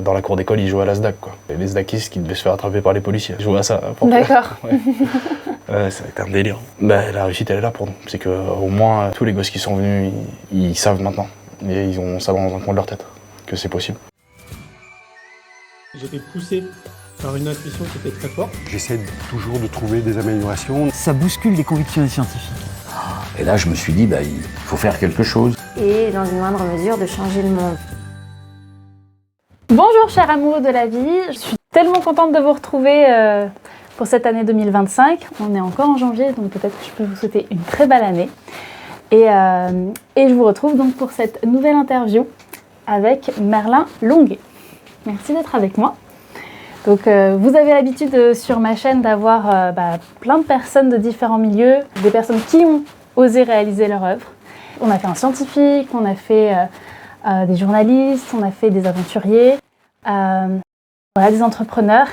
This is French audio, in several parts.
dans la cour d'école, ils jouaient à la SDAC, quoi. Et les SDACistes qui devaient se faire attraper par les policiers. Ils jouaient à ça. D'accord. Ouais, ça a été un délire. Bah, la réussite, elle est là pour nous. C'est qu'au moins, tous les gosses qui sont venus, ils savent maintenant. Et ils ont ça dans un coin de leur tête, que c'est possible. J'ai été poussé par une intuition qui était très forte. J'essaie toujours de trouver des améliorations. Ça bouscule les convictions des scientifiques. Et là, je me suis dit, il faut faire quelque chose. Et dans une moindre mesure, de changer le monde. Bonjour chers amoureux de la vie, je suis tellement contente de vous retrouver pour cette année 2025. On est encore en janvier, donc peut-être que je peux vous souhaiter une très belle année. Et je vous retrouve donc pour cette nouvelle interview avec Merlin Longuet. Merci d'être avec moi. Donc vous avez l'habitude sur ma chaîne d'avoir plein de personnes de différents milieux, des personnes qui ont osé réaliser leur œuvre. On a fait un scientifique, on a fait des journalistes, on a fait des aventuriers, des entrepreneurs.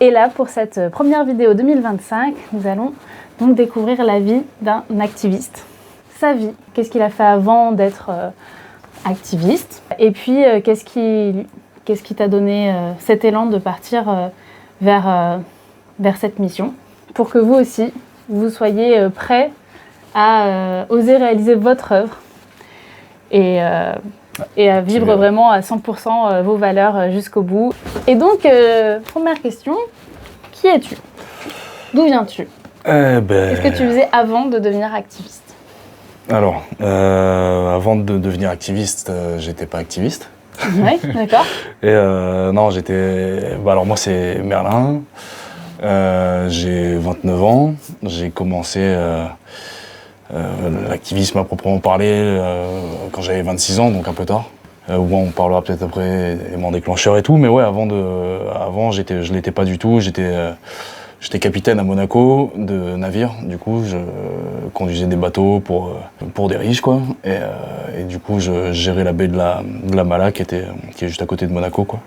Et là, pour cette première vidéo 2025, nous allons donc découvrir la vie d'un activiste. Sa vie, qu'est-ce qu'il a fait avant d'être activiste, et puis qu'est-ce qui t'a donné cet élan de partir vers cette mission, pour que vous aussi, vous soyez prêts à oser réaliser votre œuvre et à vivre vraiment à 100% vos valeurs jusqu'au bout. Et donc, première question, qui es-tu? D'où viens-tu? Qu'est-ce que tu faisais avant de devenir activiste? Alors, avant de devenir activiste, j'étais pas activiste. Oui, d'accord. Et non, j'étais... alors moi, c'est Merlin. J'ai 29 ans. J'ai commencé l'activisme à proprement parler quand j'avais 26 ans, donc un peu tard. On parlera peut-être après éléments déclencheurs et tout, mais ouais, avant, je l'étais pas du tout. J'étais capitaine à Monaco de navire, du coup, je conduisais des bateaux pour des riches, quoi. Et du coup, je gérais la baie de la Mala, qui est juste à côté de Monaco, quoi.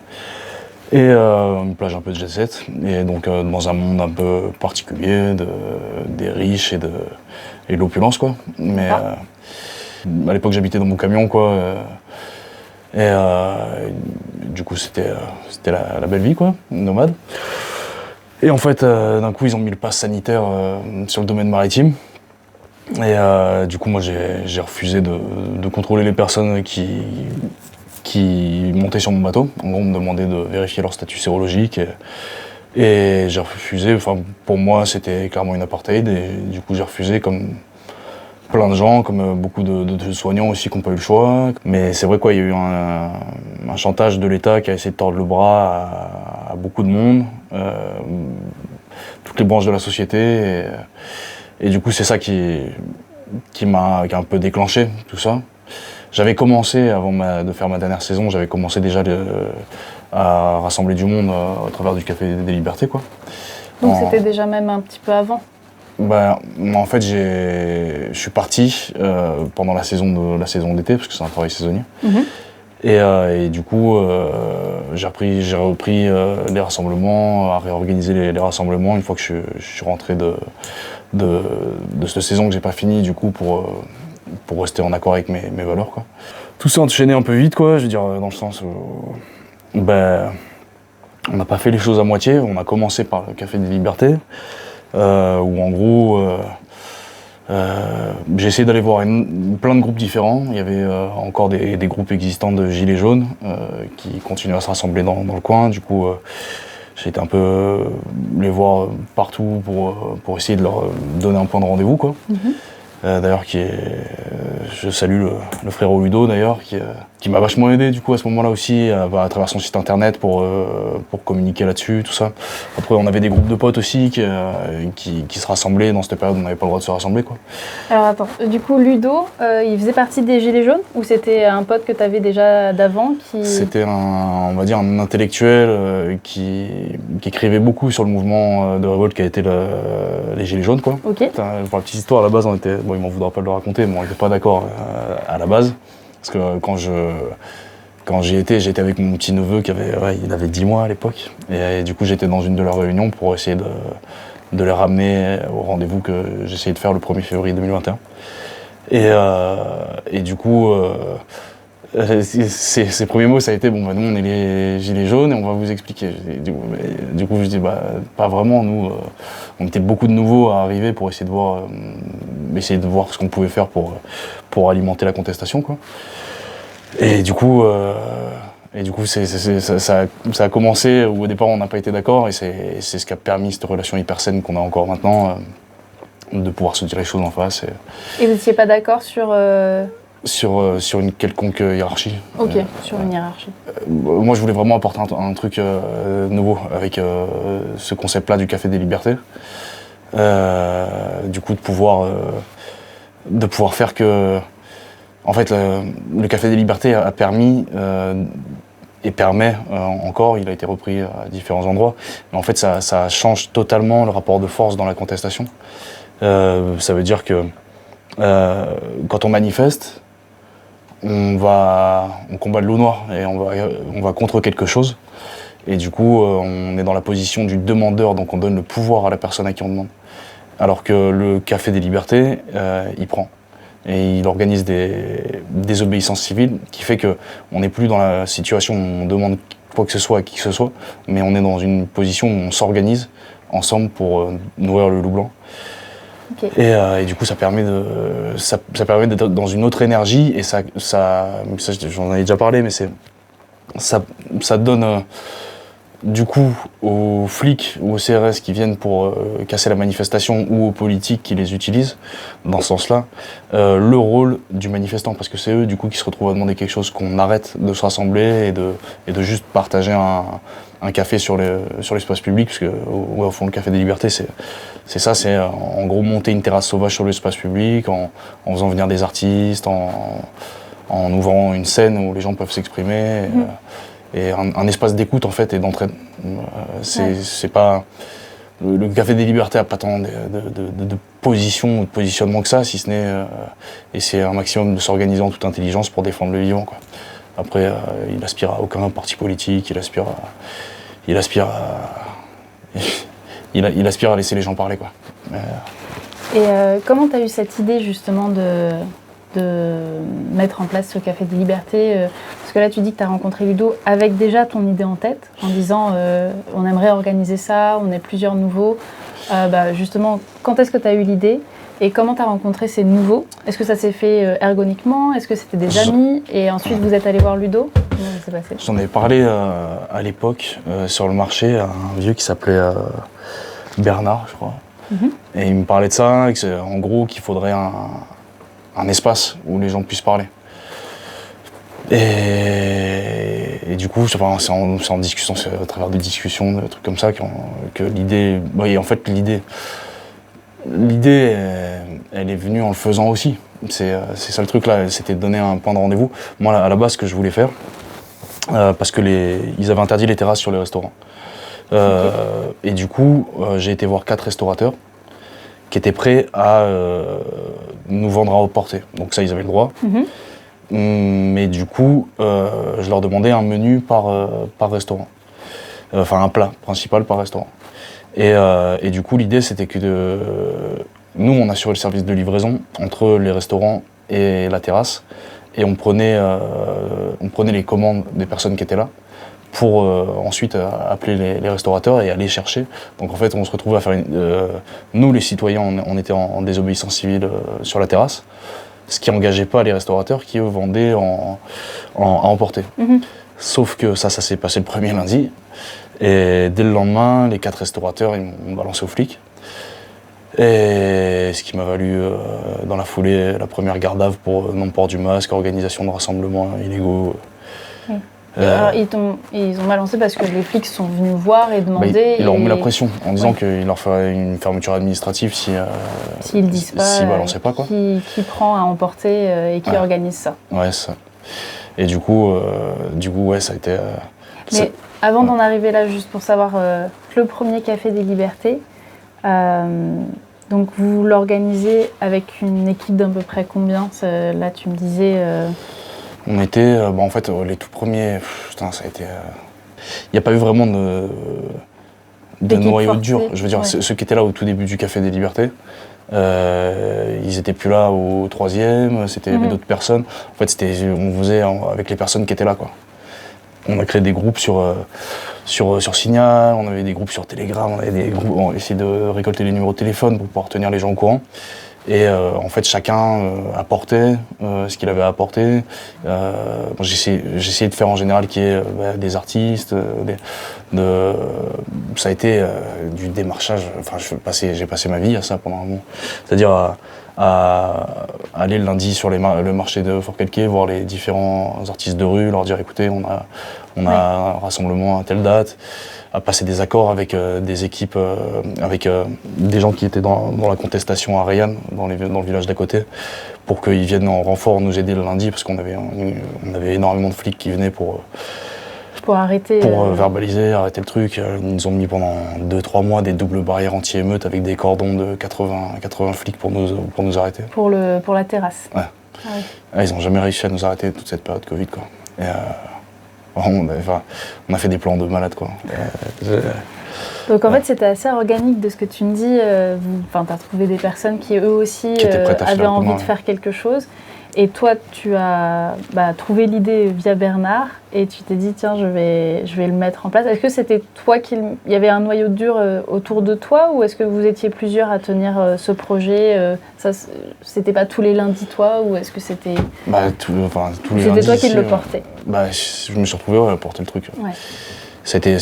Et une plage un peu de jet set. Et donc, dans un monde un peu particulier, des riches et de l'opulence, quoi. Mais à l'époque, j'habitais dans mon camion, quoi. Du coup, c'était la belle vie, quoi, nomade. Et en fait, d'un coup, ils ont mis le pass sanitaire sur le domaine maritime. Et du coup, moi, j'ai refusé de contrôler les personnes qui montaient sur mon bateau. En gros, on me demandait de vérifier leur statut sérologique. Et j'ai refusé. Enfin, pour moi, c'était clairement une apartheid. Et du coup, j'ai refusé comme plein de gens, comme beaucoup de soignants aussi qui n'ont pas eu le choix. Mais c'est vrai quoi, il y a eu un chantage de l'État qui a essayé de tordre le bras à beaucoup de monde, toutes les branches de la société. Et du coup, c'est ça qui m'a un peu déclenché tout ça. J'avais commencé, avant de faire ma dernière saison, j'avais commencé déjà à rassembler du monde à travers du Café des Libertés, quoi. Donc c'était déjà même un petit peu avant? En fait, je suis parti pendant la saison d'été, parce que c'est un travail saisonnier. Et du coup, j'ai repris les rassemblements, à réorganiser les rassemblements une fois que je suis rentré de cette saison que j'ai pas fini, du coup, pour rester en accord avec mes valeurs, quoi. Tout s'est enchaîné un peu vite, quoi, je veux dire, dans le sens où on n'a pas fait les choses à moitié. On a commencé par le Café des Libertés, où en gros, j'ai essayé d'aller voir plein de groupes différents. Il y avait encore des groupes existants de gilets jaunes qui continuaient à se rassembler dans le coin. Du coup, j'ai été un peu les voir partout pour essayer de leur donner un point de rendez-vous, quoi. D'ailleurs, je salue le frérot Ludo, d'ailleurs, qui m'a vachement aidé du coup à ce moment-là aussi, à travers son site internet pour communiquer là-dessus, tout ça. Après, on avait des groupes de potes aussi qui se rassemblaient dans cette période où on n'avait pas le droit de se rassembler, quoi. Alors attends, du coup Ludo, il faisait partie des Gilets jaunes ou c'était un pote que tu avais déjà d'avant qui... C'était on va dire un intellectuel qui écrivait beaucoup sur le mouvement de révolte qui a été les Gilets jaunes, quoi. Ok. Pour la petite histoire, à la base, il m'en voudra pas de le raconter, mais on n'était pas d'accord à la base. Parce que quand j'y étais, j'étais avec mon petit neveu il avait 10 mois à l'époque. Et du coup, j'étais dans une de leurs réunions pour essayer de les ramener au rendez-vous que j'essayais de faire le 1er février 2021. Et du coup, Ses premiers mots, ça a été bon, bah, nous on est les gilets jaunes et on va vous expliquer. Du coup, je dis bah, pas vraiment. Nous, on était beaucoup de nouveaux à arriver pour essayer de voir ce qu'on pouvait faire pour alimenter la contestation, quoi. Et du coup, ça a commencé où au départ on n'a pas été d'accord et c'est ce qui a permis cette relation hyper saine qu'on a encore maintenant, de pouvoir se dire les choses en face. Et vous n'étiez pas d'accord sur sur une quelconque hiérarchie. Ok, sur une hiérarchie. Moi, je voulais vraiment apporter un truc nouveau avec ce concept-là du Café des Libertés. Du coup, de pouvoir faire que... En fait, le Café des Libertés a permis et permet encore, il a été repris à différents endroits, mais en fait, ça change totalement le rapport de force dans la contestation. Ça veut dire que quand on manifeste, on combat de l'eau noire et on va contre quelque chose. Et du coup, on est dans la position du demandeur, donc on donne le pouvoir à la personne à qui on demande. Alors que le Café des Libertés, il prend. Et il organise des désobéissances civiles, qui fait qu'on n'est plus dans la situation où on demande quoi que ce soit à qui que ce soit, mais on est dans une position où on s'organise ensemble pour nourrir le loup blanc. Okay. Et du coup, ça permet d'être dans une autre énergie, et ça j'en ai déjà parlé, mais ça donne du coup aux flics ou aux CRS qui viennent pour casser la manifestation, ou aux politiques qui les utilisent dans ce sens-là, le rôle du manifestant, parce que c'est eux du coup qui se retrouvent à demander quelque chose, qu'on arrête de se rassembler et de juste partager un café sur l'espace public, parce que au fond le Café des Libertés c'est ça, c'est en gros monter une terrasse sauvage sur l'espace public en faisant venir des artistes, en ouvrant une scène où les gens peuvent s'exprimer. Et un espace d'écoute en fait et d'entraide. C'est pas... Le Café des Libertés n'a pas tant de position ou de positionnement que ça, si ce n'est... et c'est un maximum de s'organiser en toute intelligence pour défendre le vivant, quoi. Après, il aspire à aucun parti politique, il aspire à laisser les gens parler, quoi. Et comment tu as eu cette idée justement de mettre en place ce Café des Libertés, parce que là tu dis que tu as rencontré Ludo avec déjà ton idée en tête, en disant on aimerait organiser ça, on est plusieurs nouveaux. Justement, quand est-ce que tu as eu l'idée et comment tu as rencontré ces nouveaux? Est-ce que ça s'est fait ergoniquement? Est-ce que c'était des amis et ensuite vous êtes allé voir Ludo? Comment ça s'est passé? J'en avais parlé à l'époque sur le marché à un vieux qui s'appelait Bernard, je crois. Et il me parlait de ça, en gros qu'il faudrait un espace où les gens puissent parler. Et du coup, c'est en discussion, c'est à travers des discussions, des trucs comme ça, que l'idée... en fait, l'idée, elle est venue en le faisant aussi. C'est ça le truc là, c'était de donner un point de rendez-vous. Moi, à la base, ce que je voulais faire, parce que ils avaient interdit les terrasses sur les restaurants. Et du coup, j'ai été voir 4 restaurateurs qui étaient prêts à nous vendre à emporter. Donc ça, ils avaient le droit. Mais du coup, je leur demandais un menu par restaurant. Enfin, un plat principal par restaurant. Et du coup, l'idée, c'était que nous, on assurait le service de livraison entre les restaurants et la terrasse. Et on prenait les commandes des personnes qui étaient là pour ensuite appeler les restaurateurs et aller chercher. Donc en fait, on se retrouvait à faire nous, les citoyens, on était en désobéissance civile sur la terrasse, ce qui n'engageait pas les restaurateurs qui, eux, vendaient à emporter. Sauf que ça s'est passé le premier lundi, et dès le lendemain, les 4 restaurateurs, ils m'ont balancé aux flics. Et ce qui m'a valu dans la foulée la première garde à vue pour non-port du masque, organisation de rassemblements illégaux. Alors, ils ont balancé parce que les flics sont venus voir et demander. Ils leur ont mis la pression en disant qu'il leur ferait une fermeture administrative s'ils disent pas, s'ils balançaient pas, quoi. Qui prend à emporter et qui organise ça. Ouais, ça. Et du coup, ouais, ça a été... Mais avant d'en arriver là, juste pour savoir, le premier Café des Libertés, donc vous l'organisez avec une équipe d'à peu près combien? Là, tu me disais... On était, en fait, les tout premiers, ça a été... Il n'y a pas eu vraiment de noyau dur. Je veux dire, ceux qui étaient là au tout début du Café des Libertés, Ils étaient plus là au 3e, c'était d'autres personnes. En fait, on faisait avec les personnes qui étaient là, quoi. On a créé des groupes sur Signal, on avait des groupes sur Telegram, on essayait de récolter les numéros de téléphone pour pouvoir tenir les gens au courant. Et en fait, chacun apportait ce qu'il avait à apporter. J'essayais de faire en général qu'il y ait des artistes. Ça a été du démarchage. Enfin, j'ai passé ma vie à ça pendant un moment. C'est-à-dire à aller le lundi sur le marché de Forcalquier, voir les différents artistes de rue, leur dire écoutez, on a un rassemblement à telle date, à passer des accords avec des équipes, avec des gens qui étaient dans la contestation à Rayanne, dans le village d'à côté, pour qu'ils viennent en renfort nous aider le lundi, parce qu'on avait énormément de flics qui venaient pour arrêter. Verbaliser, arrêter le truc. Ils nous ont mis pendant 2-3 mois des doubles barrières anti-émeutes avec des cordons de 80 flics pour nous arrêter. Pour la terrasse. Ouais. Ah oui. Ils n'ont jamais réussi à nous arrêter toute cette période Covid, quoi. Et, on a fait des plans de malade, quoi. Donc en fait, c'était assez organique de ce que tu me dis. Tu as trouvé des personnes qui eux aussi avaient envie de faire quelque chose. Et toi, tu as trouvé l'idée via Bernard et tu t'es dit, tiens, je vais le mettre en place. Est-ce que c'était toi il y avait un noyau dur autour de toi ou est-ce que vous étiez plusieurs à tenir ce projet c'était pas tous les lundis, toi, ou est-ce que c'était... tous les lundis. C'était toi qui le portais. Je me suis retrouvé à porter le truc. Ouais. C'était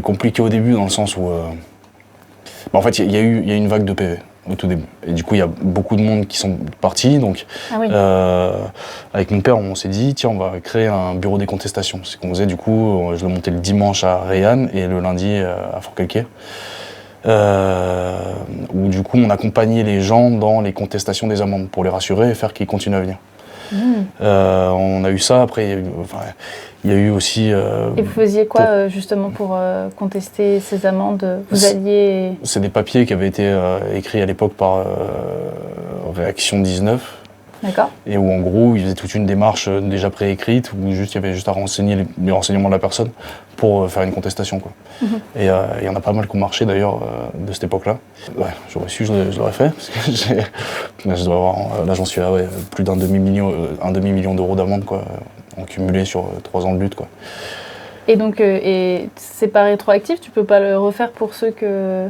compliqué au début dans le sens où... en fait, il y a eu une vague de PV. Au tout début. Et du coup, il y a beaucoup de monde qui sont partis. Donc, avec mon père, on s'est dit, tiens, on va créer un bureau des contestations. C'est ce qu'on faisait, du coup, je le montais le dimanche à Rayanne et le lundi à Forcalquier. Où, du coup, on accompagnait les gens dans les contestations des amendes pour les rassurer et faire qu'ils continuent à venir. On a eu ça, après, il y a eu aussi... Et vous faisiez quoi justement pour contester ces amendes? Vous alliez... C'est des papiers qui avaient été écrits à l'époque par Réaction 19. D'accord. Et où en gros, ils faisaient toute une démarche déjà préécrite, où il y avait juste à renseigner les renseignements de la personne pour faire une contestation, quoi. Et il y en a pas mal qui ont marché d'ailleurs de cette époque-là. Ouais, j'aurais su, je l'aurais fait, parce que je dois avoir, là j'en suis à plus d'un demi-million d'euros d'amende, quoi, en cumulé sur 3 ans de lutte, quoi. Et donc, c'est pas rétroactif, tu peux pas le refaire pour ceux que...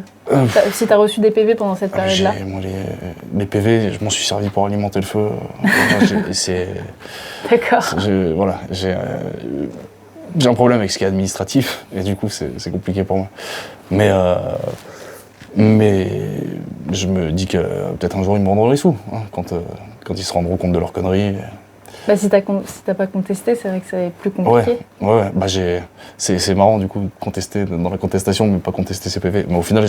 si t'as reçu des PV pendant cette période-là? Moi, les PV, je m'en suis servi pour alimenter le feu. D'accord. Voilà, j'ai un problème avec ce qui est administratif, et du coup, c'est compliqué pour moi. Mais je me dis que peut-être un jour, ils me rendront les sous, hein, quand ils se rendront compte de leur connerie. Si t'as pas contesté, c'est vrai que c'est plus compliqué. Ouais. C'est marrant du coup de contester dans la contestation, mais pas contester ses PV. Mais au final,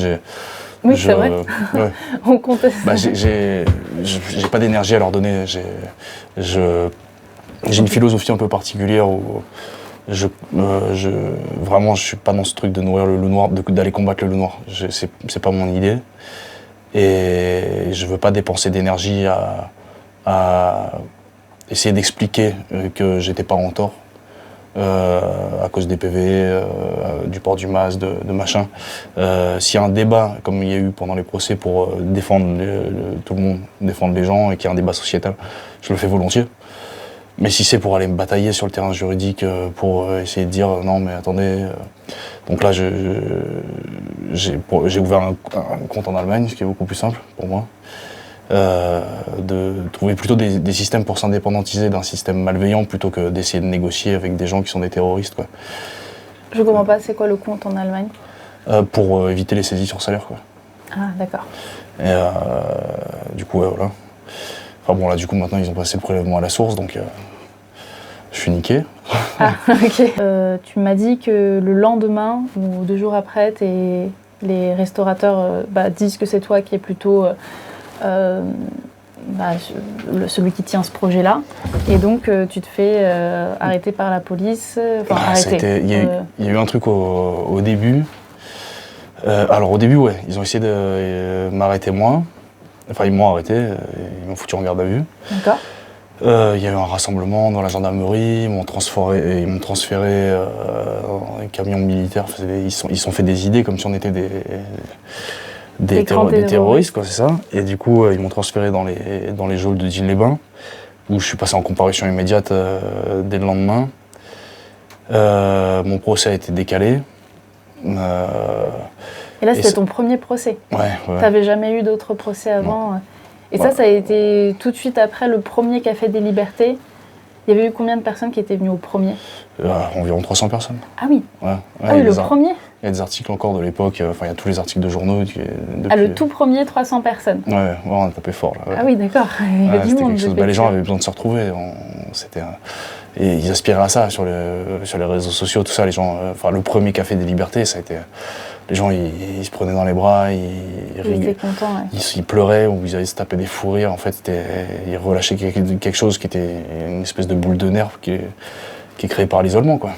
Oui, c'est vrai. Ouais. On conteste. J'ai pas d'énergie à leur donner. J'ai une philosophie un peu particulière où vraiment, je suis pas dans ce truc de nourrir le loup noir, d'aller combattre le loup noir. C'est pas mon idée. Et je veux pas dépenser d'énergie à essayer d'expliquer que j'étais pas en tort à cause des PV, du port du masque, de machin. S'il y a un débat, comme il y a eu pendant les procès, pour défendre tout le monde, défendre les gens, et qu'il y a un débat sociétal, je le fais volontiers. Mais si c'est pour aller me batailler sur le terrain juridique, pour essayer de dire non mais attendez... Donc là j'ai ouvert un compte en Allemagne, ce qui est beaucoup plus simple pour moi. De trouver plutôt des systèmes pour s'indépendantiser d'un système malveillant plutôt que d'essayer de négocier avec des gens qui sont des terroristes, quoi. Je comprends pas, c'est quoi le compte en Allemagne? Pour éviter les saisies sur salaire, quoi. Ah, d'accord. Et du coup, voilà. Enfin bon, là, du coup, maintenant, ils ont passé le prélèvement à la source, donc je suis niqué. Ah, ok. Tu m'as dit que le lendemain, ou 2 jours après, les restaurateurs disent que c'est toi qui es plutôt... celui qui tient ce projet-là, et donc tu te fais arrêter par la police. Il y a eu un truc au début. Alors au début, ouais, ils ont essayé de m'arrêter moi. Enfin, ils m'ont arrêté, ils m'ont foutu en garde à vue. D'accord. Il y a eu un rassemblement dans la gendarmerie, ils m'ont transféré dans un camion militaire. Ils se sont fait des idées comme si on était Des grands terroristes, quoi, c'est ça. Et du coup, ils m'ont transféré dans les geôles de Digne-les-Bains, où je suis passé en comparution immédiate dès le lendemain. Mon procès a été décalé. Et là, c'était ton premier procès. Ouais. T'avais jamais eu d'autres procès avant. Et Ouais. ça a été tout de suite après le premier Café des Libertés. Il y avait eu combien de personnes qui étaient venues au premier? Environ 300 personnes. Ah oui, Ouais. ah oui, le premier. Il y a des articles encore de l'époque, il y a tous les articles de journaux. Depuis... Ah, le tout premier, 300 personnes. Ouais, on a tapé fort là. Ouais. Ah oui, d'accord. Il y avait du c'était monde. quelque chose. Les gens avaient besoin de se retrouver. Et ils aspiraient à ça sur les réseaux sociaux, tout ça. Les gens, le premier Café des Libertés, ça a été. Les gens, ils se prenaient dans les bras, ils étaient contents, ouais. ils pleuraient ou ils allaient se taper des fous rires. En fait, ils relâchaient quelque chose qui était une espèce de boule de nerfs qui est créée par l'isolement, quoi.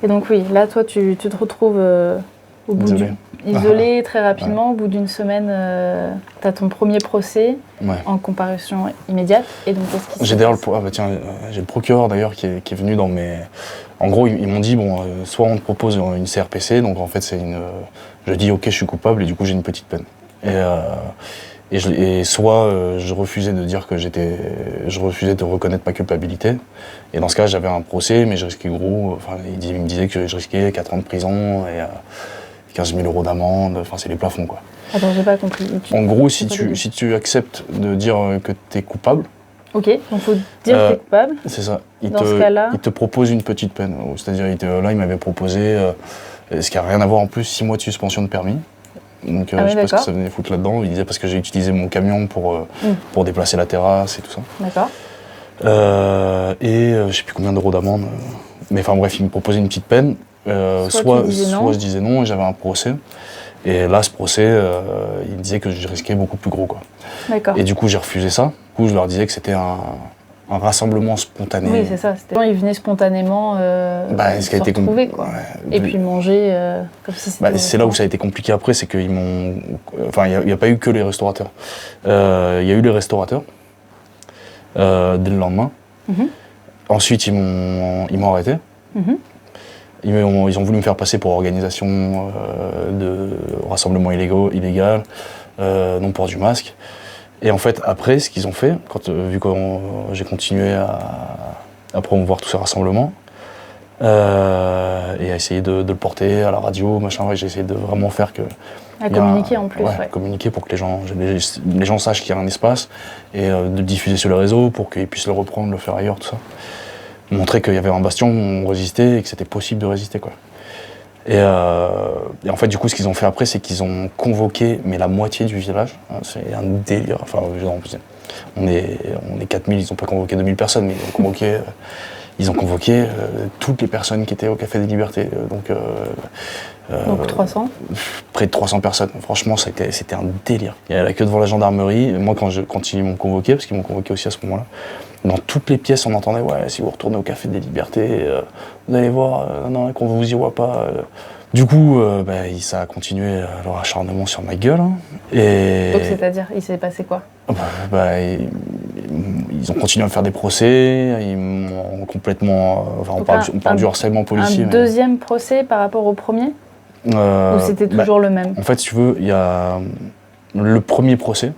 Et donc oui, là, toi, tu te retrouves au bout isolé très rapidement. Au bout d'une semaine, tu as ton premier procès en comparution immédiate. Et donc, qu'est-ce qui se passe? J'ai d'ailleurs j'ai le procureur d'ailleurs qui est venu dans mes... En gros, ils m'ont dit, soit on te propose une CRPC, donc en fait, je dis, ok, je suis coupable, et du coup, j'ai une petite peine. Et soit je refusais de dire que je refusais de reconnaître ma culpabilité. Et dans ce cas, j'avais un procès, mais je risquais gros. Enfin, il me disait que je risquais 4 ans de prison et 15 000 € d'amende. Enfin, c'est les plafonds, quoi. Attends, j'ai pas compris. En gros, si tu acceptes de dire que tu es coupable... Ok, donc faut dire que tu es coupable. C'est ça. Dans ce cas-là... Il te propose une petite peine. C'est-à-dire, là, il m'avait proposé, ce qui n'a rien à voir en plus, 6 mois de suspension de permis. Donc je sais pas ce que ça venait foutre là-dedans. Il disait parce que j'ai utilisé mon camion pour déplacer la terrasse et tout ça. D'accord. Je sais plus combien d'euros d'amende. Mais enfin bref, il me proposait une petite peine. Soit je disais non et j'avais un procès. Et là, ce procès, il disait que je risquais beaucoup plus gros, quoi. D'accord. Et du coup, j'ai refusé ça. Du coup, je leur disais que c'était un rassemblement spontané. Oui, c'est ça. Ils venaient spontanément se retrouver, quoi. Ouais, et puis manger comme si c'était... c'est là où ça a été compliqué après, c'est qu'ils m'ont... Enfin, il n'y a pas eu que les restaurateurs. Il y a eu les restaurateurs, dès le lendemain. Mm-hmm. Ensuite, ils m'ont arrêté. Mm-hmm. Ils ont voulu me faire passer pour organisation de rassemblement illégal, non-port du masque. Et en fait, après, ce qu'ils ont fait, vu que j'ai continué à promouvoir tous ces rassemblements, et à essayer de le porter à la radio, machin, j'ai essayé de vraiment faire que... À communiquer en plus, communiquer pour que les gens sachent qu'il y a un espace, et de le diffuser sur les réseaux pour qu'ils puissent le reprendre, le faire ailleurs, tout ça. Montrer qu'il y avait un bastion où on résistait et que c'était possible de résister, quoi. Et en fait, du coup, ce qu'ils ont fait après, c'est qu'ils ont convoqué la moitié du village. C'est un délire. Enfin, on est 4000, ils n'ont pas convoqué 2000 personnes, mais ils ont convoqué toutes les personnes qui étaient au Café des Libertés. Donc 300 Près de 300 personnes. Franchement, c'était un délire. Il y avait la queue devant la gendarmerie. Et moi, quand ils m'ont convoqué, parce qu'ils m'ont convoqué aussi à ce moment-là, dans toutes les pièces, on entendait « Ouais, si vous retournez au Café des Libertés, vous allez voir, non, qu'on vous y voit pas. » Du coup, ça a continué leur acharnement sur ma gueule. Hein. Donc c'est-à-dire, il s'est passé quoi? Ils ont continué à me faire des procès, ils m'ont complètement... on parle du harcèlement policier. Un deuxième procès par rapport au premier? Ou c'était toujours le même? En fait, si tu veux, il y a le premier procès.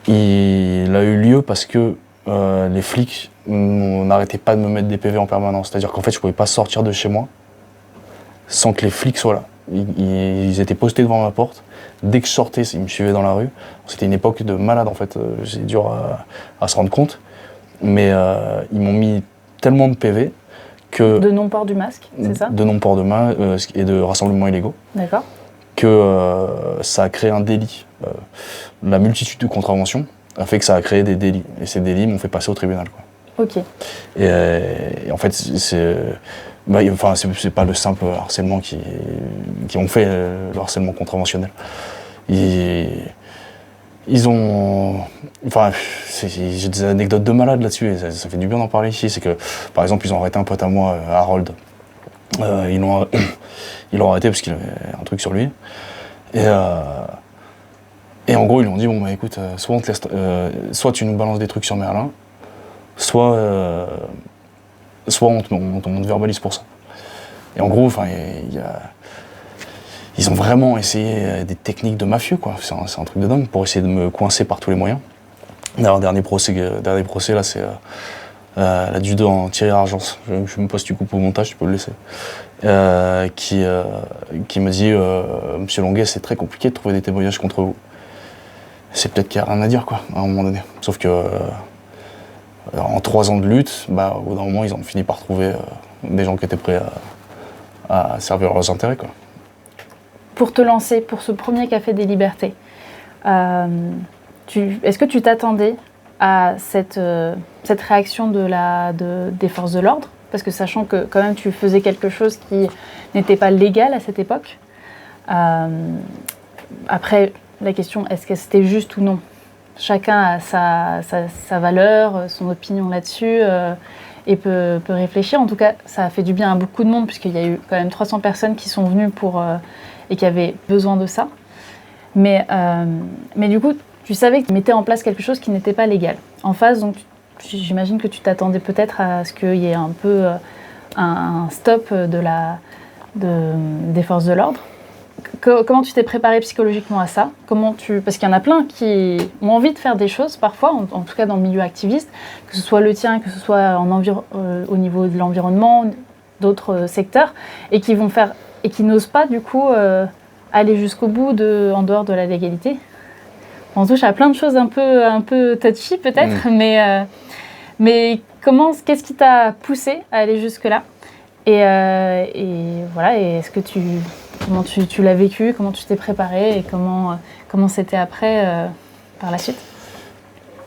Il a eu lieu parce que les flics n'arrêtaient pas de me mettre des PV en permanence. C'est-à-dire qu'en fait, je ne pouvais pas sortir de chez moi sans que les flics soient là. Ils étaient postés devant ma porte. Dès que je sortais, ils me suivaient dans la rue. C'était une époque de malade, en fait. C'est dur à se rendre compte. Mais ils m'ont mis tellement de PV que... De non-port du masque, c'est ça? De non-port de masque et de rassemblements illégaux. D'accord. Que ça a créé un délit. La multitude de contraventions a fait que ça a créé des délits. Et ces délits m'ont fait passer au tribunal, quoi. Ok. Et en fait, c'est pas le simple harcèlement qui ont fait le harcèlement contraventionnel. Ils ont... Enfin, j'ai des anecdotes de malade là-dessus, et ça fait du bien d'en parler ici. C'est que, par exemple, ils ont arrêté un pote à moi, Harold. Ils l'ont arrêté parce qu'il avait un truc sur lui. Et en gros, ils lui ont dit, bon, écoute, soit on te laisse, soit tu nous balances des trucs sur Merlin, soit on te verbalise pour ça. Et en gros, il Ils ont vraiment essayé des techniques de mafieux, quoi. C'est un truc de dingue pour essayer de me coincer par tous les moyens. D'ailleurs, dernier procès là, c'est l'adjudant en Thierry Argence. Je ne sais pas si tu coupes au montage, tu peux le laisser. Qui me dit Monsieur Longuet, c'est très compliqué de trouver des témoignages contre vous. C'est peut-être qu'il n'y a rien à dire, quoi, à un moment donné. Sauf que en 3 ans de lutte, au bout d'un moment, ils ont fini par trouver des gens qui étaient prêts à servir leurs intérêts, quoi. Pour te lancer, pour ce premier Café des Libertés, est-ce que tu t'attendais à cette réaction des forces de l'ordre? Parce que sachant que quand même tu faisais quelque chose qui n'était pas légal à cette époque. Après, la question, est-ce que c'était juste ou non? Chacun a sa valeur, son opinion là-dessus et peut réfléchir. En tout cas, ça a fait du bien à beaucoup de monde puisqu'il y a eu quand même 300 personnes qui sont venues et qui avaient besoin de ça. Mais du coup, tu savais que tu mettais en place quelque chose qui n'était pas légal. En face, donc, j'imagine que tu t'attendais peut-être à ce qu'il y ait un peu un stop des forces de l'ordre. Comment tu t'es préparé psychologiquement à ça? Parce qu'il y en a plein qui ont envie de faire des choses parfois, en tout cas dans le milieu activiste, que ce soit le tien, que ce soit au niveau de l'environnement, d'autres secteurs, et qui n'osent pas du coup aller jusqu'au bout en dehors de la légalité. On touche à plein de choses un peu touchy peut-être, mais qu'est-ce qui t'a poussé à aller jusque-là? Et voilà, et comment tu l'as vécu, comment tu t'es préparé et comment c'était après par la suite?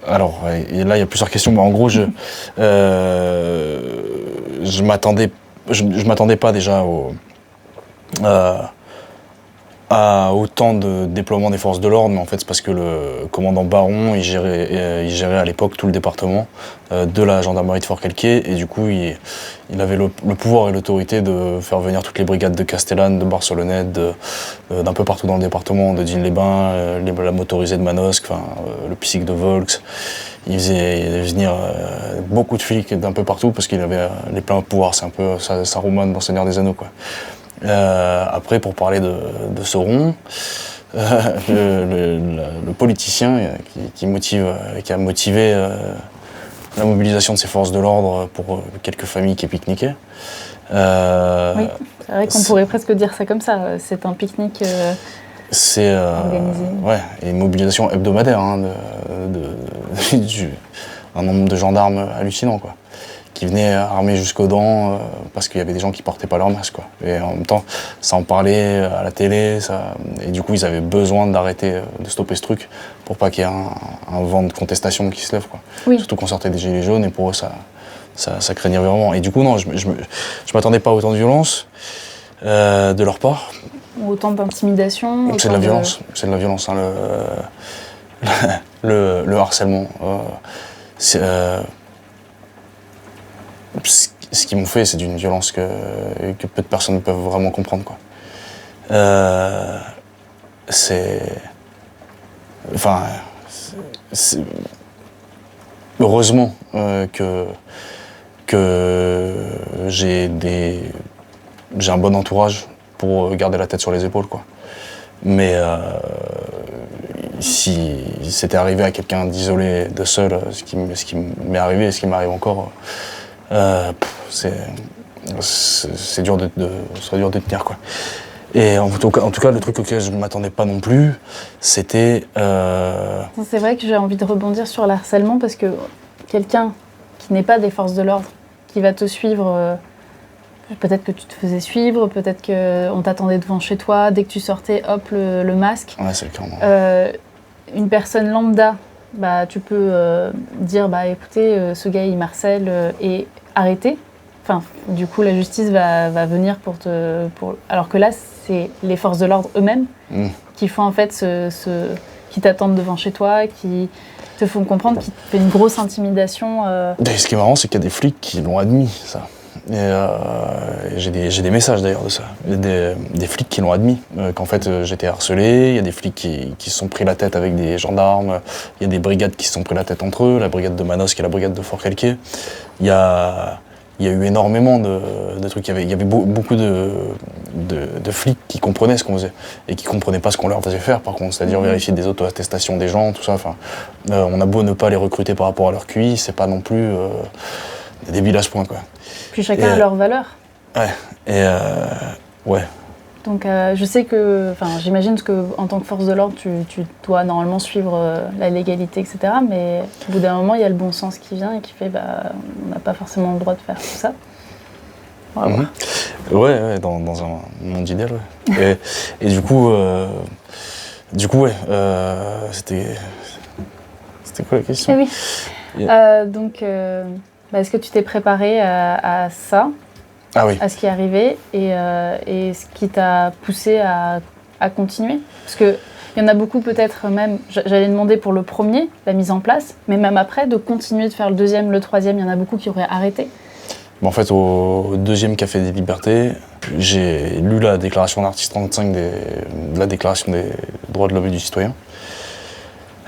Alors, et là il y a plusieurs questions. En gros, je m'attendais pas déjà à autant de déploiement des forces de l'ordre, mais en fait c'est parce que le commandant Baron il gérait à l'époque tout le département de la gendarmerie de Fort-Calquier, et du coup il avait le pouvoir et l'autorité de faire venir toutes les brigades de Castellane, de Barcelonnette, d'un peu partout dans le département, de Digne-les-Bains, la motorisée de Manosque, le psych de Volx. Il faisait venir beaucoup de flics d'un peu partout parce qu'il avait les pleins pouvoirs. C'est un peu Saruman dans Seigneur des Anneaux, quoi. Après, pour parler de Sauron, le politicien qui a motivé la mobilisation de ces forces de l'ordre pour quelques familles qui pique-niquaient. Oui, c'est vrai qu'on pourrait presque dire ça comme ça. C'est un pique-nique organisé. Ouais, et une mobilisation hebdomadaire, un nombre de gendarmes hallucinant, quoi, qui venaient armés jusqu'aux dents parce qu'il y avait des gens qui portaient pas leur masque, quoi. Et en même temps, ça en parlait à la télé, et du coup ils avaient besoin d'arrêter, de stopper ce truc pour pas qu'il y ait un vent de contestation qui se lève, quoi. Oui. Surtout qu'on sortait des gilets jaunes, et pour eux ça craignait vraiment. Et du coup non, je m'attendais pas à autant de violence de leur part. Autant d'intimidation. C'est de la violence, hein, le harcèlement. Ce qu'ils m'ont fait, c'est d'une violence que peu de personnes peuvent vraiment comprendre, quoi. Heureusement que j'ai un bon entourage pour garder la tête sur les épaules, quoi. Mais si c'était arrivé à quelqu'un d'isolé, de seul, ce qui m'est arrivé et ce qui m'arrive encore, ce serait dur de tenir, quoi. Et en tout cas, le truc auquel je ne m'attendais pas non plus, c'était... C'est vrai que j'ai envie de rebondir sur le harcèlement, parce que quelqu'un qui n'est pas des forces de l'ordre, qui va te suivre, peut-être que tu te faisais suivre, peut-être qu'on t'attendait devant chez toi, dès que tu sortais, hop, le masque. Ouais, c'est le cas. Une personne lambda, tu peux dire, écoutez, ce gars il m'harcèle et arrêter. Enfin, du coup, la justice va venir alors que là, c'est les forces de l'ordre eux-mêmes qui font en fait qui t'attendent devant chez toi, qui te font comprendre, qui te fait une grosse intimidation. Et ce qui est marrant, c'est qu'il y a des flics qui l'ont admis, ça. Et j'ai des messages d'ailleurs de ça. Il y a des flics qui l'ont admis, qu'en fait j'étais harcelé. Il y a des flics qui se sont pris la tête avec des gendarmes. Il y a des brigades qui se sont pris la tête entre eux, la brigade de Manosque et la brigade de Fort-Calquier. Il y a eu énormément de trucs. Il y avait beaucoup de flics qui comprenaient ce qu'on faisait et qui comprenaient pas ce qu'on leur faisait faire par contre, c'est-à-dire vérifier des auto-attestations des gens, tout ça. Enfin, on a beau ne pas les recruter par rapport à leur QI, c'est pas non plus des débiles à ce point, quoi. Puis chacun a leur valeur. Ouais. Et ouais. Donc je sais que, j'imagine que en tant que force de l'ordre, tu dois normalement suivre la légalité, etc. Mais au bout d'un moment, il y a le bon sens qui vient et qui fait, on n'a pas forcément le droit de faire tout ça. On va voir. Ouais, dans un monde idéal, ouais. et du coup, ouais, c'était quoi la question? Oui. Donc, est-ce que tu t'es préparé à ça? Ah oui. À ce qui est arrivé et ce qui t'a poussé à continuer? Parce qu'il y en a beaucoup peut-être même, j'allais demander pour le premier, la mise en place, mais même après, de continuer de faire le deuxième, le troisième, il y en a beaucoup qui auraient arrêté. En fait, au deuxième Café des Libertés, j'ai lu la déclaration d'article 35 de la Déclaration des droits de l'homme et du citoyen.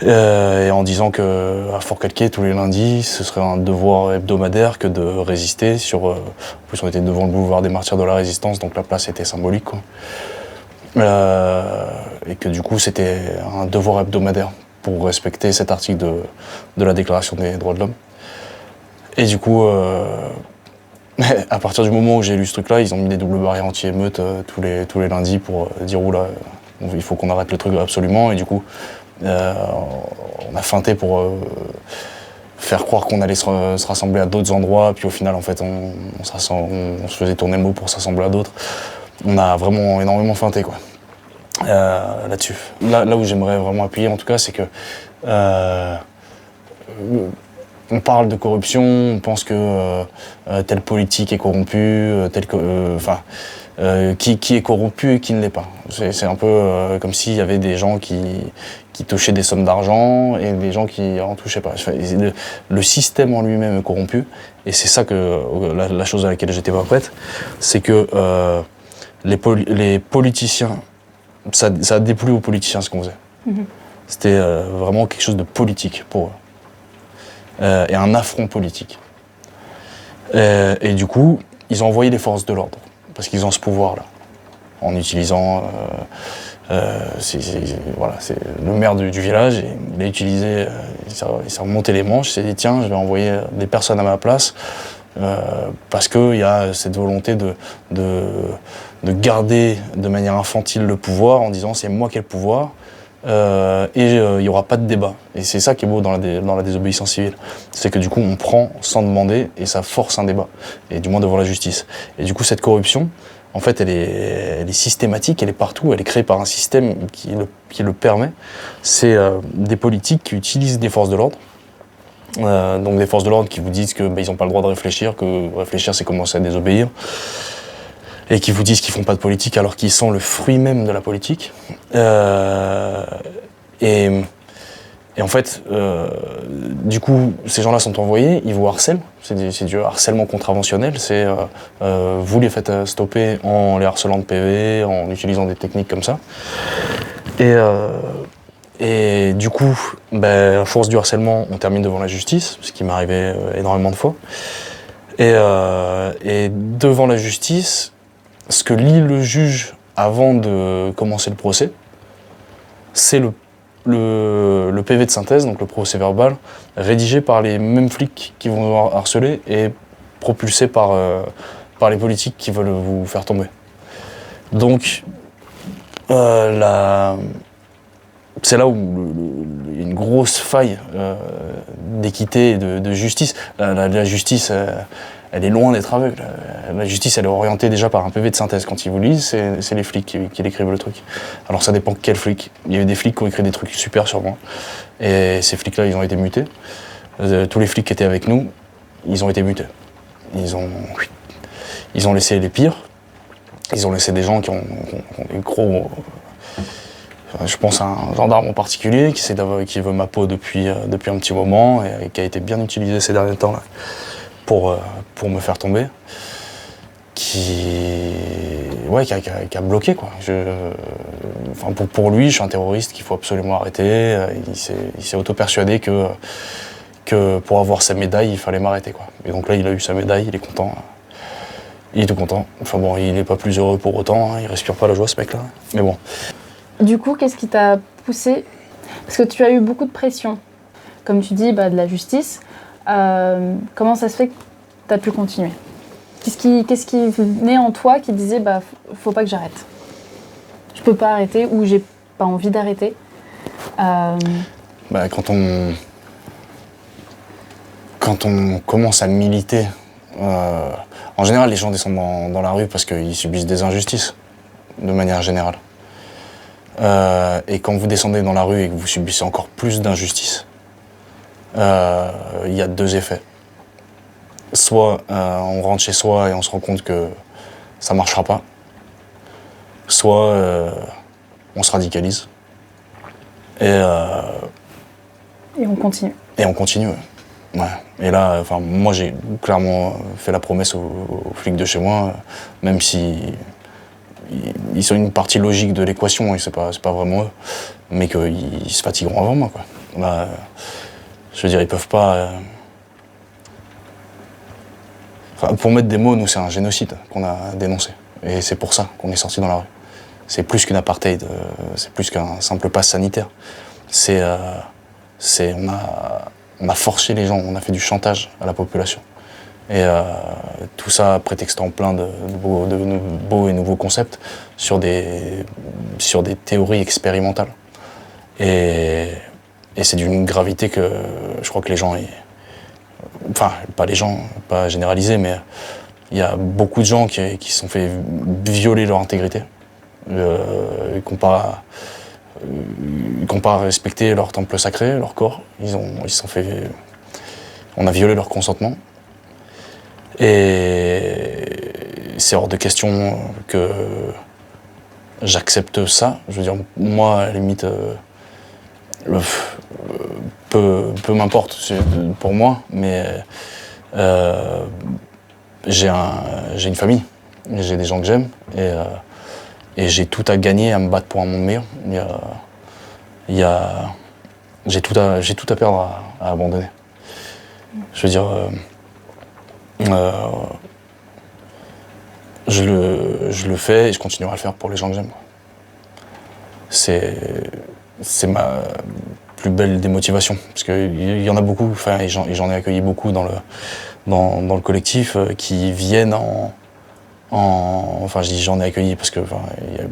Et en disant qu'à Forcalquier, tous les lundis, ce serait un devoir hebdomadaire que de résister sur... en plus, on était devant le boulevard des Martyrs de la Résistance, donc la place était symbolique, quoi. Et que du coup, c'était un devoir hebdomadaire pour respecter cet article de la Déclaration des droits de l'homme. Et du coup, à partir du moment où j'ai lu ce truc-là, ils ont mis des doubles barrières anti-émeute tous les lundis pour dire « Oula, il faut qu'on arrête le truc absolument ». Et du coup, on a feinté pour faire croire qu'on allait se rassembler à d'autres endroits, puis au final, en fait, on se faisait tourner le mot pour s'assembler à d'autres. On a vraiment énormément feinté, quoi, là-dessus. Là où j'aimerais vraiment appuyer, en tout cas, c'est que on parle de corruption, on pense que tel politique est corrompu, qui est corrompu et qui ne l'est pas. C'est un peu comme s'il y avait des gens qui touchaient des sommes d'argent et des gens qui en touchaient pas. Le système en lui-même est corrompu, et c'est ça que la chose à laquelle j'étais pas prête, c'est que les politiciens, ça a déplu aux politiciens ce qu'on faisait. Mm-hmm. C'était vraiment quelque chose de politique pour eux. Et un affront politique. Et du coup, ils ont envoyé les forces de l'ordre, parce qu'ils ont ce pouvoir-là, en utilisant... c'est le maire du village, et il a utilisé, il s'est remonté les manches, il s'est dit tiens, je vais envoyer des personnes à ma place, parce qu'il y a cette volonté de garder de manière infantile le pouvoir, en disant c'est moi qui ai le pouvoir, et il n'y aura pas de débat. Et c'est ça qui est beau dans la désobéissance civile, c'est que du coup on prend sans demander, et ça force un débat, et du moins devant la justice. Et du coup cette corruption, en fait, elle est systématique, elle est partout, elle est créée par un système qui le permet. C'est des politiques qui utilisent des forces de l'ordre. Donc des forces de l'ordre qui vous disent qu'ils n'ont pas le droit de réfléchir, que réfléchir c'est commencer à désobéir. Et qui vous disent qu'ils font pas de politique alors qu'ils sont le fruit même de la politique. Et en fait, du coup, ces gens-là sont envoyés, ils vous harcèlent, c'est du harcèlement contraventionnel, c'est vous les faites stopper en les harcelant de PV, en utilisant des techniques comme ça. Et du coup, à force du harcèlement, on termine devant la justice, ce qui m'est arrivé énormément de fois. Et devant la justice, ce que lit le juge avant de commencer le procès, c'est le PV de synthèse, donc le procès verbal, rédigé par les mêmes flics qui vont vous harceler et propulsé par les politiques qui veulent vous faire tomber. Donc, c'est là où il y a une grosse faille d'équité et de justice. La justice, elle est loin d'être aveugle. La justice, elle est orientée déjà par un PV de synthèse. Quand ils vous lisent, c'est les flics qui écrivent le truc. Alors ça dépend quel flic. Il y a eu des flics qui ont écrit des trucs super sur moi. Et ces flics-là, ils ont été mutés. Tous les flics qui étaient avec nous, ils ont été mutés. Ils ont laissé les pires. Ils ont laissé des gens qui ont des gros... Je pense à un gendarme en particulier qui veut ma peau depuis un petit moment et qui a été bien utilisé ces derniers temps là pour me faire tomber, qui a bloqué quoi. Pour lui, je suis un terroriste qu'il faut absolument arrêter. Il s'est auto-persuadé que pour avoir sa médaille, il fallait m'arrêter quoi. Et donc là, il a eu sa médaille, il est content. Il est tout content. Enfin bon, il n'est pas plus heureux pour autant, hein. Il respire pas la joie ce mec-là. Mais bon. Du coup, qu'est-ce qui t'a poussé? Parce que tu as eu beaucoup de pression. Comme tu dis, de la justice. Comment ça se fait que tu as pu continuer? Qu'est-ce qui venait en toi qui disait faut pas que j'arrête? Je peux pas arrêter ou j'ai pas envie d'arrêter. Quand on commence à militer, en général les gens descendent dans la rue parce qu'ils subissent des injustices, de manière générale. Et quand vous descendez dans la rue et que vous subissez encore plus d'injustices, il y a deux effets. Soit on rentre chez soi et on se rend compte que ça marchera pas, soit on se radicalise et on continue. Et on continue, ouais. Et là, moi j'ai clairement fait la promesse aux flics de chez moi, même si ils sont une partie logique de l'équation, et c'est pas vraiment eux, mais qu'ils se fatigueront avant moi, quoi. Là, je veux dire, ils peuvent pas. Pour mettre des mots, nous c'est un génocide qu'on a dénoncé, et c'est pour ça qu'on est sorti dans la rue. C'est plus qu'une apartheid, c'est plus qu'un simple pass sanitaire. On a forcé les gens, on a fait du chantage à la population. Et tout ça prétextant plein de beaux et nouveaux concepts sur des théories expérimentales. Et c'est d'une gravité que je crois que les gens... Enfin, pas les gens, pas généraliser, mais il y a beaucoup de gens qui se sont fait violer leur intégrité, qui n'ont pas respecté leur temple sacré, leur corps. On a violé leur consentement. Et c'est hors de question que j'accepte ça. Je veux dire, moi, à la limite, peu m'importe pour moi, mais j'ai une famille, j'ai des gens que j'aime, et j'ai tout à gagner à me battre pour un monde meilleur. J'ai tout à perdre à abandonner. Je veux dire, je le fais et je continuerai à le faire pour les gens que j'aime. C'est ma plus belle démotivation, parce qu'il y en a beaucoup, et j'en ai accueilli beaucoup dans le collectif qui viennent enfin je dis j'en ai accueilli parce que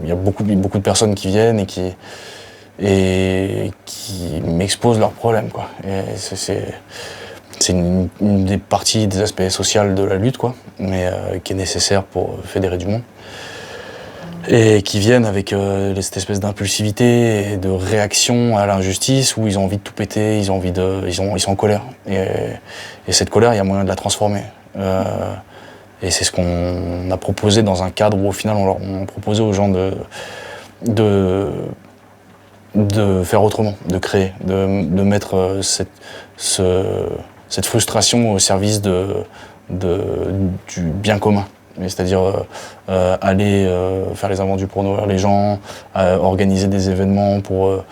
il y a beaucoup de personnes qui viennent et qui m'exposent leurs problèmes, quoi. Et c'est une des parties, des aspects sociaux de la lutte, quoi, mais qui est nécessaire pour fédérer du monde. Et qui viennent avec cette espèce d'impulsivité et de réaction à l'injustice où ils ont envie de tout péter, ils sont en colère. Et cette colère, il y a moyen de la transformer. Et c'est ce qu'on a proposé dans un cadre où au final on proposait aux gens de faire autrement, de créer, de mettre cette frustration au service du bien commun. C'est-à-dire aller faire les invendus pour nourrir les gens, organiser des événements pour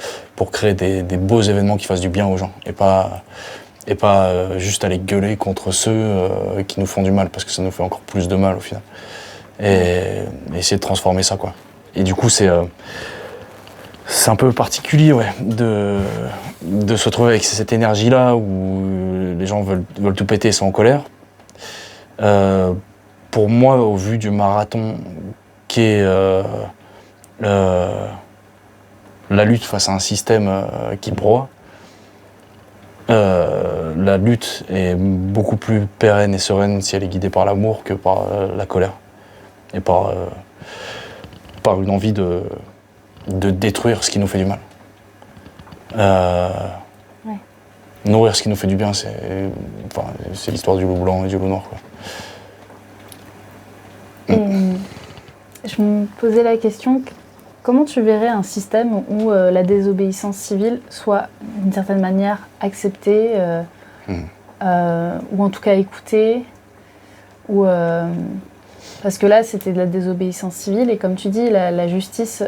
créer des beaux événements qui fassent du bien aux gens, et pas juste aller gueuler contre ceux qui nous font du mal, parce que ça nous fait encore plus de mal au final. Et essayer de transformer ça, quoi. Et du coup, c'est un peu particulier, ouais, de se retrouver avec cette énergie-là où les gens veulent tout péter et sont en colère. Pour moi, au vu du marathon qui est la lutte face à un système qui broie, la lutte est beaucoup plus pérenne et sereine si elle est guidée par l'amour que par la colère et par une envie de détruire ce qui nous fait du mal. Ouais. Nourrir ce qui nous fait du bien, c'est l'histoire du loup blanc et du loup noir, quoi. Et je me posais la question, comment tu verrais un système où la désobéissance civile soit d'une certaine manière acceptée, ou en tout cas écoutée, parce que là c'était de la désobéissance civile et comme tu dis, la justice,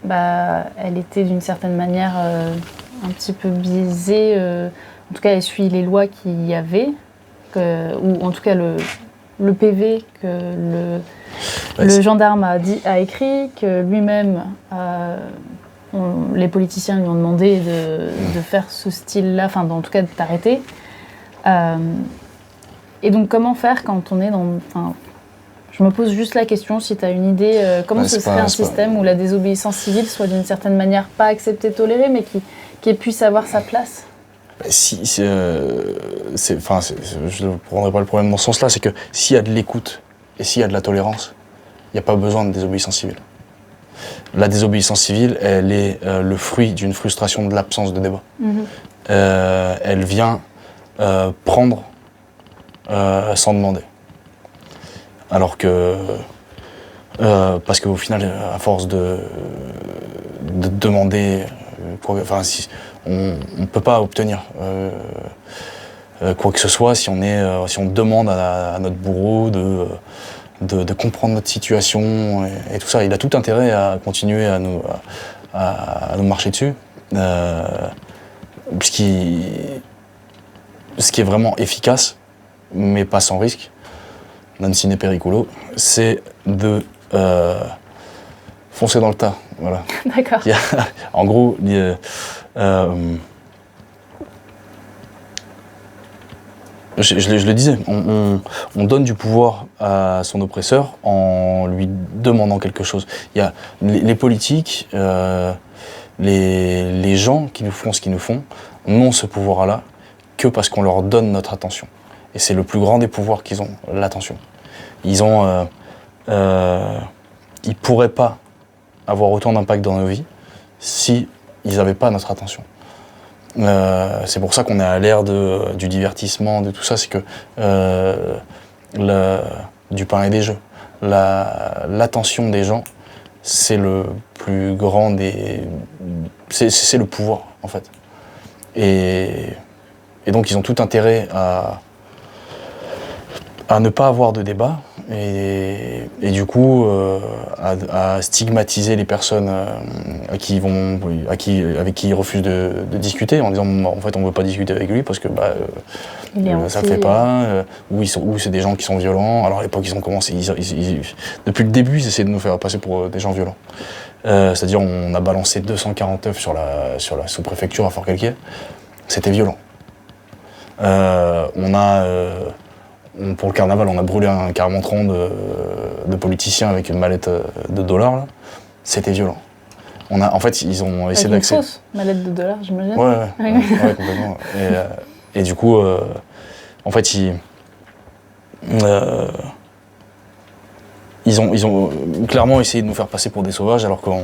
elle était d'une certaine manière un petit peu biaisée, en tout cas elle suit les lois qu'il y avait, ou en tout cas le PV que le gendarme a écrit, que lui-même, les politiciens lui ont demandé de faire ce style-là, enfin en tout cas de t'arrêter. Et donc comment faire quand on est dans... Je me pose juste la question, si tu as une idée, comment ce serait un système où la désobéissance civile soit d'une certaine manière pas acceptée, tolérée, mais qui puisse avoir sa place? Je ne prendrai pas le problème dans ce sens-là, c'est que s'il y a de l'écoute et s'il y a de la tolérance, il n'y a pas besoin de désobéissance civile. La désobéissance civile, elle est le fruit d'une frustration de l'absence de débat. Elle vient prendre sans demander. Alors que, parce qu'au final, à force de demander, on ne peut pas obtenir quoi que ce soit si on demande à notre bourreau de comprendre notre situation et tout ça. Il a tout intérêt à continuer à nous marcher dessus. Ce qui est vraiment efficace, mais pas sans risque, non sine periculo, c'est de foncer dans le tas. Voilà. D'accord. En gros, je le disais, on donne du pouvoir à son oppresseur en lui demandant quelque chose. Il y a les politiques, les gens qui nous font ce qu'ils nous font, n'ont ce pouvoir-là que parce qu'on leur donne notre attention. Et c'est le plus grand des pouvoirs qu'ils ont, l'attention. Ils pourraient pas avoir autant d'impact dans nos vies si ils n'avaient pas notre attention. C'est pour ça qu'on est à l'ère du divertissement, de tout ça, c'est que du pain et des jeux. L'attention des gens, c'est le plus grand des... C'est le pouvoir, en fait. Et donc ils ont tout intérêt à ne pas avoir de débat et du coup à stigmatiser les personnes avec qui ils refusent de discuter en disant en fait on ne veut pas discuter avec lui parce que ça ne fait pas, ou c'est des gens qui sont violents. Alors à l'époque ils ont commencé, depuis le début ils essaient de nous faire passer pour des gens violents. C'est-à-dire on a balancé 240 œufs sur la sous-préfecture à Fort-Calquier, c'était violent. Pour le carnaval, on a brûlé un car montrant de politiciens avec une mallette de dollars. Là. C'était violent. En fait, ils ont essayé d'accéder. Une fausse mallette de dollars, j'imagine. Ouais, complètement. Et du coup, en fait, ils ont clairement essayé de nous faire passer pour des sauvages, alors qu'on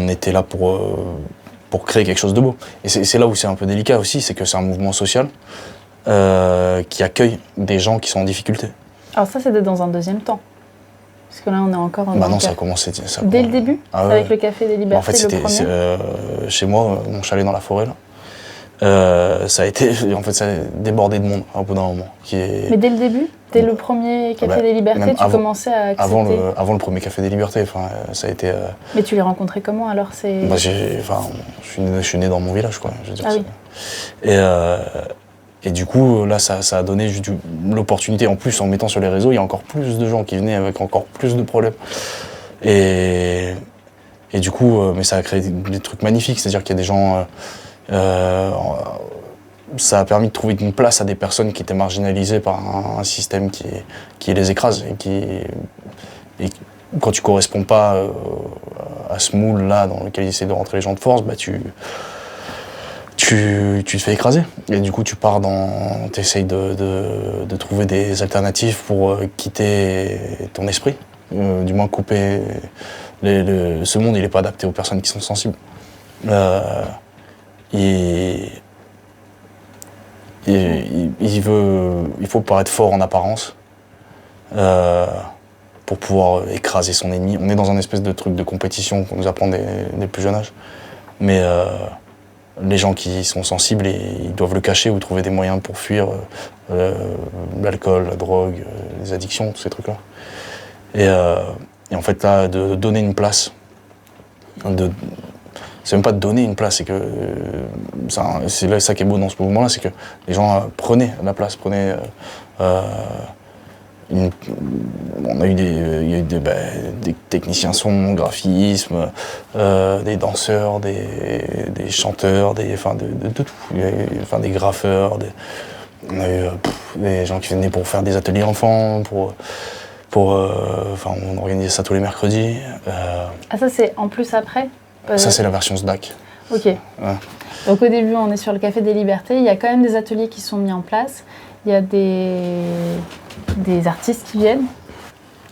était là pour créer quelque chose de beau. Et c'est là où c'est un peu délicat aussi, c'est que c'est un mouvement social. Qui accueille des gens qui sont en difficulté. Alors ça, c'était dans un deuxième temps. Parce que là, on est encore... non, ça a commencé... Dès le début, avec le Café des Libertés, en fait, c'était chez moi, mon chalet dans la forêt, là. Ça a débordé de monde, au bout d'un moment. Mais dès le débur, dès le premier Café des Libertés, tu commençais à accepter... Avant le premier Café des Libertés, ça a été... Mais tu les rencontrais comment, alors? Je suis né dans mon village, quoi. Je veux dire, oui. Et du coup, là, ça a donné juste l'opportunité. En plus, en mettant sur les réseaux, il y a encore plus de gens qui venaient avec encore plus de problèmes. Et du coup, mais ça a créé des trucs magnifiques. C'est-à-dire qu'il y a des gens... ça a permis de trouver une place à des personnes qui étaient marginalisées par un système qui les écrase. Et quand tu ne corresponds pas à ce moule-là dans lequel ils essaient de rentrer les gens de force, tu te fais écraser. Et du coup, tu pars t'essayes de trouver des alternatives pour quitter ton esprit. Du moins couper... ce monde, il n'est pas adapté aux personnes qui sont sensibles. Il faut paraître fort en apparence pour pouvoir écraser son ennemi. On est dans un espèce de truc de compétition qu'on nous apprend dès plus jeune âge. Mais les gens qui sont sensibles, ils doivent le cacher ou trouver des moyens pour fuir l'alcool, la drogue, les addictions, tous ces trucs-là. Et en fait, là, de donner une place, c'est même pas de donner une place, c'est que c'est ça qui est beau dans ce mouvement-là, c'est que les gens prenaient la place, on a eu il y a eu des techniciens son, graphisme, des danseurs, des chanteurs, de tout. Il y a eu, des graffeurs, on a eu des gens qui venaient pour faire des ateliers enfants, on organisait ça tous les mercredis. Ah ça c'est en plus après Ça c'est la version SDAC. Ok. Ouais. Donc au début on est sur le Café des Libertés, il y a quand même des ateliers qui sont mis en place, il y a des artistes qui viennent.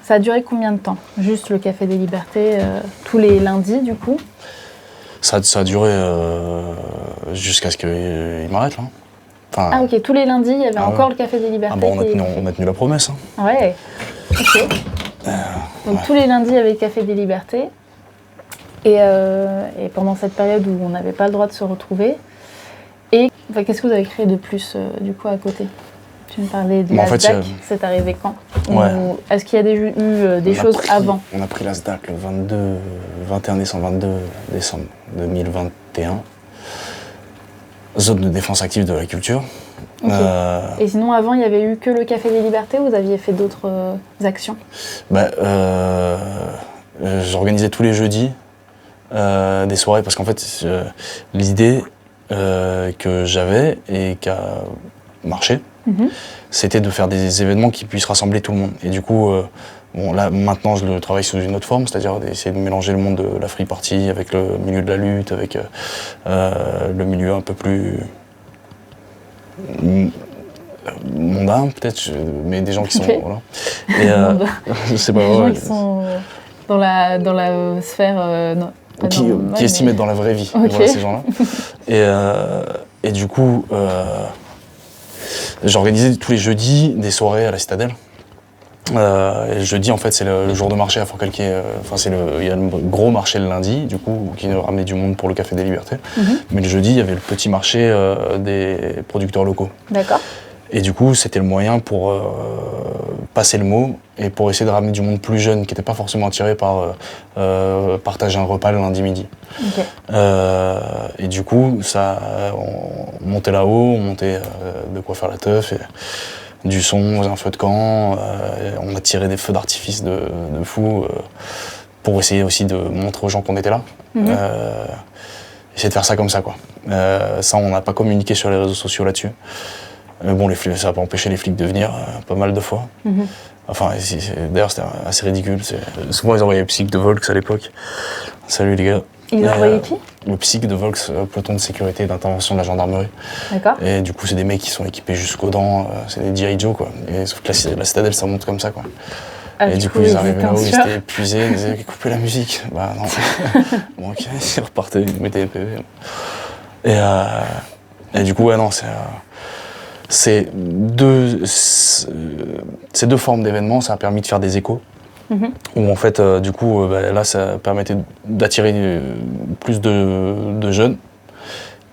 Ça a duré combien de temps? Juste le Café des Libertés, tous les lundis du coup? Ça a duré jusqu'à ce qu'il m'arrête là. Enfin, Ah ok, tous les lundis il y avait encore ouais. le Café des Libertés. On a tenu la promesse. Hein. Ouais, ok. Donc tous les lundis il y avait le Café des Libertés. Et pendant cette période où on n'avait pas le droit de se retrouver. Et qu'est-ce que vous avez créé de plus du coup à côté? Tu me parlais de la SDAC, c'est arrivé quand? Ouais. Est-ce qu'il y a eu des choses avant? On a pris la SDAC le 22 décembre 2021. Zone de défense active de la culture. Okay. Et sinon avant il n'y avait eu que le Café des Libertés ou vous aviez fait d'autres actions? J'organisais tous les jeudis des soirées parce qu'en fait l'idée que j'avais et qui a marché, c'était de faire des événements qui puissent rassembler tout le monde. Et du coup, là maintenant je le travaille sous une autre forme, c'est-à-dire d'essayer de mélanger le monde de la free party avec le milieu de la lutte, avec le milieu un peu plus mondain peut-être, mais des gens qui sont... Voilà. Et, je sais pas, des gens qui sont dans la sphère... qui estiment être dans la vraie vie, okay. Voilà, ces gens-là. Et du coup, j'organisais tous les jeudis des soirées à la Citadelle. Et le jeudi, en fait, c'est le jour de marché à Forcalquier. Il y a le gros marché le lundi, du coup, qui ramenait du monde pour le Café des Libertés. Mais le jeudi, il y avait le petit marché des producteurs locaux. D'accord. Et du coup, c'était le moyen pour passer le mot et pour essayer de ramener du monde plus jeune, qui n'était pas forcément attiré par partager un repas le lundi midi. Okay. Et du coup, on montait là-haut, on montait de quoi faire la teuf, et du son, on faisait un feu de camp, on a tiré des feux d'artifice de fou pour essayer aussi de montrer aux gens qu'on était là. Essayer de faire ça comme ça, quoi. Ça, on n'a pas communiqué sur les réseaux sociaux là-dessus. Mais bon, ça n'a pas empêché les flics de venir pas mal de fois. Enfin, d'ailleurs, c'était assez ridicule. Souvent, ils envoyaient le psych de Volks à l'époque. Salut les gars. Ils envoyaient qui? Le psych de Volks, peloton de sécurité et d'intervention de la gendarmerie. D'accord. Et du coup, c'est des mecs qui sont équipés jusqu'aux dents, c'est des G.I. Joe, quoi. Et, sauf que la Citadelle, ça monte comme ça, quoi. Ah, et du coup, ils arrivaient là-haut, ils étaient épuisés, ils disaient coupez la musique. Bah non. Bon, ok, ils repartaient, ils mettaient les PV. Et du coup, ouais, non, c'est deux formes d'événements, ça a permis de faire des échos. Où en fait, du coup, là, ça permettait d'attirer plus de jeunes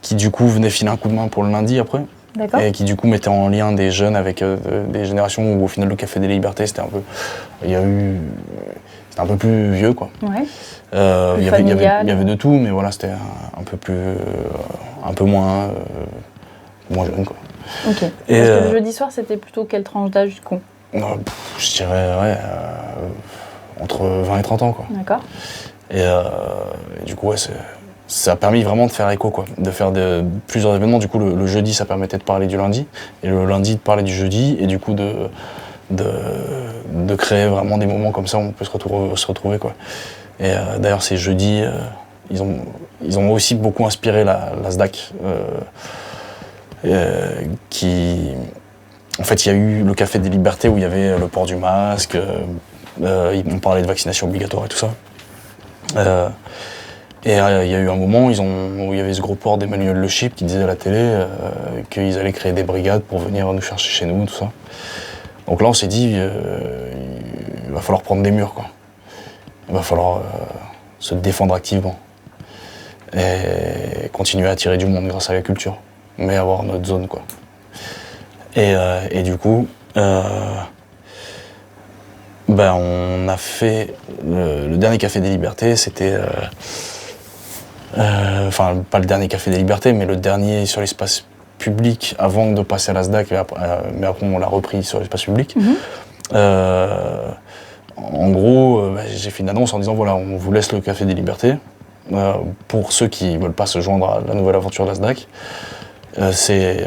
qui, du coup, venaient filer un coup de main pour le lundi après. D'accord. Et qui, du coup, mettaient en lien des jeunes avec des générations où, au final, le Café des Libertés, c'était un peu... C'était un peu plus vieux, quoi. Ouais. Il y avait de tout, mais voilà, c'était un peu moins jeune, quoi. Ok. Parce que le jeudi soir, c'était plutôt quelle tranche d'âge, du coup? Je dirais, ouais, entre 20 et 30 ans, quoi. D'accord. Et du coup, ouais, ça a permis vraiment de faire écho, quoi. De faire plusieurs événements. Du coup, le jeudi, ça permettait de parler du lundi. Et le lundi, de parler du jeudi. Et du coup, de créer vraiment des moments comme ça où on peut se retrouver, quoi. Et d'ailleurs, ces jeudis, ils ont aussi beaucoup inspiré la SDAC. En fait, il y a eu le Café des Libertés où il y avait le port du masque, on parlait de vaccination obligatoire et tout ça. Et il y a eu un moment où il y avait ce gros port d'Emmanuel Le Chip qui disait à la télé qu'ils allaient créer des brigades pour venir nous chercher chez nous, tout ça. Donc là, on s'est dit, il va falloir prendre des murs, quoi. Il va falloir se défendre activement et continuer à attirer du monde grâce à la culture, mais avoir notre zone, quoi. Et du coup, on a fait le dernier Café des Libertés, c'était... Enfin, pas le dernier Café des Libertés, mais le dernier sur l'espace public avant de passer à la SDAC, mais après on l'a repris sur l'espace public. En gros, j'ai fait une annonce en disant voilà, on vous laisse le Café des Libertés. Pour ceux qui ne veulent pas se joindre à la nouvelle aventure de la SDAC,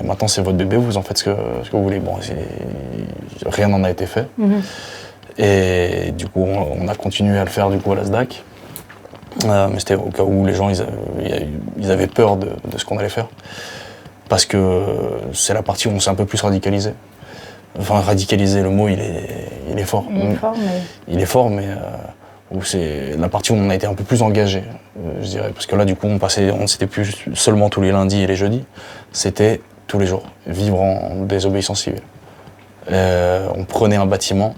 maintenant c'est votre bébé, vous en faites ce que vous voulez. Bon, rien n'en a été fait. Et du coup, on a continué à le faire du coup à la SDAC. Mais c'était au cas où les gens ils avaient peur de ce qu'on allait faire. Parce que c'est la partie où on s'est un peu plus radicalisé. Enfin, radicaliser, le mot, il est fort. Il est fort, mais c'est la partie où on a été un peu plus engagé, je dirais. Parce que là, du coup, c'était plus seulement tous les lundis et les jeudis, c'était tous les jours, vivre en désobéissance civile. On prenait un bâtiment,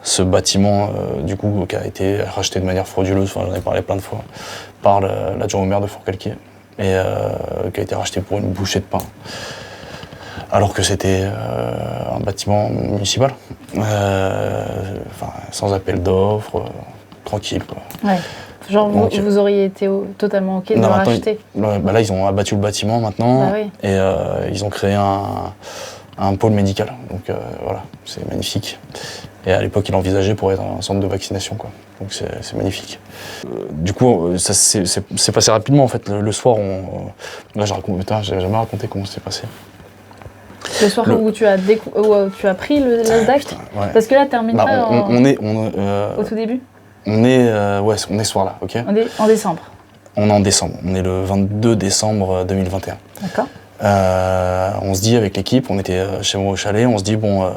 ce bâtiment, du coup, qui a été racheté de manière frauduleuse, enfin, j'en ai parlé plein de fois, par l'adjoint au maire de Fourcalquier, et qui a été racheté pour une bouchée de pain. Alors que c'était un bâtiment municipal, sans appel d'offres, tranquille, quoi. Ouais. Genre, vous auriez été totalement OK de le racheter? Là, ils ont abattu le bâtiment maintenant, et ils ont créé un pôle médical. Donc voilà, c'est magnifique. Et à l'époque, ils l'envisageaient pour être un centre de vaccination, quoi. Donc c'est magnifique. Du coup, ça s'est passé rapidement, en fait. Le soir, là, j'ai jamais raconté comment ça s'est passé. Le soir où tu as pris le SDAC? Ouais. Parce que là, termine pas au tout début? On est ce soir-là, ok? On est en décembre. On est en décembre. On est le 22 décembre 2021. D'accord. On se dit avec l'équipe, on était chez moi au chalet, on se dit bon,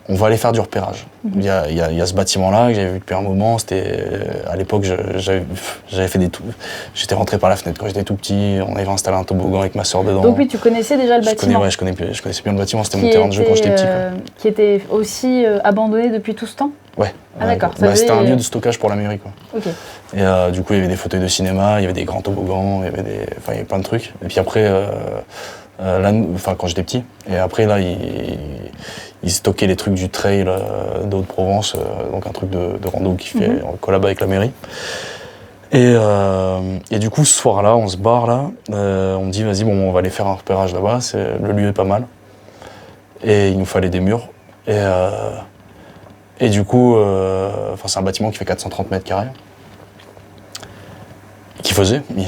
on va aller faire du repérage. Il y a ce bâtiment-là que j'avais vu depuis un moment. C'était à l'époque, j'avais fait des tours. J'étais rentré par la fenêtre quand j'étais tout petit. On avait installé un toboggan avec ma sœur dedans. Donc oui, tu connaissais déjà le bâtiment. Je connaissais bien le bâtiment. C'était mon terrain de jeu quand j'étais petit. Qui était aussi abandonné depuis tout ce temps? Ouais. Ah d'accord. C'était un lieu de stockage pour la mairie, quoi. Ok. Et du coup, il y avait des fauteuils de cinéma, il y avait des grands toboggans, il y avait plein de trucs. Et puis après, quand j'étais petit, et après là, ils stockaient les trucs du trail de Haute-Provence, donc un truc de rando qui fait en collab avec la mairie. Et du coup, ce soir-là, on se barre là, on me dit vas-y, bon, on va aller faire un repérage là-bas, le lieu est pas mal. Et il nous fallait des murs. Et du coup, c'est un bâtiment qui fait 430 mètres carrés. Qui a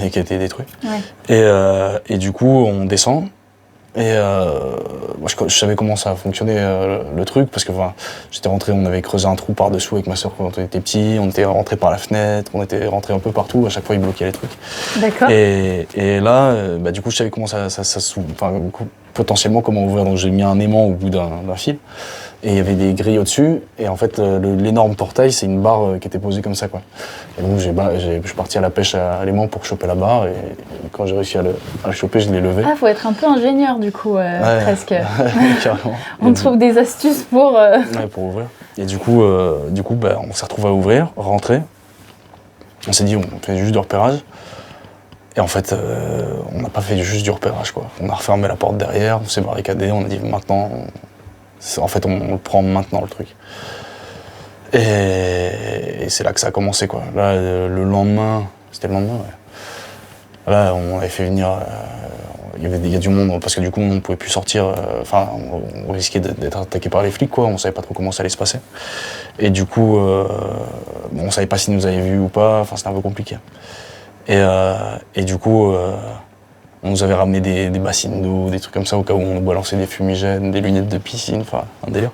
été détruit. Ouais. Et du coup, on descend. Et moi, je savais comment ça fonctionnait le truc, parce que j'étais rentré, on avait creusé un trou par-dessous avec ma soeur quand on était petit, on était rentré par la fenêtre, on était rentré un peu partout, à chaque fois ils bloquaient les trucs. D'accord. Et là, du coup, je savais comment potentiellement comment ouvrir, donc j'ai mis un aimant au bout d'un fil. Et il y avait des grilles au-dessus, et en fait, l'énorme portail, c'est une barre qui était posée comme ça, quoi. Et donc, je suis parti à la pêche à l'aimant pour choper la barre, et quand j'ai réussi à le choper, je l'ai levé. Ah, faut être un peu ingénieur, du coup, presque. Carrément. On trouve des astuces pour... Ouais, pour ouvrir. Et du coup, on s'est retrouvé à ouvrir, rentrer. On s'est dit, on fait juste du repérage. Et en fait, on n'a pas fait juste du repérage, quoi. On a refermé la porte derrière, on s'est barricadé, on a dit maintenant... En fait, on le prend maintenant, le truc. Et c'est là que ça a commencé, quoi. Là, le lendemain, c'était le lendemain, ouais. Là, on avait fait venir... Il y a du monde, parce que du coup, on ne pouvait plus sortir. On risquait d'être attaqué par les flics, quoi. On ne savait pas trop comment ça allait se passer. Et du coup, on ne savait pas s'ils nous avaient vus ou pas. Enfin, c'était un peu compliqué. Et du coup... on nous avait ramené des bassines d'eau, des trucs comme ça, au cas où on nous balançait des fumigènes, des lunettes de piscine, enfin, un délire.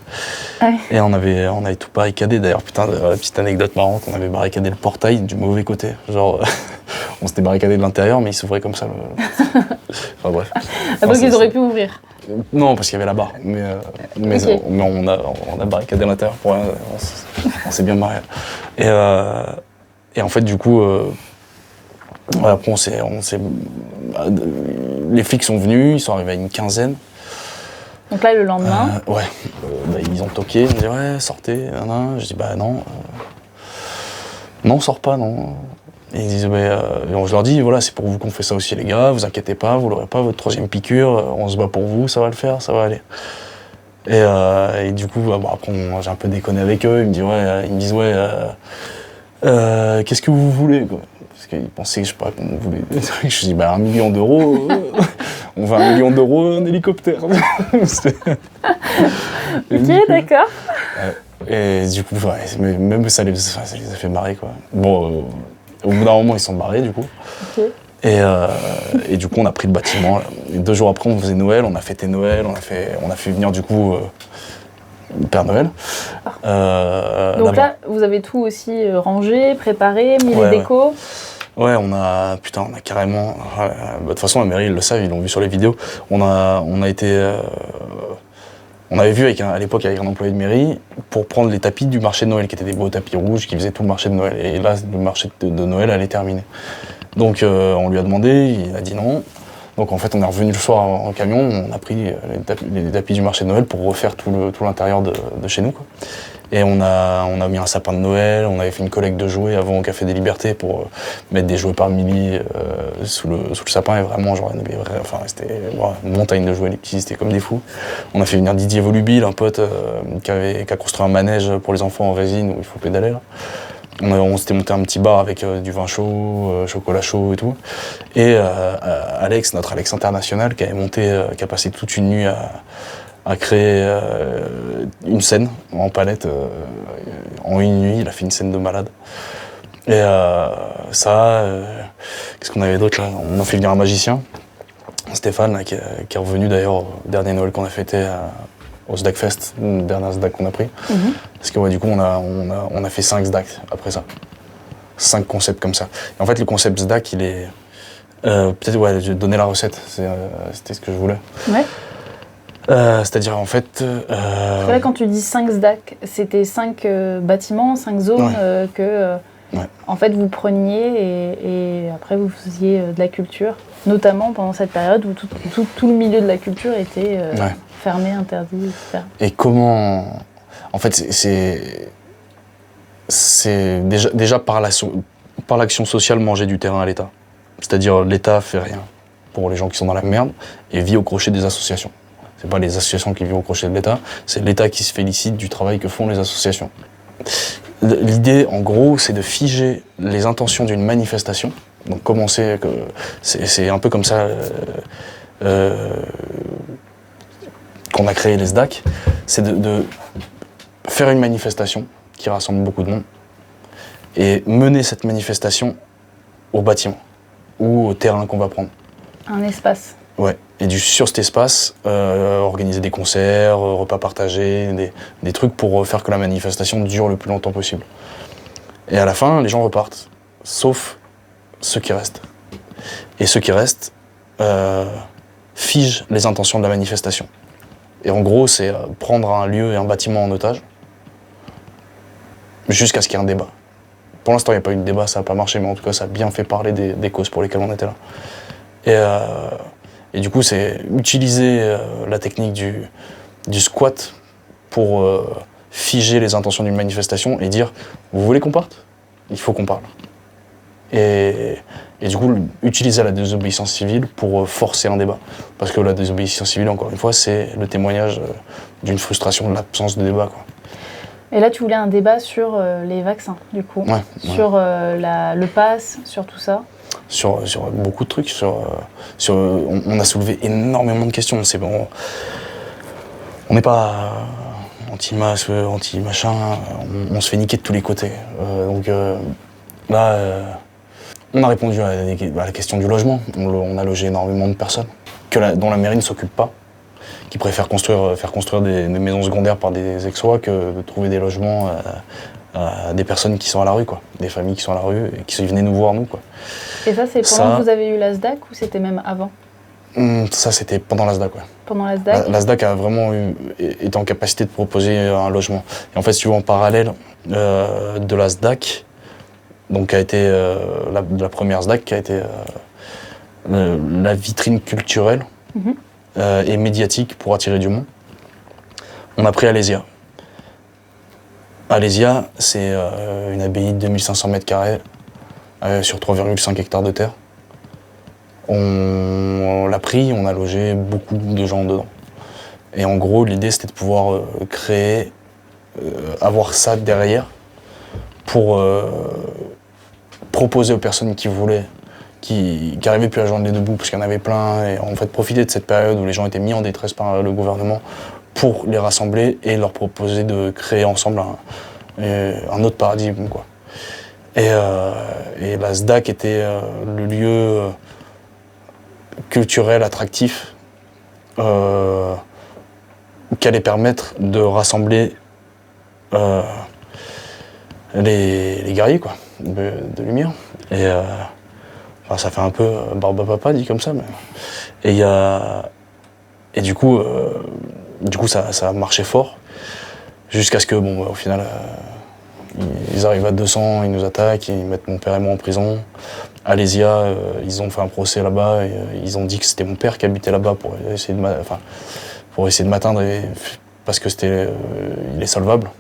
Ouais. Et on avait tout barricadé, d'ailleurs, putain, petite anecdote marrante, on avait barricadé le portail du mauvais côté. Genre, on s'était barricadé de l'intérieur, mais il s'ouvrait comme ça. Enfin, bref. Donc ils auraient pu ouvrir? Non, parce qu'il y avait la barre. Mais on a barricadé l'intérieur pour rien, on s'est bien marré. Et en fait, du coup... après, les flics sont venus, ils sont arrivés à une quinzaine. Donc là, le lendemain ils ont toqué, ils m'ont dit ouais, sortez, je dis non. Non, on sort pas, non. Et ils disent je leur dis voilà, c'est pour vous qu'on fait ça aussi, les gars, vous inquiétez pas, vous l'aurez pas, votre 3e piqûre, on se bat pour vous, ça va le faire, ça va aller. Et du coup, après, j'ai un peu déconné avec eux, ils me disent qu'est-ce que vous voulez, quoi. Parce qu'ils pensaient, je sais pas, qu'on voulait des trucs. Je dis, 1 million d'euros, on veut 1 million d'euros, un hélicoptère. Ok, d'accord. Et du coup, même ça les a fait marrer, quoi. Bon, au bout d'un moment, ils sont barrés, du coup. Ok. Et du coup, on a pris le bâtiment. Et 2 jours après, on faisait Noël, on a fêté Noël, on a fait venir, du coup, Père Noël. Donc là, vous avez tout aussi rangé, préparé, mis les décos. Ouais, on a carrément... de toute façon, la mairie, ils le savent, ils l'ont vu sur les vidéos. On avait vu à l'époque avec un employé de mairie pour prendre les tapis du marché de Noël, qui étaient des beaux tapis rouges qui faisaient tout le marché de Noël. Et là, le marché de Noël allait terminer. Donc on lui a demandé, il a dit non. Donc en fait, on est revenu le soir en camion, on a pris les tapis du marché de Noël pour refaire tout l'intérieur de chez nous, quoi. Et on a mis un sapin de Noël, on avait fait une collecte de jouets avant au Café des Libertés pour mettre des jouets par milliers sous le sapin. Et vraiment, genre, c'était une montagne de jouets qui existaient comme des fous. On a fait venir Didier Volubil, un pote qui a construit un manège pour les enfants en résine où il faut pédaler, là. On s'était monté un petit bar avec du vin chaud, chocolat chaud et tout. Et Alex, notre Alex international, qui a passé toute une nuit à créer une scène en palette. En une nuit, il a fait une scène de malade. Et qu'est-ce qu'on avait d'autre là? On a fait venir un magicien, Stéphane, là, qui est revenu d'ailleurs au dernier Noël qu'on a fêté au SDAC Fest, le dernier SDAC qu'on a pris. Parce que du coup, on a fait 5 SDAC après ça. 5 concepts comme ça. Et en fait, le concept SDAC, il est... peut-être, je vais donner la recette, c'était ce que je voulais. Ouais. C'est-à-dire, en fait... Là, quand tu dis 5 SDAC, c'était 5 bâtiments, 5 zones que... En fait, vous preniez et après vous faisiez de la culture, notamment pendant cette période où tout le milieu de la culture était fermé, interdit, etc. Et comment... En fait, c'est déjà par l'action sociale manger du terrain à l'État. C'est-à-dire l'État fait rien pour les gens qui sont dans la merde et vit au crochet des associations. C'est pas les associations qui vivent au crochet de l'État, c'est l'État qui se félicite du travail que font les associations. L'idée, en gros, c'est de figer les intentions d'une manifestation. Donc c'est un peu comme ça qu'on a créé les SDAC. C'est de faire une manifestation qui rassemble beaucoup de monde et mener cette manifestation au bâtiment ou au terrain qu'on va prendre. Un espace. Ouais. Et sur cet espace, organiser des concerts, repas partagés, des trucs pour faire que la manifestation dure le plus longtemps possible. Et à la fin, les gens repartent, sauf ceux qui restent. Et ceux qui restent figent les intentions de la manifestation. Et en gros, c'est prendre un lieu et un bâtiment en otage jusqu'à ce qu'il y ait un débat. Pour l'instant, il n'y a pas eu de débat, ça n'a pas marché, mais en tout cas, ça a bien fait parler des causes pour lesquelles on était là. Et du coup, c'est utiliser la technique du squat pour figer les intentions d'une manifestation et dire « Vous voulez qu'on parte ? Il faut qu'on parle ». Et du coup, utiliser la désobéissance civile pour forcer un débat. Parce que la désobéissance civile, encore une fois, c'est le témoignage d'une frustration de l'absence de débat, quoi. Et là, tu voulais un débat sur les vaccins, du coup. Sur le pass, sur tout ça. Sur beaucoup de trucs. On a soulevé énormément de questions. On n'est pas anti-masque, anti-machin. On se fait niquer de tous les côtés. Là, on a répondu à la question du logement. On a logé énormément de personnes dont la mairie ne s'occupe pas, qui préfèrent faire construire des maisons secondaires par des ex-ois que de trouver des logements à des personnes qui sont à la rue, quoi. Des familles qui sont à la rue et qui venaient nous voir, nous, quoi. Et ça, c'est pendant que vous avez eu la SDAC ou c'était même avant? Ça, c'était pendant la SDAC, ouais. Pendant la SDAC? La SDAC a vraiment été en capacité de proposer un logement. Et en fait, si tu veux, en parallèle de la SDAC, donc qui a été la première SDAC, qui a été la vitrine culturelle et médiatique pour attirer du monde, on a pris Alésia. Alésia, c'est une abbaye de 2500 mètres carrés sur 3,5 hectares de terre. On l'a pris, on a logé beaucoup de gens dedans. Et en gros, l'idée, c'était de pouvoir créer, avoir ça derrière pour proposer aux personnes qui voulaient, qui n'arrivaient plus à joindre les deux bouts parce qu'il y en avait plein, et en fait profiter de cette période où les gens étaient mis en détresse par le gouvernement pour les rassembler et leur proposer de créer ensemble un autre paradigme, quoi. Et la SDAC était le lieu culturel attractif qui allait permettre de rassembler les guerriers, quoi, de lumière. Et enfin, ça fait un peu barbe papa dit comme ça, mais et du coup ça a marché fort jusqu'à ce que au final ils arrivent à 200, ils nous attaquent, ils mettent mon père et moi en prison. Alésia, ils ont fait un procès là-bas, et, ils ont dit que c'était mon père qui habitait là-bas pour essayer de m'atteindre parce que il est solvable,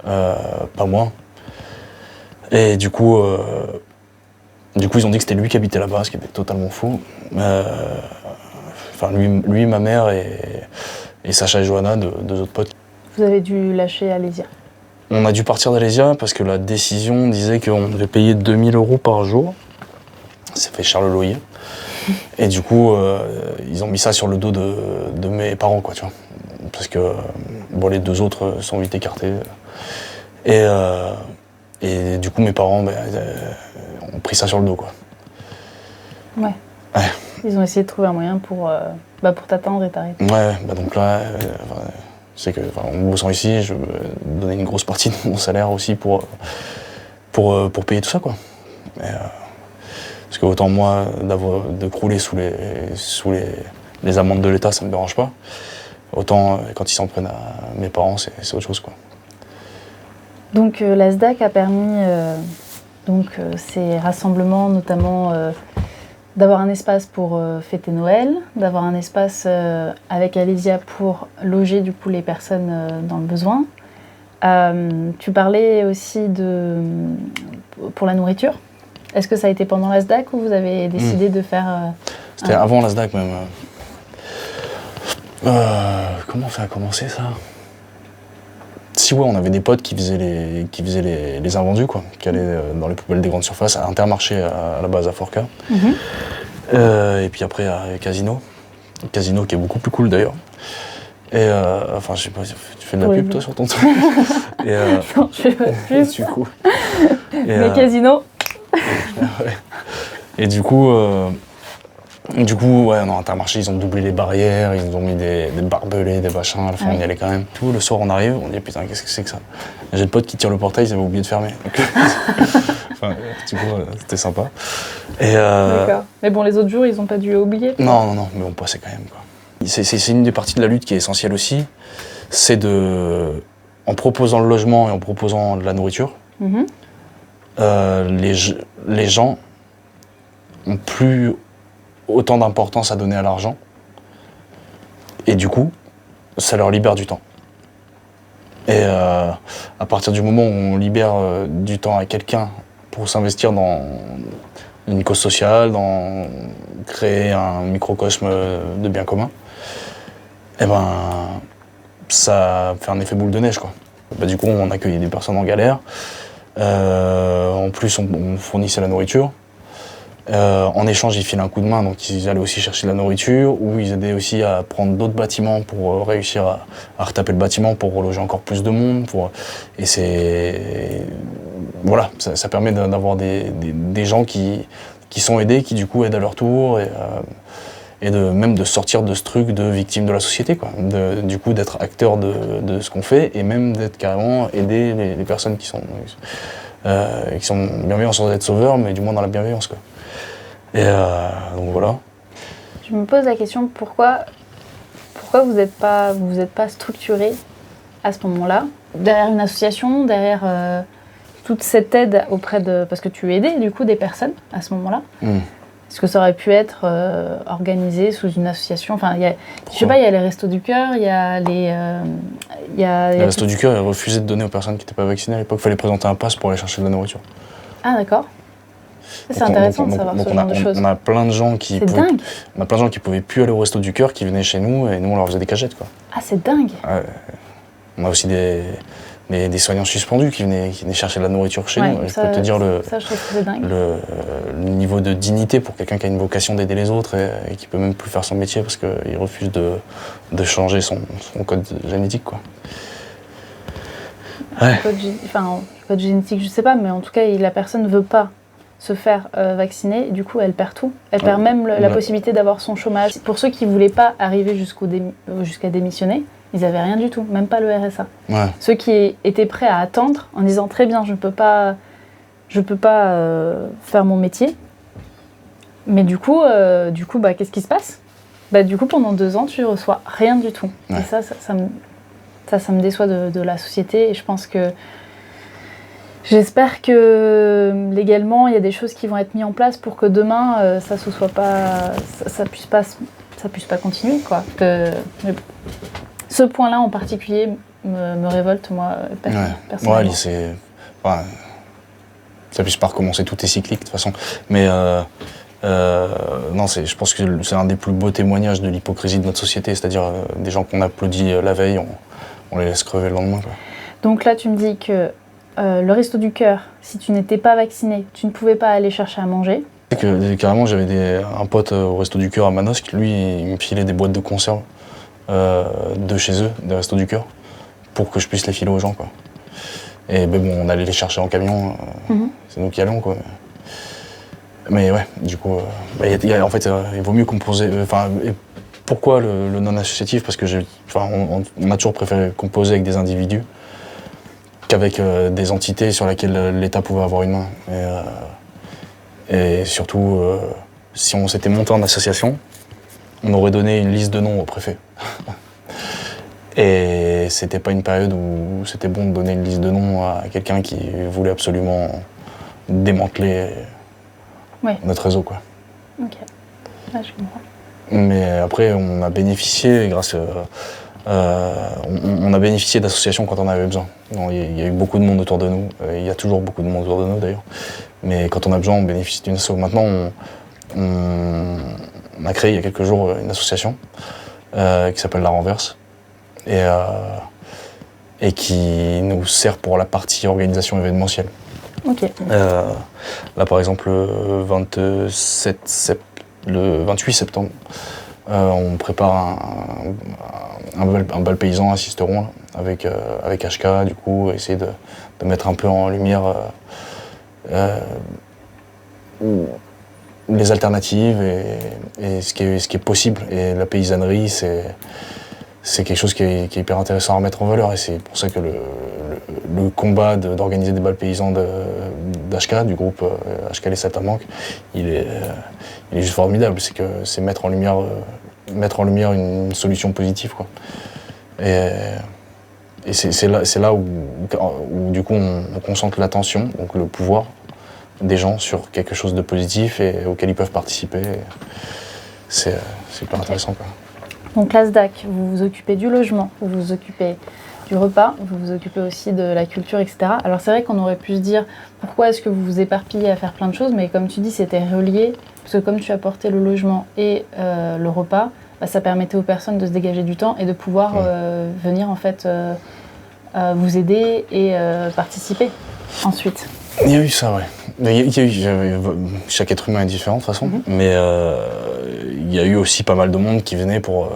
pas moi. Et du coup, ils ont dit que c'était lui qui habitait là-bas, ce qui était totalement faux. Enfin, lui, ma mère et Sacha et Johanna, deux autres potes. Vous avez dû lâcher Alésia. On a dû partir d'Alésia parce que la décision disait qu'on devait payer 2000 € par jour. Ça fait cher le loyer. Et du coup, ils ont mis ça sur le dos de mes parents, quoi, tu vois. Parce que les deux autres sont vite écartés. Et du coup, mes parents ont pris ça sur le dos, quoi. Ouais. Ils ont essayé de trouver un moyen pour t'atteindre et t'arrêter. Ouais, donc là, c'est que en bossant ici, je donnais une grosse partie de mon salaire aussi pour payer tout ça, quoi. Parce que autant moi, de crouler sous les amendes de l'État, ça me dérange pas. Autant quand ils s'en prennent à mes parents, c'est autre chose, quoi. Donc la SDAC a permis ces rassemblements, notamment d'avoir un espace pour fêter Noël, d'avoir un espace avec Alésia pour loger du coup les personnes dans le besoin. Tu parlais aussi pour la nourriture. Est-ce que ça a été pendant la SDAC ou vous avez décidé de faire... C'était avant la SDAC même. Comment ça a commencé, ça? Si, ouais, on avait des potes qui faisaient les invendus, quoi, qui allaient dans les poubelles des grandes surfaces, à Intermarché à la base à Forca. Et puis après à Casino. Casino qui est beaucoup plus cool d'ailleurs. Et enfin, je sais pas, tu fais de la pub toi sur ton truc? Non, je fais pas de pub. Du coup. Mais Casino. Ouais. Et du coup, ouais, non, Intermarché, ils ont doublé les barrières, ils ont mis des barbelés, des machins, à la fin on y allait quand même. Tout le soir on arrive, on dit putain, qu'est-ce que c'est que ça? J'ai le pote qui tire le portail, ils avaient oublié de fermer. Enfin, du coup, c'était sympa. D'accord. Mais bon, les autres jours, ils n'ont pas dû oublier? Non, mais on passait quand même, quoi. C'est une des parties de la lutte qui est essentielle aussi, c'est en proposant le logement et en proposant de la nourriture, les gens ont plus autant d'importance à donner à l'argent, et du coup, ça leur libère du temps. Et à partir du moment où on libère du temps à quelqu'un pour s'investir dans une cause sociale, dans créer un microcosme de bien commun, et ça fait un effet boule de neige, quoi. Du coup, on accueillait des personnes en galère. En plus, on fournissait la nourriture. En échange, ils filaient un coup de main, donc ils allaient aussi chercher de la nourriture, ou ils aidaient aussi à prendre d'autres bâtiments pour réussir à retaper le bâtiment, pour reloger encore plus de monde. Et voilà, ça permet d'avoir des gens qui sont aidés, qui du coup aident à leur tour, et même de sortir de ce truc de victime de la société, quoi. Du coup, d'être acteur de ce qu'on fait, et même d'être carrément aider les personnes qui sont bienveillantes sans être sauveurs, mais du moins dans la bienveillance, quoi. Et donc voilà. Je me pose la question, pourquoi vous n'êtes pas structuré à ce moment-là, derrière une association, derrière toute cette aide parce que tu aidais du coup des personnes à ce moment-là. Est-ce que ça aurait pu être organisé sous une association? Enfin, je sais pas, il y a les Restos du Cœur, il y a les... Les Restos du Cœur, ils refusaient de donner aux personnes qui n'étaient pas vaccinées à l'époque. Il fallait présenter un pass pour aller chercher de la nourriture. Ah d'accord. C'est intéressant de savoir ce genre de choses. On a plein de gens qui pouvaient plus aller au Resto du Cœur, qui venaient chez nous, et nous on leur faisait des cagettes, quoi. Ah, c'est dingue. Ouais. On a aussi des des soignants suspendus qui venaient chercher de la nourriture chez nous. Je peux te dire ça, je trouve que c'est dingue. le niveau de dignité pour quelqu'un qui a une vocation d'aider les autres et qui peut même plus faire son métier parce qu'il refuse de changer son code génétique, quoi. Ouais. Code génétique, je sais pas, mais en tout cas, la personne ne veut pas se faire vacciner, et du coup, elle perd tout. Elle perd même la possibilité d'avoir son chômage. Pour ceux qui voulaient pas arriver jusqu'à démissionner, ils avaient rien du tout, même pas le RSA. Ouais. Ceux qui étaient prêts à attendre en disant très bien, je peux pas faire mon métier. Mais du coup, qu'est-ce qui se passe ? Du coup, pendant 2 ans, tu reçois rien du tout. Ouais. Et ça me déçoit de la société. Et je pense que j'espère que légalement, il y a des choses qui vont être mises en place pour que demain, ça puisse pas continuer, quoi. Mais ce point-là en particulier me révolte, moi, personnellement. Ça puisse pas recommencer, tout est cyclique de toute façon. Mais non, je pense que c'est un des plus beaux témoignages de l'hypocrisie de notre société, c'est-à-dire des gens qu'on applaudit la veille, on les laisse crever le lendemain, quoi. Donc là, tu me dis que le Resto du Cœur, si tu n'étais pas vacciné, tu ne pouvais pas aller chercher à manger. Carrément, j'avais un pote au Resto du Cœur à Manosque, lui, il me filait des boîtes de conserve de chez eux, des Restos du Cœur, pour que je puisse les filer aux gens, quoi. Et bon, on allait les chercher en camion, c'est nous qui allions, quoi. Mais ouais, du coup, en fait, il vaut mieux composer. Et pourquoi le non-associatif ? Parce que on a toujours préféré composer avec des individus qu'avec des entités sur lesquelles l'État pouvait avoir une main. Et surtout, si on s'était monté en association, on aurait donné une liste de noms au préfet. Et c'était pas une période où c'était bon de donner une liste de noms à quelqu'un qui voulait absolument démanteler notre réseau, quoi. Ok, je comprends. Mais après, on a bénéficié on a bénéficié d'associations quand on avait besoin. Il y a eu beaucoup de monde autour de nous. Il y a toujours beaucoup de monde autour de nous, d'ailleurs. Mais quand on a besoin, on bénéficie d'une asso. Maintenant, on a créé il y a quelques jours une association qui s'appelle La Renverse et qui nous sert pour la partie organisation événementielle. Ok. Là, par exemple, le 28 septembre, on prépare un bal paysan à Sisteron avec HK, du coup, essayer de mettre un peu en lumière les alternatives et ce qui est possible. Et la paysannerie, c'est quelque chose qui est hyper intéressant à mettre en valeur. Et c'est pour ça que le combat d'organiser des bals paysans d'HK, du groupe HK Les Saltimbanques, il est juste formidable. C'est mettre en lumière une solution positive, quoi. Et c'est là où du coup on concentre l'attention, donc le pouvoir des gens sur quelque chose de positif et auquel ils peuvent participer. C'est hyper intéressant, quoi. Donc la SDAC, vous vous occupez du logement, vous vous occupez du repas, vous vous occupez aussi de la culture, etc. Alors c'est vrai qu'on aurait pu se dire pourquoi est-ce que vous vous éparpillez à faire plein de choses, mais comme tu dis, c'était relié, parce que comme tu apportais le logement et le repas, ça permettait aux personnes de se dégager du temps et de pouvoir venir en fait vous aider et participer ensuite. Il y a eu ça, ouais. Chaque être humain est différent de toute façon, mais il y a eu aussi pas mal de monde qui venait pour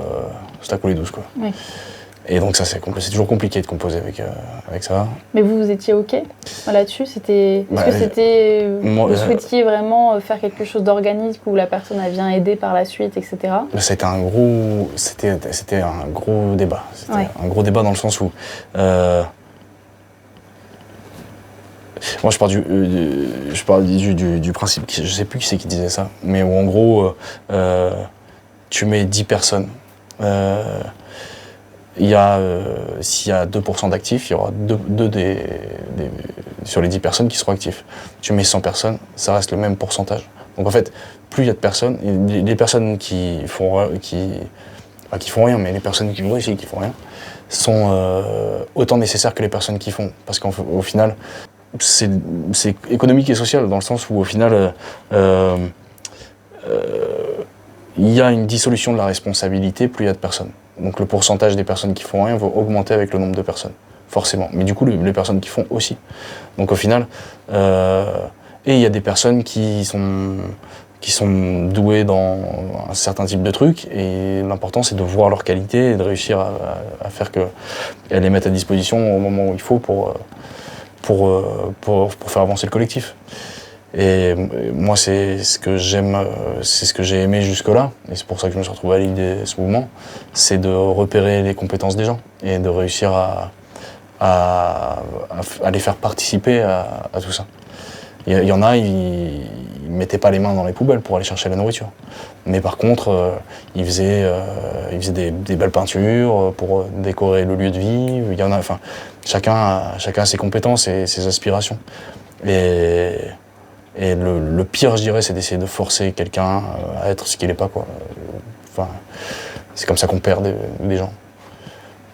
se la couler douce, quoi. Oui. Et donc ça, c'est toujours compliqué de composer avec ça. Mais vous étiez OK là-dessus ? Est-ce que c'était... vous souhaitiez vraiment faire quelque chose d'organique où la personne elle vient aider par la suite, etc. C'était un gros débat. C'était un gros débat dans le sens où... moi, je pars du principe, je sais plus qui c'est qui disait ça, mais où en gros, tu mets 10 personnes. S'il y a 2% d'actifs, il y aura deux sur les 10 personnes qui seront actifs. Tu mets 100 personnes, ça reste le même pourcentage. Donc en fait, plus il y a de personnes, les personnes qui font rien, mais les personnes qui réussissent et qui font rien, sont autant nécessaires que les personnes qui font. Parce qu'au final, c'est économique et social, dans le sens où au final, il y a une dissolution de la responsabilité, plus il y a de personnes. Donc le pourcentage des personnes qui font rien va augmenter avec le nombre de personnes. forcément. Mais du coup, les personnes qui font aussi. Donc au final, et il y a des personnes qui sont douées dans un certain type de trucs, et l'important c'est de voir leurs qualités et de réussir à faire qu'elles les mettent à disposition au moment où il faut pour faire avancer le collectif. Et moi, c'est ce que j'aime, c'est ce que j'ai aimé jusque-là, et c'est pour ça que je me suis retrouvé à l'idée de ce mouvement, c'est de repérer les compétences des gens et de réussir à les faire participer à tout ça. Il y en a, ils mettaient pas les mains dans les poubelles pour aller chercher la nourriture. Mais par contre, ils faisaient des belles peintures pour décorer le lieu de vie. Il y en a, enfin, chacun a ses compétences et ses aspirations. Et le pire, je dirais, c'est d'essayer de forcer quelqu'un à être ce qu'il n'est pas, quoi. Enfin, c'est comme ça qu'on perd des gens.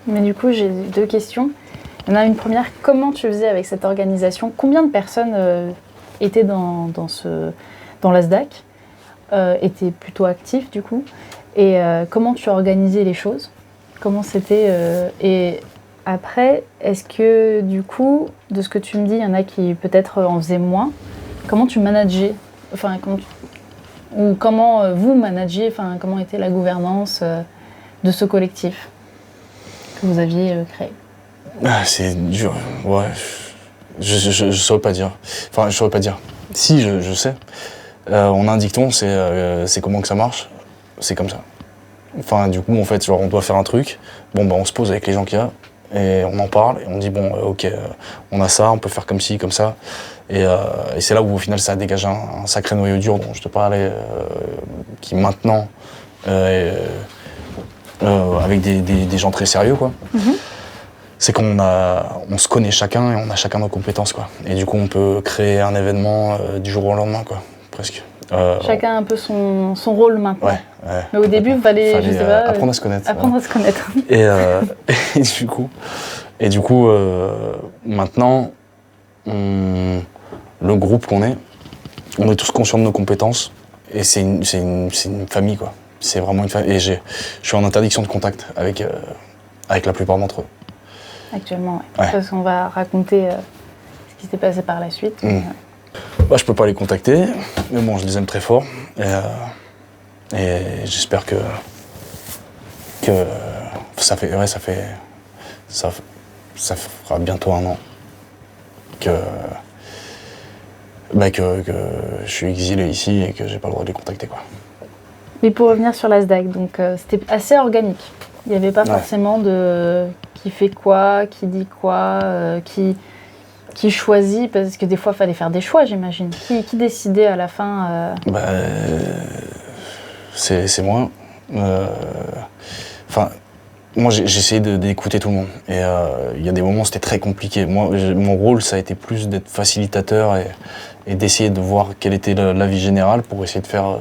Mais du coup, j'ai 2 questions. Il y en a une première, comment tu faisais avec cette organisation? Combien de personnes étaient dans la SDAC, étaient plutôt actifs du coup? Et comment tu organisais les choses? Comment c'était et après, est-ce que du coup, de ce que tu me dis, il y en a qui peut-être en faisaient moins? Comment tu manageais? Enfin, comment vous managez? Enfin, comment était la gouvernance de ce collectif que vous aviez créé? C'est dur, ouais. Je saurais pas dire. Enfin, je saurais pas dire. Si, je sais. On a un dicton, c'est comment que ça marche? C'est comme ça. Enfin, du coup, en fait, genre, on doit faire un truc. Bon, bah, on se pose avec les gens qu'il y a et on en parle et on dit bon, ok, on a ça, on peut faire comme ci, comme ça. Et c'est là où, au final, ça dégage un sacré noyau dur dont je te parlais, qui maintenant, avec des gens très sérieux, quoi. Mm-hmm. C'est qu'on se connaît chacun et on a chacun nos compétences, quoi. Et du coup, on peut créer un événement du jour au lendemain, quoi, presque. Chacun a un peu son rôle maintenant. Ouais. Mais au début, il fallait je sais pas, apprendre à se connaître. Apprendre à se connaître. Et du coup, maintenant, le groupe qu'on est, on est tous conscients de nos compétences et c'est une famille, quoi. C'est vraiment une famille. Et je suis en interdiction de contact avec la plupart d'entre eux. Actuellement, ouais. Parce qu'on va raconter ce qui s'est passé par la suite. Bah, je peux pas les contacter, mais bon, je les aime très fort. Et j'espère que ça fera bientôt 1 an que je suis exilé ici et que j'ai pas le droit de les contacter, quoi. Mais pour revenir sur la SDAC, donc c'était assez organique. Il n'y avait pas forcément de qui fait quoi, qui dit quoi, qui choisit, parce que des fois il fallait faire des choix, j'imagine. Qui décidait à la fin c'est moi. Enfin, moi j'ai essayé d'écouter tout le monde. Et il y a des moments où c'était très compliqué. Moi, mon rôle, ça a été plus d'être facilitateur et d'essayer de voir quelle était l'avis général pour essayer de faire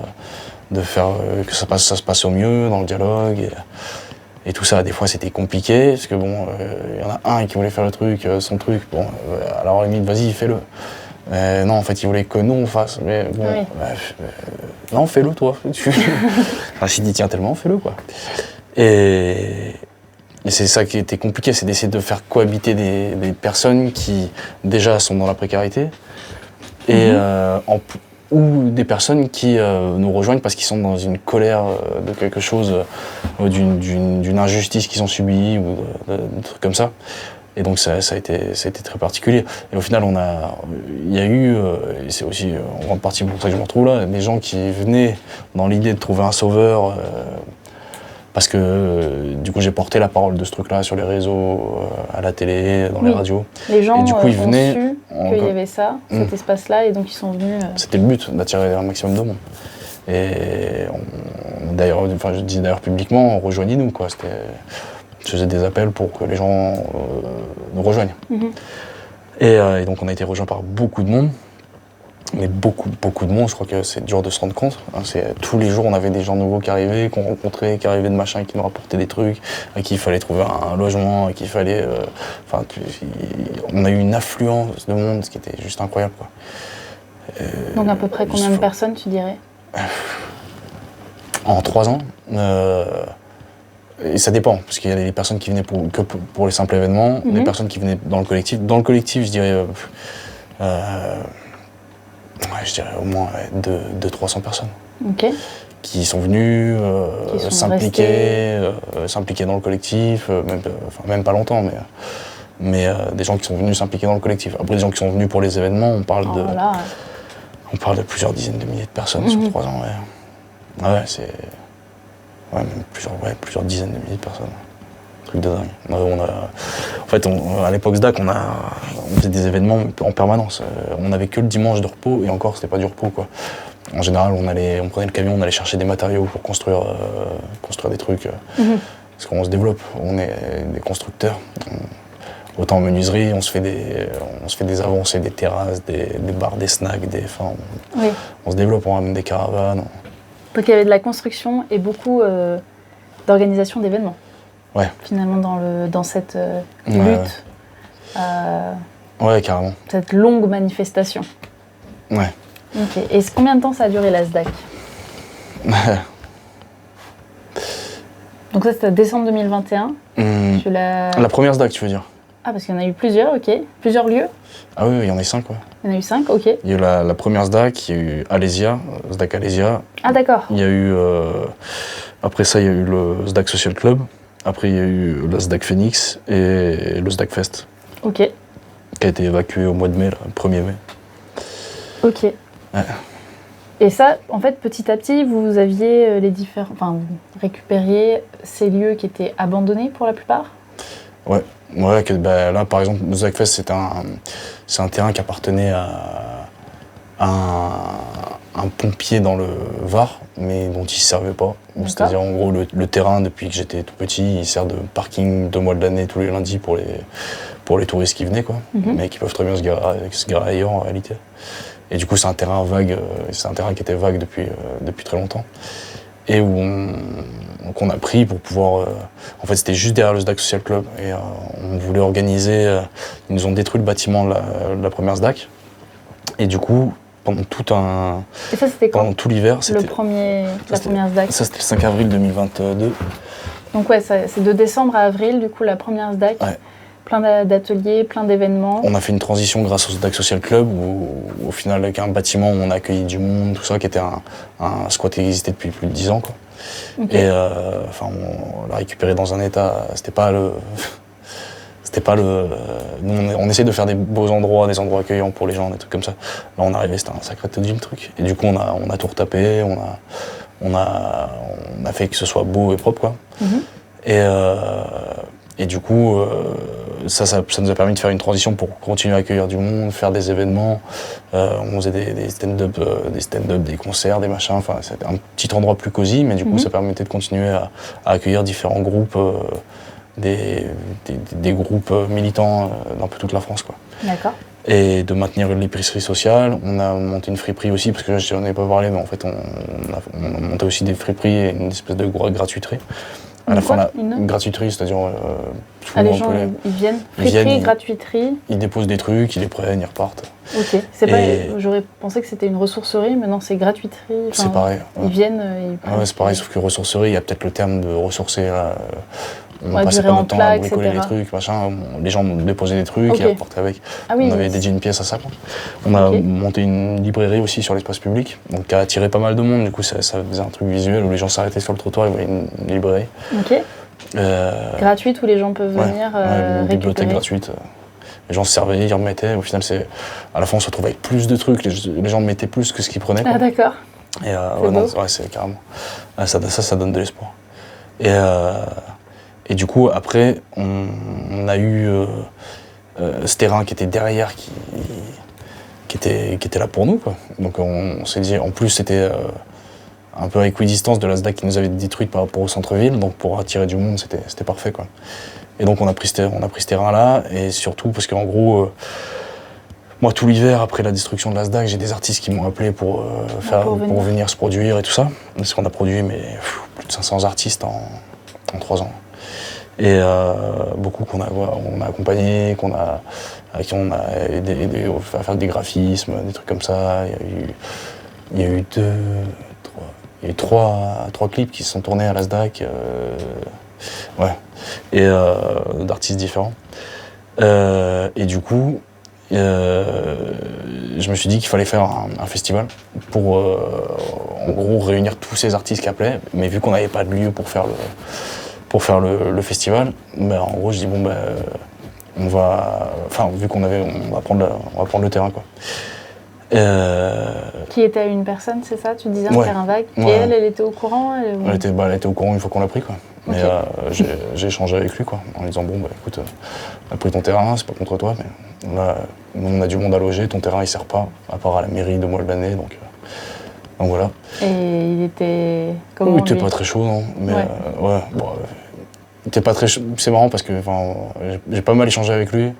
que ça se passe au mieux dans le dialogue. Et tout ça, des fois c'était compliqué, parce que bon, y en a un qui voulait faire le truc, son truc, bon, alors limite, vas-y, fais-le. Non, en fait, il voulait que nous on fasse, mais bon, oui. Non, fais-le toi. Enfin, s'il dit tiens tellement, fais-le, quoi. Et c'est ça qui était compliqué, c'est d'essayer de faire cohabiter des personnes qui déjà sont dans la précarité, et ou des personnes qui nous rejoignent parce qu'ils sont dans une colère de quelque chose, d'une injustice qu'ils ont subie ou de trucs comme ça. Et donc ça a été très particulier. Et au final, il y a eu, et c'est aussi en grande partie pour ça que je me retrouve là, des gens qui venaient dans l'idée de trouver un sauveur, parce que du coup j'ai porté la parole de ce truc-là sur les réseaux, à la télé, dans les radios. Les gens et du coup, ils venaient, ont su qu'il y avait ça, cet espace-là, et donc ils sont venus... C'était le but, d'attirer un maximum de monde. Et d'ailleurs, enfin, je dis d'ailleurs publiquement, rejoignez-nous, quoi. Je faisais des appels pour que les gens nous rejoignent. Et donc on a été rejoints par beaucoup de monde. Mais beaucoup de monde, je crois que c'est dur de se rendre compte. Tous les jours, on avait des gens nouveaux qui arrivaient, qu'on rencontrait, qui arrivaient de machin, qui nous rapportaient des trucs, à qui il fallait trouver un logement, à qui il fallait... on a eu une affluence de monde, ce qui était juste incroyable, quoi. Donc à peu près combien de personnes, tu dirais? En 3 ans, Et ça dépend, parce qu'il y a les personnes qui venaient pour les simples événements, les personnes qui venaient dans le collectif. Dans le collectif, je dirais, je dirais au moins 200-300 personnes. Ok. Qui sont venus Qui sont s'impliquer dans le collectif, même pas longtemps, mais des gens qui sont venus s'impliquer dans le collectif. Après, des gens qui sont venus pour les événements, on parle de plusieurs dizaines de milliers de personnes sur 3 ans. Ouais. Ah ouais, c'est... Ouais, même plusieurs dizaines de milliers de personnes. Truc de dingue. En fait, à l'époque SDAC, on faisait des événements en permanence. On n'avait que le dimanche de repos, et encore, c'était pas du repos, quoi. En général, on prenait le camion, on allait chercher des matériaux pour construire des trucs. Parce qu'on se développe, on est des constructeurs. Autant en menuiserie, on se fait des avancées, des terrasses, des bars, des snacks, on se développe, on ramène des caravanes. Donc il y avait de la construction et beaucoup d'organisation d'événements. Ouais. Finalement, dans cette lutte, ouais, carrément. cette longue manifestation. Ouais. Ok. Et combien de temps ça a duré la SDAC? Donc ça, c'était décembre 2021. La première SDAC, tu veux dire? Ah, parce qu'il y en a eu plusieurs, ok. Plusieurs lieux? Ah oui, il y en a eu 5, ouais. Il y en a eu 5, ok. Il y a eu la première SDAC, il y a eu Alésia, SDAC Alésia. Ah, d'accord. Il y a eu... après ça, il y a eu le SDAC Social Club. Après, il y a eu le SDAC Phoenix et le SDAC Fest. Ok. Qui a été évacué au mois de mai, le 1er mai. Ok. Ouais. Et ça, en fait, petit à petit, vous aviez les différents... Enfin, vous récupériez ces lieux qui étaient abandonnés pour la plupart? Ouais. Ouais, là, par exemple, le SDAC Fest, c'est un terrain qui appartenait à un pompier dans le Var, mais dont il ne se servait pas. C'est-à-dire, en gros, le terrain, depuis que j'étais tout petit, il sert de parking 2 mois de l'année, tous les lundis, pour les touristes qui venaient, quoi. Mais qui peuvent très bien se garer ailleurs, en réalité. Et du coup, c'est un terrain vague, c'est un terrain qui était vague depuis très longtemps. Et qu'on a pris pour pouvoir... en fait, c'était juste derrière le SDAC Social Club. Et on voulait organiser... ils nous ont détruit le bâtiment de la première SDAC. Et du coup, pendant Et ça, c'était quand? pendant tout l'hiver, c'était... La première SDAC. Ça, c'était le 5 avril 2022. Donc ouais, c'est de décembre à avril, du coup, la première SDAC. Ouais. Plein d'ateliers, plein d'événements. On a fait une transition grâce au SDAC Social Club, où au final, avec un bâtiment où on a accueilli du monde, tout ça, qui était un squat qui existait depuis plus de 10 ans, quoi. Okay. Et on l'a récupéré dans un état, c'était pas le... Nous, on essayait de faire des beaux endroits, des endroits accueillants pour les gens, des trucs comme ça. Là, on arrivait, c'était un sacré taudis, le truc. Et du coup, on a tout retapé, on a fait que ce soit beau et propre, quoi. Et du coup, ça nous a permis de faire une transition pour continuer à accueillir du monde, faire des événements. On faisait des stand-up, des concerts, des machins. Enfin, c'était un petit endroit plus cosy, mais du coup, ça permettait de continuer à accueillir différents groupes, des groupes militants d'un peu toute la France, quoi. D'accord. Et de maintenir l'épicerie sociale. On a monté une friperie aussi, parce que je n'en ai pas parlé, mais en fait, on a monté aussi des friperies et une espèce de gratuiterie. À la fin, la gratuiterie, c'est-à-dire... les gens, ils viennent, friperie, gratuiterie. Ils déposent des trucs, ils les prennent, ils repartent. Ok. J'aurais pensé que c'était une ressourcerie, mais non, c'est gratuiterie. C'est pareil. Ouais. Ils viennent, ils prennent. Ouais, c'est pareil, sauf que ressourcerie, il y a peut-être le terme de ressourcer, là. On passait pas notre temps à bricoler les trucs, machin. Les gens déposaient des trucs et repartaient avec. Ah oui, on avait dédié une pièce à ça, quoi. On a monté une librairie aussi sur l'espace public, donc qui a attiré pas mal de monde. Du coup, ça faisait un truc visuel où les gens s'arrêtaient sur le trottoir, ils voyaient une librairie. Ok. Gratuite où les gens peuvent venir une bibliothèque gratuite. Les gens se servaient, ils remettaient. Au final, à la fin, on se retrouvait avec plus de trucs. Les gens mettaient plus que ce qu'ils prenaient, quoi. Ah d'accord. Et c'est carrément. Ça donne de l'espoir. Et du coup, après, on a eu ce terrain qui était derrière, qui était là pour nous, quoi. Donc on s'est dit, en plus, c'était un peu à équidistance de la SDAC qui nous avait détruite par rapport au centre-ville, donc pour attirer du monde, c'était parfait, quoi. Et donc on a pris ce terrain-là, et surtout parce qu'en gros, moi, tout l'hiver, après la destruction de la SDAC, j'ai des artistes qui m'ont appelé pour venir se produire et tout ça. Parce qu'on a produit plus de 500 artistes en 3 ans. Et beaucoup qu'on a accompagnés, à qui on a aidé à faire des graphismes, des trucs comme ça. Il y a eu trois clips qui se sont tournés à la SDAC. Ouais. Et d'artistes différents. Et du coup, je me suis dit qu'il fallait faire un festival pour, en gros, réunir tous ces artistes qui appelaient. Mais vu qu'on n'avait pas de lieu pour faire le festival, ben, en gros, je dis bon, ben, on va prendre le terrain, quoi. Qui était à une personne, c'est ça? Tu disais un Ouais. terrain vague. Et Ouais. elle était au courant? Elle était au courant une fois qu'on l'a pris, quoi. Mais Ok. j'ai échangé avec lui, quoi, en lui disant bon, bah écoute, on a pris ton terrain, c'est pas contre toi, mais là, nous, on a du monde à loger, ton terrain il sert pas, à part à la mairie 2 mois de l'année, donc voilà. Et il était comment? Il était lui pas très chaud, non, mais Ouais. ouais, bon, il était pas très chaud. C'est marrant parce que j'ai pas mal échangé avec lui.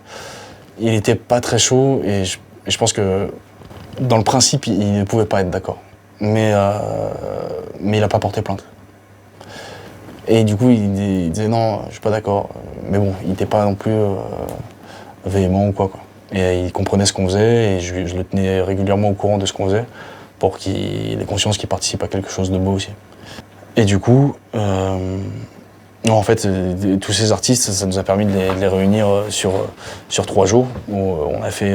Il était pas très chaud et je pense que dans le principe, il ne pouvait pas être d'accord. Mais il a pas porté plainte. Et du coup, il disait non, je suis pas d'accord. Mais bon, il était pas non plus véhément ou quoi. Et il comprenait ce qu'on faisait et je le tenais régulièrement au courant de ce qu'on faisait pour qu'il ait conscience qu'il participe à quelque chose de beau aussi. Et du coup, en fait, tous ces artistes, ça nous a permis de les réunir sur 3 jours. Où on a fait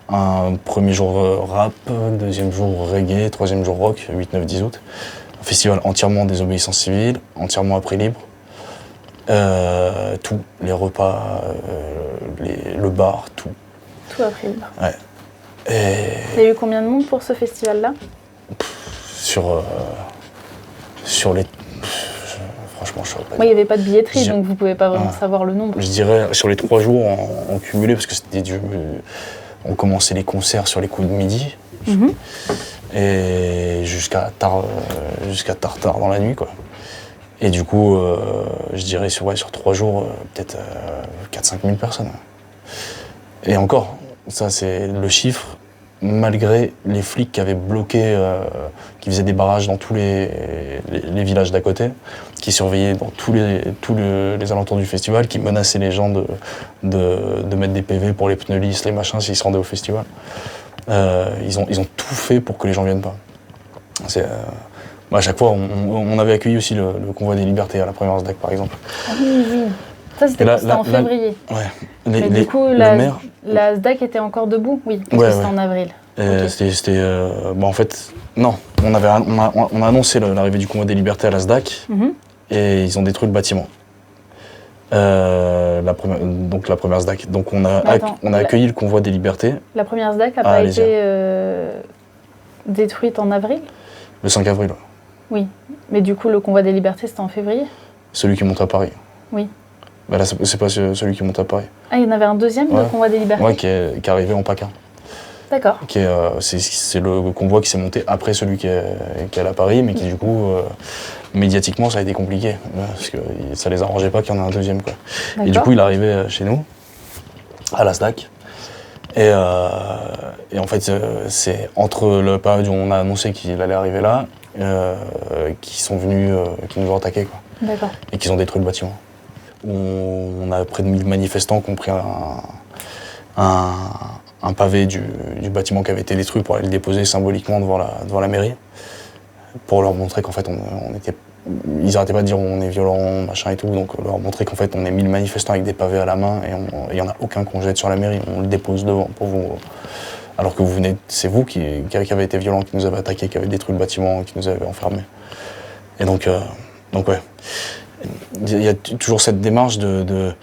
un premier jour rap, deuxième jour reggae, troisième jour rock, 8, 9, 10 août. Un festival entièrement désobéissance civile, entièrement à prix libre. Tout, les repas, le bar, tout. Tout a pris libre. Ouais. Et Il y a eu combien de monde pour ce festival-là? sur les... franchement, je saurais pas Moi, il n'y avait pas de billetterie, J'ai- donc vous ne pouvez pas vraiment Ah. savoir le nombre. Je dirais sur les 3 jours en cumulé, parce que on commençait les concerts sur les coups de midi Mhm. et jusqu'à tard dans la nuit, quoi. Et du coup, je dirais sur 3 jours, peut-être 4-5 000 personnes. Et encore, ça c'est le chiffre, malgré les flics qui avaient bloqué, qui faisaient des barrages dans tous les villages d'à côté, qui surveillaient dans tous les alentours du festival, qui menaçaient les gens de mettre des PV pour les pneus lisses, les machins, s'ils se rendaient au festival. Ils ont tout fait pour que les gens viennent pas. À chaque fois, on avait accueilli aussi le convoi des libertés à la première SDAC, par exemple. Ah oui, oui. Ça, c'était Et là- c'était en là- février. Ouais. Mais du coup, le la maire, SDAC était encore debout? Oui, parce Ouais, que c'était ouais. en avril. Ok. c'était en fait, non. On a annoncé l'arrivée du convoi des libertés à la SDAC Mhm. et ils ont détruit le bâtiment. La première SDAC. Donc on a Mais attends, accueilli le convoi des libertés La première SDAC n'a Ah, pas allez-y. été détruite en avril? le 5 avril. Oui. Mais du coup, le convoi des libertés, c'était en février? Celui qui monte à Paris. Oui. Bah là, c'est pas celui qui monte à Paris. Ah, il y en avait un deuxième, le Ouais. convoi des libertés? Ouais, qui est arrivé en PACA. D'accord. C'est le convoi qui s'est monté après celui qui est allé à Paris, mais qui du coup, médiatiquement, ça a été compliqué. Parce que ça les arrangeait pas qu'il y en ait un deuxième, quoi. Et du D'accord. coup, il arrivait chez nous, à la SDAC. Et en fait, c'est entre la période où on a annoncé qu'il allait arriver là, qui sont venus, qui nous ont attaqués, quoi. D'accord. Et qu'ils ont détruit le bâtiment. On a près de 1000 manifestants qui ont pris un pavé du bâtiment qui avait été détruit pour aller le déposer symboliquement devant la mairie, pour leur montrer qu'en fait, ils n'arrêtaient pas de dire on est violent, machin et tout, donc leur montrer qu'en fait on est 1000 manifestants avec des pavés à la main et il n'y en a aucun qu'on jette sur la mairie, on le dépose devant pour vous. Alors que c'est vous qui avez été violents, qui nous avez attaqués, qui avez détruit le bâtiment, qui nous avez enfermés. Et donc ouais. Il y a toujours cette démarche les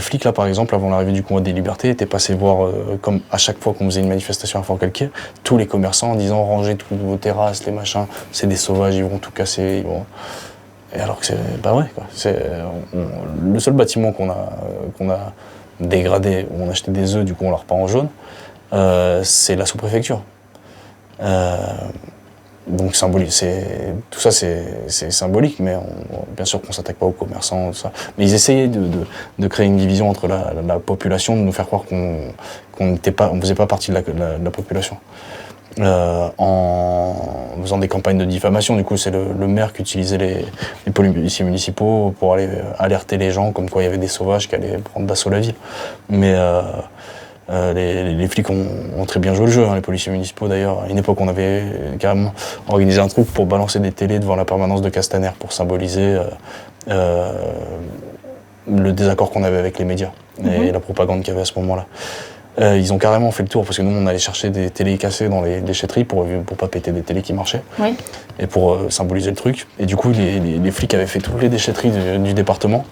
flics là par exemple avant l'arrivée du convoi des libertés étaient passés voir comme à chaque fois qu'on faisait une manifestation à Fort-Calquier, tous les commerçants en disant rangez toutes vos terrasses, les machins, c'est des sauvages, ils vont tout casser, Et alors que c'est pas vrai, quoi. Le seul bâtiment qu'on a dégradé, où on achetait des œufs, du coup on l'a repeint en jaune, c'est la sous-préfecture. Donc tout ça c'est symbolique, mais bien sûr qu'on s'attaque pas aux commerçants, tout ça. Mais ils essayaient de créer une division entre la population, de nous faire croire qu'on faisait pas partie de la population. En faisant des campagnes de diffamation, du coup c'est le maire qui utilisait les policiers municipaux pour aller alerter les gens comme quoi il y avait des sauvages qui allaient prendre d'assaut la ville. Mais Les flics ont très bien joué le jeu, hein, les policiers municipaux d'ailleurs. À une époque, on avait carrément organisé un truc pour balancer des télés devant la permanence de Castaner pour symboliser le désaccord qu'on avait avec les médias et la propagande qu'il y avait à ce moment-là. Ils ont carrément fait le tour parce que nous, on allait chercher des télés cassées dans les déchetteries pour pas péter des télés qui marchaient et pour symboliser le truc. Et du coup, les flics avaient fait toutes les déchetteries du département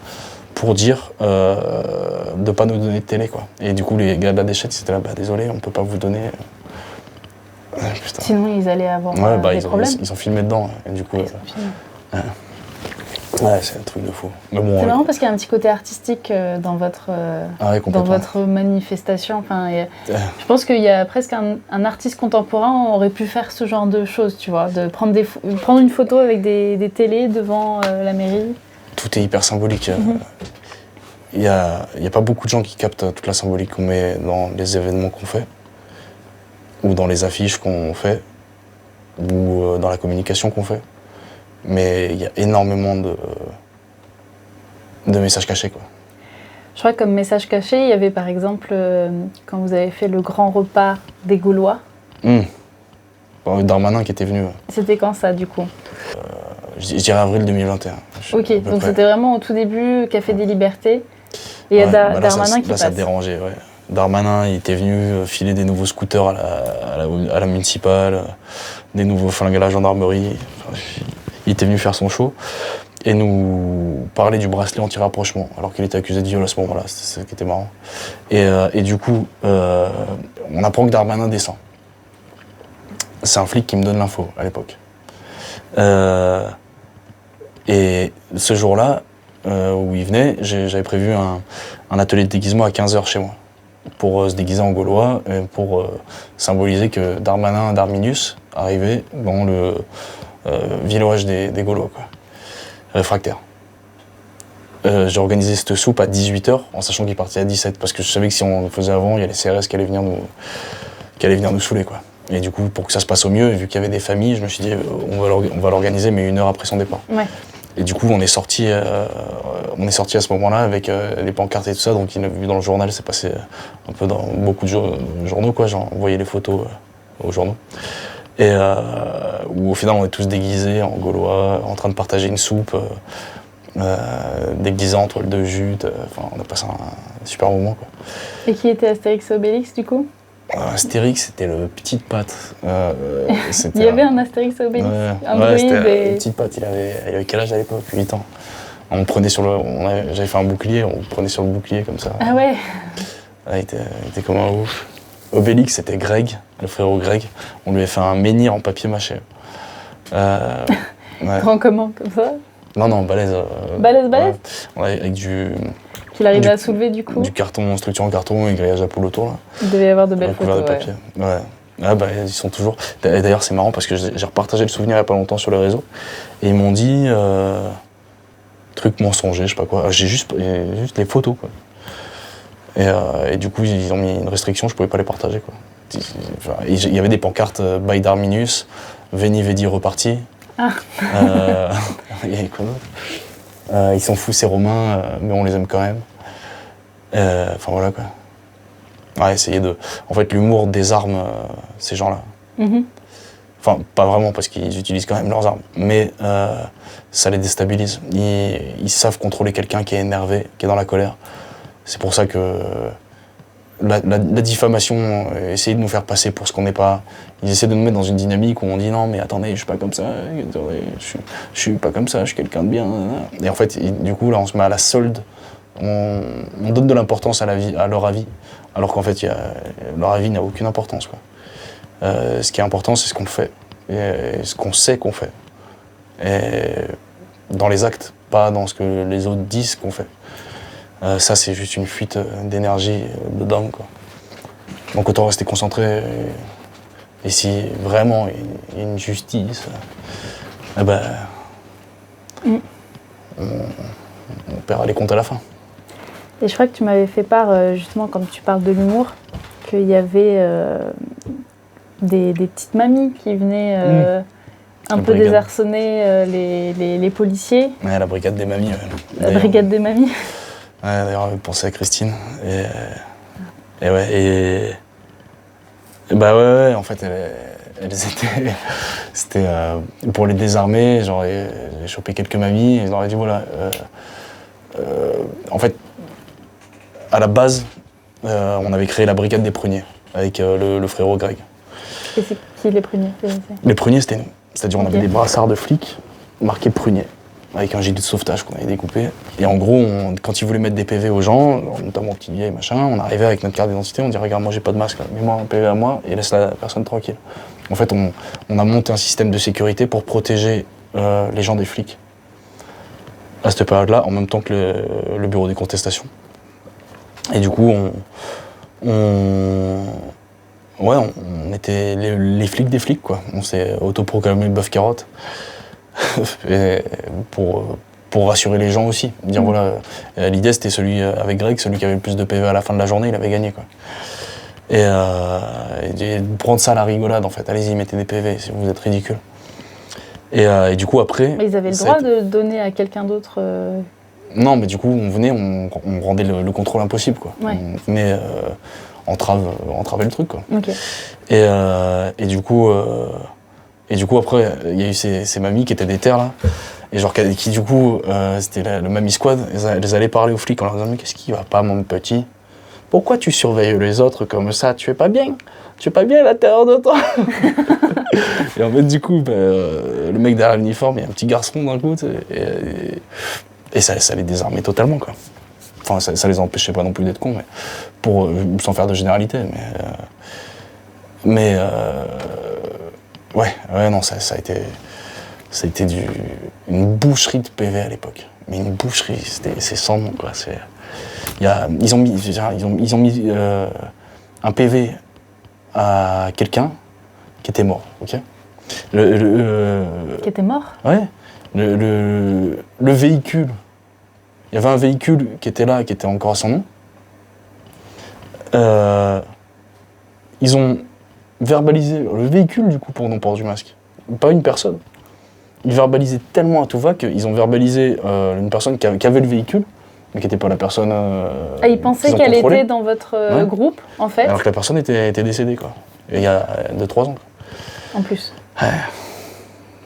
pour dire de pas nous donner de télé, quoi. Et du coup, les gars de la déchette, c'était là, bah désolé, on peut pas vous donner. Putain. Sinon, ils allaient avoir des problèmes. Ils ont filmé dedans. Et du coup, ouais, c'est un truc de fou. Mais bon, c'est marrant parce qu'il y a un petit côté artistique dans votre manifestation. Enfin, je pense qu'il y a presque un artiste contemporain aurait pu faire ce genre de choses, tu vois, de prendre une photo avec des télés devant la mairie. Tout est hyper symbolique. Il y a pas beaucoup de gens qui captent toute la symbolique qu'on met dans les événements qu'on fait, ou dans les affiches qu'on fait, ou dans la communication qu'on fait. Mais il y a énormément de messages cachés, quoi. Je crois que comme message caché, il y avait par exemple, quand vous avez fait le grand repas des Gaulois. Darmanin qui était venu. C'était quand ça, du coup? Je dirais avril 2021. Ok, donc c'était vraiment au tout début, Café des Libertés. Et il y a Darmanin qui passe. Là, ça dérangeait, ouais. Darmanin, il était venu filer des nouveaux scooters à la municipale, des nouveaux flingues à la gendarmerie. Enfin, il était venu faire son show et nous parler du bracelet anti-rapprochement, alors qu'il était accusé de viol à ce moment-là. C'est ce qui était marrant. Et du coup, on apprend que Darmanin descend. C'est un flic qui me donne l'info à l'époque. Et ce jour-là, où il venait, j'avais prévu un atelier de déguisement à 15h chez moi, pour se déguiser en Gaulois, et pour symboliser que Darminus arrivait dans le village des Gaulois, quoi, réfractaires. J'ai organisé cette soupe à 18h, en sachant qu'il partait à 17h, parce que je savais que si on le faisait avant, il y a les CRS qui allaient venir nous saouler, quoi. Et du coup, pour que ça se passe au mieux, et vu qu'il y avait des familles, je me suis dit, on va l'organiser, mais 1 heure après son départ. Ouais. Et du coup, on est sorti à ce moment-là avec les pancartes et tout ça. Donc, il a vu dans le journal, c'est passé un peu dans beaucoup de journaux, quoi. Genre, on voyait les photos aux journaux. Et où au final, on est tous déguisés en Gaulois, en train de partager une soupe, déguisés en toile de jute. Enfin, on a passé un super moment, quoi. Et qui était Astérix et Obélix, du coup? Astérix, c'était le Petite Patte. Il y avait un Astérix et Obélix. C'était le Petite Patte. Il avait quel âge à l'époque? 8 ans. On prenait j'avais fait un bouclier, on prenait sur le bouclier comme ça. Ah ouais. Il était comme un ouf. Obélix, c'était Greg, le frérot Greg. On lui avait fait un menhir en papier mâché. Grand comment, comme ça? Non, balèze. Balèze? Ouais, avec qu'il arrivait à soulever du coup? Du carton, structure en carton et grillage à poule autour, là. Il devait y avoir de belles photos, de papier. Ouais. Ah bah, ils sont toujours... Et d'ailleurs, c'est marrant parce que j'ai repartagé le souvenir il y a pas longtemps sur les réseaux. Et ils m'ont dit... truc mensonger, je sais pas quoi. J'ai juste les photos, quoi. Et du coup, ils ont mis une restriction, je pouvais pas les partager, quoi. Il y avait des pancartes by Darminus, Veni Vedi reparti. Ah. Il y avait quoi d'autre? Ils s'en foutent, ces Romains, mais on les aime quand même. Enfin voilà, quoi. Ouais, essayer de... En fait, l'humour désarme ces gens-là. Mm-hmm. Enfin, pas vraiment, parce qu'ils utilisent quand même leurs armes. Mais ça les déstabilise. Ils savent contrôler quelqu'un qui est énervé, qui est dans la colère. C'est pour ça que la diffamation, essayer de nous faire passer pour ce qu'on n'est pas. Ils essaient de nous mettre dans une dynamique où on dit non, mais attendez, je suis pas comme ça, attendez, je suis pas comme ça, je suis quelqu'un de bien. Et en fait, du coup, là, on se met à la solde. On donne de l'importance à leur avis, alors qu'en fait, leur avis n'a aucune importance, quoi. Ce qui est important, c'est ce qu'on fait, et ce qu'on sait qu'on fait. Et dans les actes, pas dans ce que les autres disent qu'on fait. Ça, c'est juste une fuite d'énergie de dingue, quoi. Donc autant rester concentré. Et si vraiment il y a une justice, on paiera les comptes à la fin. Et je crois que tu m'avais fait part, justement, quand tu parles de l'humour, qu'il y avait des petites mamies qui venaient un peu désarçonner les policiers. Ouais, la brigade des mamies. La brigade des mamies. Ouais, d'ailleurs, pensez à Christine. Et ouais, et bah ouais, en fait, elles étaient... C'était pour les désarmer, genre, j'ai chopé quelques mamies et je leur ai dit, voilà, en fait, à la base, on avait créé la brigade des pruniers avec le frérot Greg. Et c'est qui les pruniers? Les pruniers, c'était nous. C'est-à-dire, on Ok. avait des brassards de flics marqués pruniers, avec un gilet de sauvetage qu'on avait découpé. Et en gros, quand ils voulaient mettre des PV aux gens, notamment aux petits vieilles, machin, on arrivait avec notre carte d'identité, on disait, regarde, moi j'ai pas de masque, là, mets-moi un PV à moi et laisse la personne tranquille. En fait, on a monté un système de sécurité pour protéger les gens des flics à cette période-là, en même temps que le bureau des contestations. Et du coup, on était les flics des flics, quoi. On s'est autoproclamé bœuf carotte. Et pour rassurer les gens aussi. Dire voilà, l'idée c'était celui avec Greg, celui qui avait le plus de PV à la fin de la journée, il avait gagné, quoi. Et prendre ça à la rigolade, en fait. Allez-y, mettez des PV, si vous êtes ridicule. Et du coup, après... Mais ils avaient le droit de donner à quelqu'un d'autre Non, mais du coup, on venait, on rendait le contrôle impossible, quoi. Ouais. On venait entraver le truc, quoi. Ok. Et du coup, après, il y a eu ces mamies qui étaient des terres, là. Et genre, qui du coup, c'était le Mamie Squad, elles allaient parler aux flics en leur disant « Mais qu'est-ce qui va pas, mon petit ? Pourquoi tu surveilles les autres comme ça ? Tu es pas bien ? Tu es pas bien à l'intérieur de toi ?» Et en fait, du coup, le mec derrière l'uniforme, il y a un petit garçon d'un coup, et ça les désarmait totalement, quoi. Enfin, ça les empêchait pas non plus d'être cons, mais sans faire de généralité, ouais, non, ça a été une boucherie de PV à l'époque. Mais une boucherie, c'est sans nom, quoi. Ils ont mis un PV à quelqu'un qui était mort, ok ? Qui était mort? Ouais. Le véhicule, il y avait un véhicule qui était là, qui était encore à son nom. Ils ont verbalisé le véhicule, du coup, pour non-port du masque. Pas une personne. Ils verbalisaient tellement à tout va qu'ils ont verbalisé une personne qui avait le véhicule, mais qui n'était pas la personne. Ils pensaient qu'elle était dans votre groupe, en fait. Alors que la personne était décédée, quoi. Et il y a 2-3 ans. En plus. Ouais.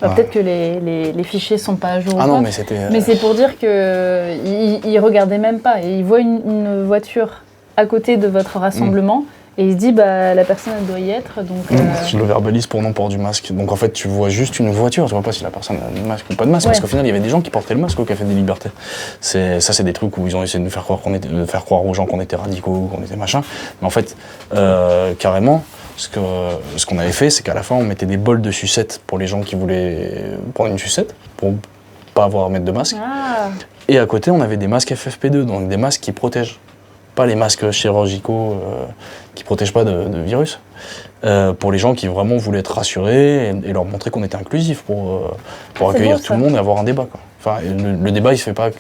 Peut-être que les fichiers sont pas à jour. Ah ou non, quoi. mais c'était. Mais c'est pour dire qu'ils regardaient même pas. Et ils voient une voiture à côté de votre rassemblement. Et il se dit, bah, la personne, elle doit y être, donc... Je le verbalise pour non-port du masque. Donc en fait, tu vois juste une voiture, tu vois pas si la personne a un masque ou pas de masque, Ouais. parce qu'au final, il y avait des gens qui portaient le masque au Café des Libertés. Ça, c'est des trucs où ils ont essayé de faire croire aux gens qu'on était radicaux, qu'on était machin. Mais en fait, carrément, ce qu'on avait fait, c'est qu'à la fin, on mettait des bols de sucettes pour les gens qui voulaient prendre une sucette, pour pas avoir à mettre de masque. Ah, Et à côté, on avait des masques FFP2, donc des masques qui protègent. Pas les masques chirurgicaux qui protègent pas de virus. Pour les gens qui vraiment voulaient être rassurés et leur montrer qu'on était inclusif pour accueillir beau, tout ça. le monde et avoir un débat, quoi. Enfin, le débat, il se fait pas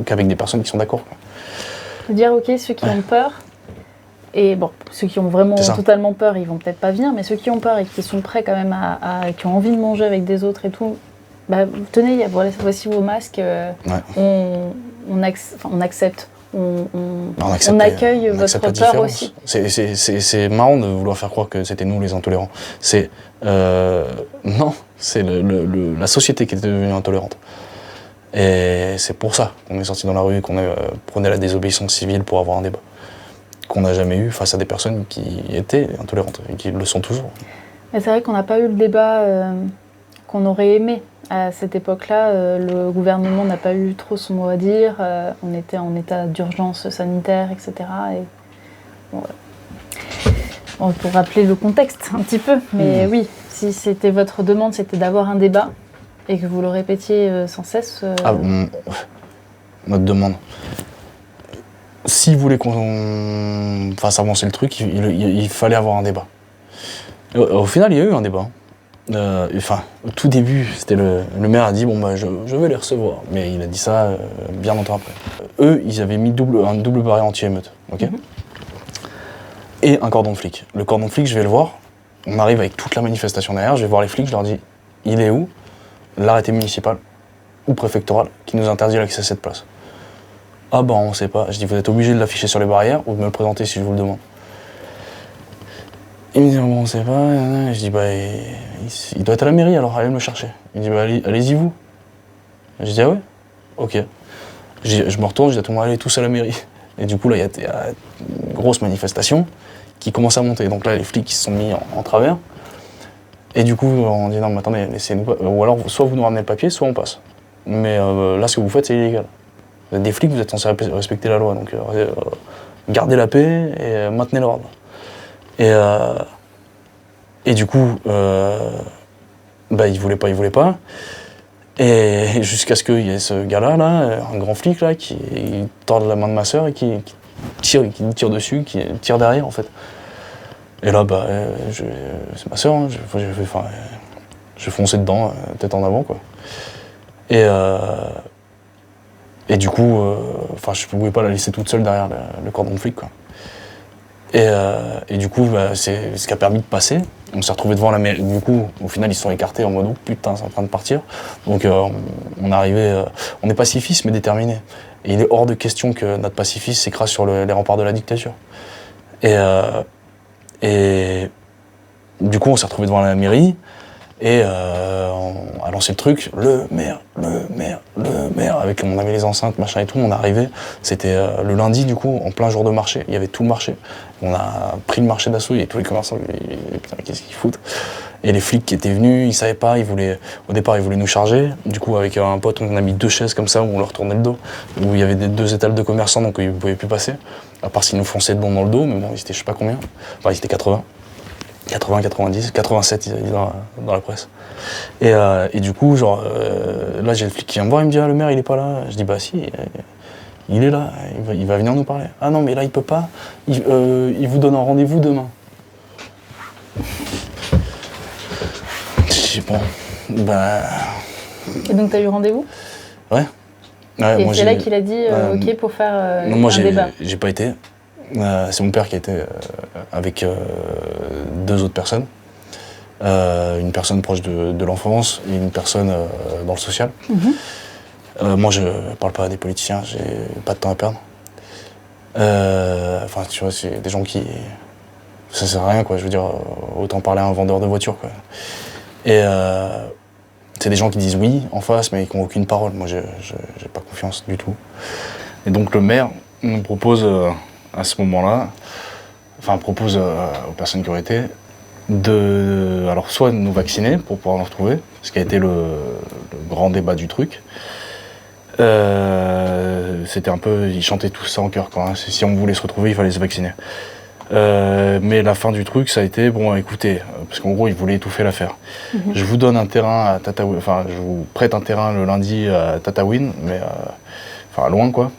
qu'avec des personnes qui sont d'accord, quoi. faut dire, ok, ceux qui ont peur, et bon, ceux qui ont vraiment C'est ça. totalement peur, ils vont peut-être pas venir, mais ceux qui ont peur et qui sont prêts quand même qui ont envie de manger avec des autres et tout, bah, tenez, voici vos masques, on accepte. On accueille votre accepte la peur différence. aussi. C'est marrant de vouloir faire croire que c'était nous les intolérants. Non, c'est la société qui est devenue intolérante. Et c'est pour ça qu'on est sorti dans la rue et qu'on prenait la désobéissance civile pour avoir un débat qu'on n'a jamais eu face à des personnes qui étaient intolérantes et qui le sont toujours. Mais c'est vrai qu'on n'a pas eu le débat qu'on aurait aimé. À cette époque-là, le gouvernement n'a pas eu trop son mot à dire. On était en état d'urgence sanitaire, etc. Et bon, bon, pour rappeler le contexte un petit peu. Mais oui, si c'était votre demande, c'était d'avoir un débat et que vous le répétiez sans cesse. Notre demande. Si vous voulez qu'on fasse avancer le truc, il fallait avoir un débat. Au final, il y a eu un débat. Au tout début, c'était le maire a dit bon bah je vais les recevoir, mais il a dit ça bien longtemps après. Eux, ils avaient mis un double barrière anti-émeute, ok. Et un cordon de flic. Le cordon de flic, je vais le voir. On arrive avec toute la manifestation derrière. Je vais voir les flics, je leur dis il est où l'arrêté municipal ou préfectoral qui nous interdit l'accès à cette place. Ah bah on sait pas. Je dis vous êtes obligé de l'afficher sur les barrières ou de me le présenter si je vous le demande. Il me dit bon on sait pas. Je dis bah il doit être à la mairie alors allez me le chercher. Il me dit bah allez-y vous. Je dis ah ouais. Ok. Je me retourne, je dis à tout le monde allez tous à la mairie. Et du coup là il y a une grosse manifestation qui commence à monter. Donc là les flics ils se sont mis en travers. Et du coup on dit non mais attendez laissez-nous pas. Ou alors soit vous nous ramenez le papier soit on passe. Mais là ce que vous faites c'est illégal. Vous êtes des flics, vous êtes censés respecter la loi, donc gardez la paix et maintenez l'ordre. Et du coup, il voulait pas. Et jusqu'à ce qu'il y ait ce gars-là, un grand flic, là, qui tord la main de ma sœur et qui tire dessus, qui tire derrière, en fait. Et là, c'est ma sœur, hein, je fonçais dedans, tête en avant, quoi. Et du coup, je ne pouvais pas la laisser toute seule derrière le cordon de flic, quoi. Et du coup, c'est ce qui a permis de passer. On s'est retrouvés devant la mairie. Du coup, au final, ils se sont écartés en mode oh, putain, c'est en train de partir. Donc, on est arrivé. On est pacifistes, mais déterminés. Et il est hors de question que notre pacifisme s'écrase sur les remparts de la dictature. Et du coup, on s'est retrouvés devant la mairie. Et on a lancé le truc, le maire, on avait les enceintes, machin et tout, on est arrivé, c'était le lundi du coup, en plein jour de marché, il y avait tout le marché. On a pris le marché d'assaut, il y avait tous les commerçants, putain qu'est-ce qu'ils foutent. Et les flics qui étaient venus, ils savaient pas, au départ ils voulaient nous charger, du coup avec un pote on a mis 2 chaises comme ça où on leur tournait le dos, où il y avait 2 étals de commerçants donc ils ne pouvaient plus passer, à part s'ils nous fonçaient de bon dans le dos, mais bon ils étaient je sais pas combien, ils étaient 80. 80, 90, 87 ils disent dans la presse. Et du coup, là j'ai le flic qui vient me voir, il me dit ah, le maire il est pas là. Je dis bah si, il est là, il va venir nous parler. Ah non mais là il peut pas, il vous donne un rendez-vous demain. Je dis bon, Et donc t'as eu rendez-vous? Ouais. Et c'est là qu'il a dit ok pour faire un débat. J'ai pas été. C'est mon père qui était avec 2 autres personnes. Une personne proche de l'enfance et une personne dans le social. Moi, je parle pas à des politiciens, j'ai pas de temps à perdre. Tu vois, c'est des gens qui... Ça sert à rien, quoi. Je veux dire, autant parler à un vendeur de voiture, quoi. Et c'est des gens qui disent oui en face, mais qui n'ont aucune parole. Moi, j'ai pas confiance du tout. Et donc, le maire nous propose... à ce moment-là, propose aux personnes qui auraient été alors soit de nous vacciner pour pouvoir nous retrouver, ce qui a été le grand débat du truc. C'était un peu, ils chantaient tous ça en chœur quand, hein. Si on voulait se retrouver, il fallait se vacciner. Mais la fin du truc, ça a été, bon écoutez, parce qu'en gros, ils voulaient étouffer l'affaire. Je vous donne un terrain à Tataouine, je vous prête un terrain le lundi à Tataouine, mais loin quoi.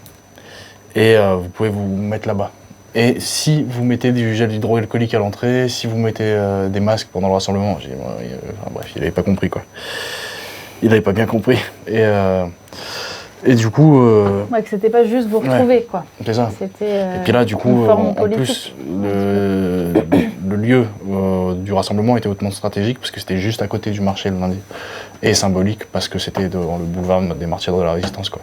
Et vous pouvez vous mettre là-bas. Et si vous mettez du gel hydroalcoolique à l'entrée, si vous mettez des masques pendant le rassemblement, bref, il avait pas compris quoi. Il avait pas bien compris. Et du coup... Ouais, que c'était pas juste vous retrouver quoi. C'est ça. C'était et puis là, du coup, en plus, le lieu du rassemblement était hautement stratégique parce que c'était juste à côté du marché le lundi. Et symbolique parce que c'était devant le boulevard des Martyrs de la Résistance quoi.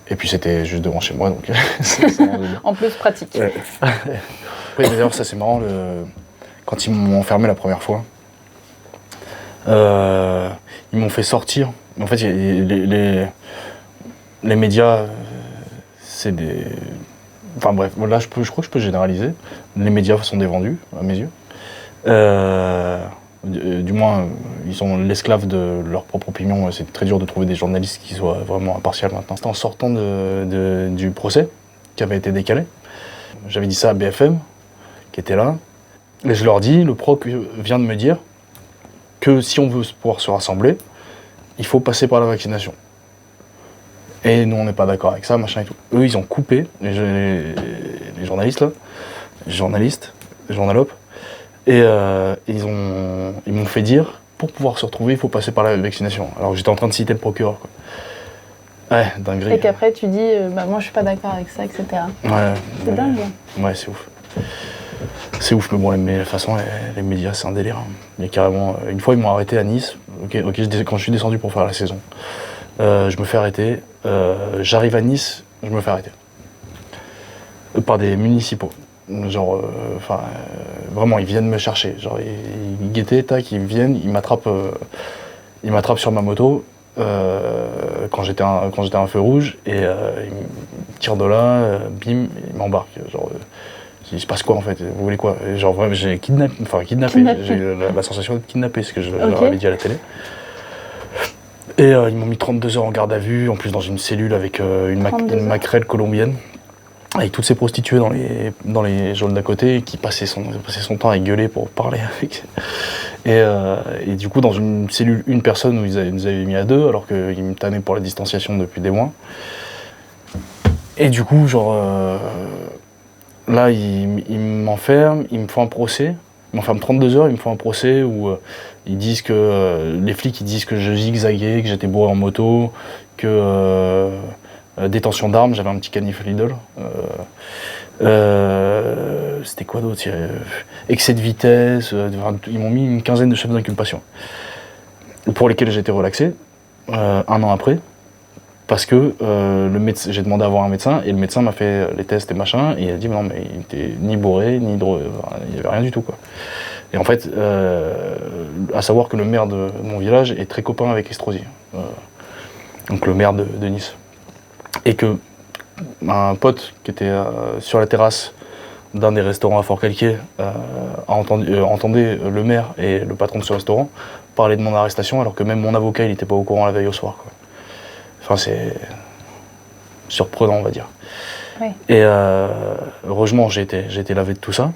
Et puis c'était juste devant chez moi, donc c'est en plus pratique. Ouais. Après, d'ailleurs, ça c'est marrant, quand ils m'ont enfermé la première fois, ils m'ont fait sortir. En fait, les médias, c'est des... Enfin bref, là je crois que je peux généraliser. Les médias sont des vendus, à mes yeux. Du moins, ils sont l'esclave de leur propre opinion. C'est très dur de trouver des journalistes qui soient vraiment impartials maintenant. En sortant du procès, qui avait été décalé, j'avais dit ça à BFM, qui était là, et je leur dis, le proc vient de me dire que si on veut pouvoir se rassembler, il faut passer par la vaccination. Et nous, on n'est pas d'accord avec ça, machin et tout. Eux, ils ont coupé, les journalistes là, les journalopes, et ils m'ont fait dire, pour pouvoir se retrouver, il faut passer par la vaccination. Alors j'étais en train de citer le procureur, quoi. Ouais, dinguerie. Et qu'après tu dis, moi je suis pas d'accord avec ça, etc. Ouais. C'est dingue. Ouais, c'est ouf. C'est ouf, mais bon, de toute façon, les médias, c'est un délire. Il y a carrément... Une fois, ils m'ont arrêté à Nice, quand je suis descendu pour faire la saison. Je me fais arrêter. J'arrive à Nice, je me fais arrêter. Par des municipaux. Genre, vraiment, ils viennent me chercher. Genre, ils guettaient, tac, ils viennent, ils m'attrapent sur ma moto quand j'étais à un feu rouge et ils me tirent de là, bim, ils m'embarquent. Genre, il se passe quoi en fait? Vous voulez quoi? Et genre, vraiment, j'ai kidnappé. J'ai eu la sensation d'être kidnappé, ce que je leur avais dit à la télé. Et ils m'ont mis 32 heures en garde à vue, en plus dans une cellule avec une maquerelle colombienne, avec toutes ces prostituées dans les geôles d'à côté qui passaient son temps à gueuler pour parler avec. Et du coup, dans une cellule, une personne où ils nous avaient mis à deux, alors qu'ils me tannaient pour la distanciation depuis des mois. Et du coup, genre, là, ils m'enferment, ils me font un procès. Ils m'enferment 32 heures, ils me font un procès où ils disent que les flics ils disent que je zigzaguais, que j'étais bourré en moto, que détention d'armes, j'avais un petit canif Lidl. C'était quoi d'autre? Excès de vitesse, ils m'ont mis une quinzaine de chefs d'inculpation pour lesquels j'ai été relaxé un an après. Parce que j'ai demandé à voir un médecin et le médecin m'a fait les tests et machin et il a dit non mais il était ni bourré ni drôle, il n'y avait rien du tout quoi. Et en fait, à savoir que le maire de mon village est très copain avec Estrosi, donc le maire de Nice. Et que un pote qui était sur la terrasse d'un des restaurants à Fort-Calquier entendait le maire et le patron de ce restaurant parler de mon arrestation alors que même mon avocat il n'était pas au courant la veille au soir quoi. Enfin, c'est surprenant, on va dire. Oui. Et heureusement, j'ai été lavé de tout ça.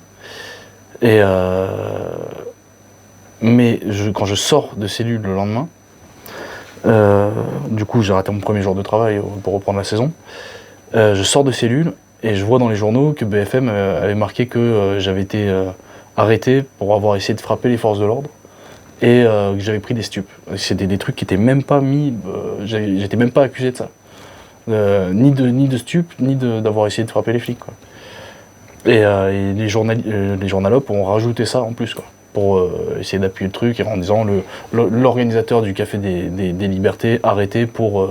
Mais quand je sors de cellule le lendemain, du coup, j'ai raté mon premier jour de travail pour reprendre la saison. Je sors de cellule et je vois dans les journaux que BFM avait marqué que j'avais été arrêté pour avoir essayé de frapper les forces de l'ordre. Et que j'avais pris des stupes. C'était des trucs qui étaient même pas mis, j'étais même pas accusé de ça. Ni de stupes, ni d'avoir essayé de frapper les flics. Quoi. Et les journalopes ont rajouté ça en plus, quoi, pour essayer d'appuyer le truc en disant l'organisateur du Café des Libertés arrêté pour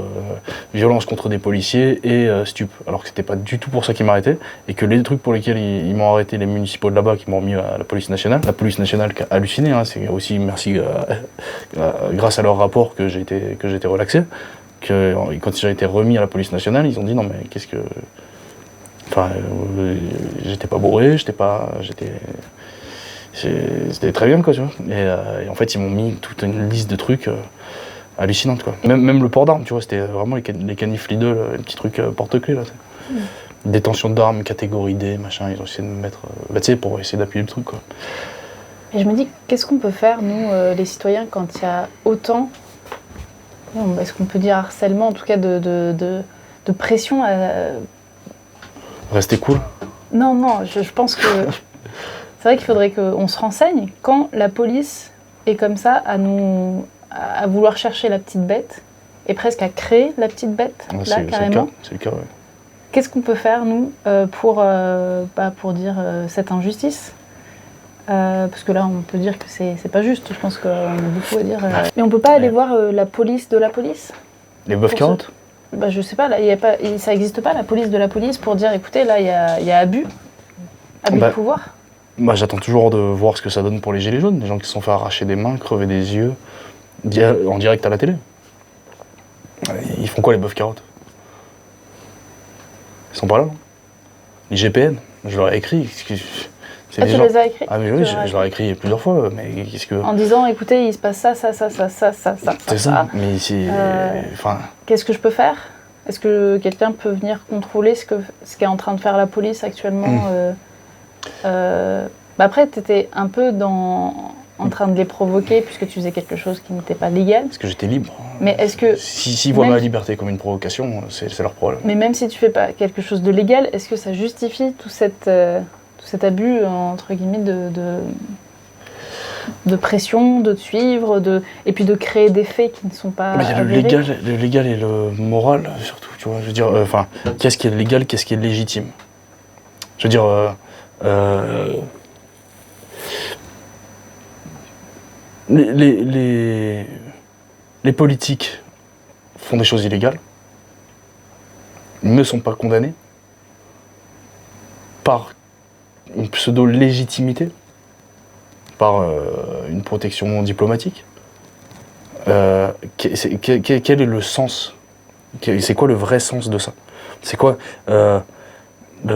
violence contre des policiers et stupes. Alors que c'était pas du tout pour ça qu'ils m'arrêtaient et que les trucs pour lesquels ils m'ont arrêté, les municipaux de là-bas qui m'ont mis à la police nationale qui a halluciné, hein, c'est aussi merci grâce à leur rapport que j'ai été relaxé, que quand j'ai été remis à la police nationale, ils ont dit non mais qu'est-ce que... Enfin, j'étais pas bourré, c'était très bien, quoi, tu vois. Et en fait, ils m'ont mis toute une liste de trucs hallucinantes, quoi. Même le port d'armes, tu vois, c'était vraiment les canifs Lidl, les petits trucs porte-clés, là. Détention d'armes, catégorie D, machin, ils ont essayé de me mettre... tu sais, pour essayer d'appuyer le truc, quoi. Et je me dis, qu'est-ce qu'on peut faire, nous, les citoyens, quand il y a autant... Est-ce qu'on peut dire harcèlement, en tout cas de pression Rester cool. Non, je pense que... C'est vrai qu'il faudrait qu'on se renseigne quand la police est comme ça à vouloir chercher la petite bête et presque à créer la petite bête, là, carrément. C'est le cas, ouais. Qu'est-ce qu'on peut faire, nous, pour dire cette injustice parce que là, on peut dire que c'est pas juste. Je pense qu'on a beaucoup à dire. Mais on peut pas aller voir la police de la police? Les bœufs carottes? Je sais pas, là, ça n'existe pas, la police de la police, pour dire, écoutez, là, il y a abus de pouvoir. J'attends toujours de voir ce que ça donne pour les gilets jaunes, les gens qui se sont fait arracher des mains, crever des yeux, en direct à la télé. Ils font quoi, les bœufs carottes? Ils sont pas là. Les GPN, je leur ai écrit. Tu les as écrits? Ah mais oui, je leur ai écrit plusieurs fois, mais qu'est-ce que... En disant, écoutez, il se passe ça. C'est ça, mais c'est... Qu'est-ce que je peux faire? Est-ce que quelqu'un peut venir contrôler ce qu'est en train de faire la police actuellement? Après, tu étais un peu en train de les provoquer puisque tu faisais quelque chose qui n'était pas légal. Parce que j'étais libre. Mais est-ce que... S'ils voient ma liberté comme une provocation, c'est leur problème. Mais même si tu fais pas quelque chose de légal, est-ce que ça justifie tout cet abus, entre guillemets, de pression, de te suivre, et puis de créer des faits qui ne sont pas Il y a le légal et le moral, surtout, tu vois. Je veux dire, qu'est-ce qui est légal, qu'est-ce qui est légitime? Je veux dire, les politiques font des choses illégales, ne sont pas condamnés. par une pseudo-légitimité, par une protection diplomatique. Quel est le sens? C'est quoi le vrai sens de ça? C'est quoi Moi,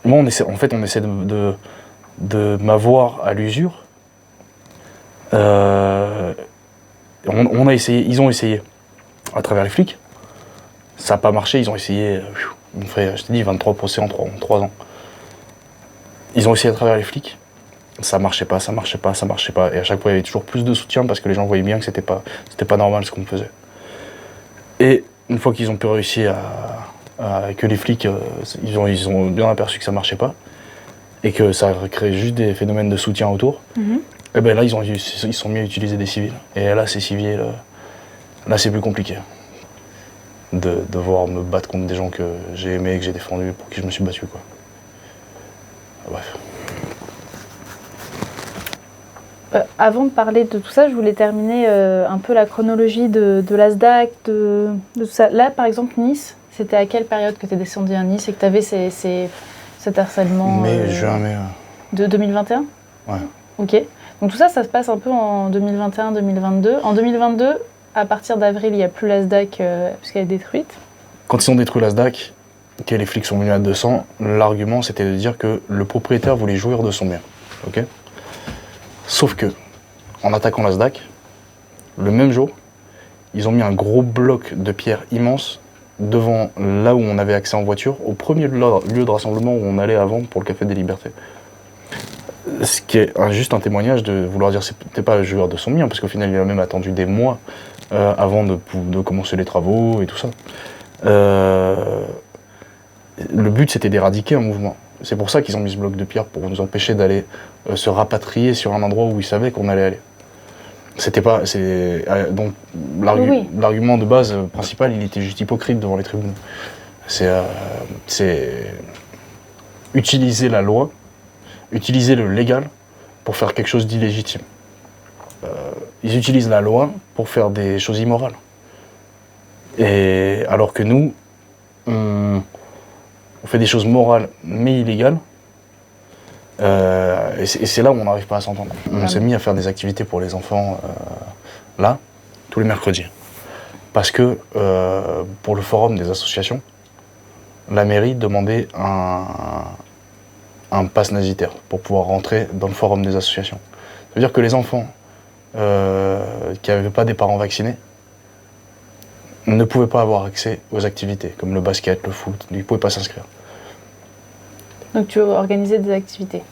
on essaie de m'avoir à l'usure. On a essayé, ils ont essayé à travers les flics. Ça n'a pas marché, ils ont essayé. On fait, je t'ai dit, 23 procès en 3 ans. Ils ont essayé à travers les flics. Ça marchait pas. Et à chaque fois, il y avait toujours plus de soutien parce que les gens voyaient bien que c'était pas normal ce qu'on faisait. Et une fois qu'ils ont pu réussir que les flics, ils ont bien aperçu que ça marchait pas et que ça créait juste des phénomènes de soutien autour, et ben là, ils sont mis à utiliser des civils. Et là, ces civils, là, c'est plus compliqué de devoir me battre contre des gens que j'ai aimés, que j'ai défendus, pour qui je me suis battu, quoi. Bref. Avant de parler de tout ça, je voulais terminer un peu la chronologie de la SDAC, de tout ça. Là, par exemple, Nice, c'était à quelle période que tu es descendu à Nice et que tu avais cet harcèlement Juin, mai. De 2021 ? Ouais. Ok. Donc tout ça, ça se passe un peu en 2021-2022. En 2022, à partir d'avril, il n'y a plus la SDAC puisqu'elle est détruite. Quand ils ont détruit la SDAC, que les flics sont venus à 200, l'argument c'était de dire que le propriétaire voulait jouir de son bien. Ok ? Sauf que, en attaquant la SDAC, le même jour, ils ont mis un gros bloc de pierre immense devant là où on avait accès en voiture, au premier lieu de rassemblement où on allait avant pour le Café des Libertés. Ce qui est juste un témoignage de vouloir dire que c'était pas le joueur de son bien, parce qu'au final il a même attendu des mois avant de commencer les travaux et tout ça. Le but c'était d'éradiquer un mouvement. C'est pour ça qu'ils ont mis ce bloc de pierre, pour nous empêcher d'aller se rapatrier sur un endroit où ils savaient qu'on allait aller. C'était pas, donc l'argument de base principal, il était juste hypocrite devant les tribunaux. C'est utiliser la loi, utiliser le légal pour faire quelque chose d'illégitime. Ils utilisent la loi pour faire des choses immorales. Et alors que nous, on fait des choses morales mais illégales. Et c'est là où on n'arrive pas à s'entendre. On s'est mis à faire des activités pour les enfants là, tous les mercredis. Parce que pour le forum des associations, la mairie demandait un pass nasitaire pour pouvoir rentrer dans le forum des associations. Ça veut dire que les enfants qui n'avaient pas des parents vaccinés ne pouvaient pas avoir accès aux activités, comme le basket, le foot, ils ne pouvaient pas s'inscrire. Donc tu organisais des activités.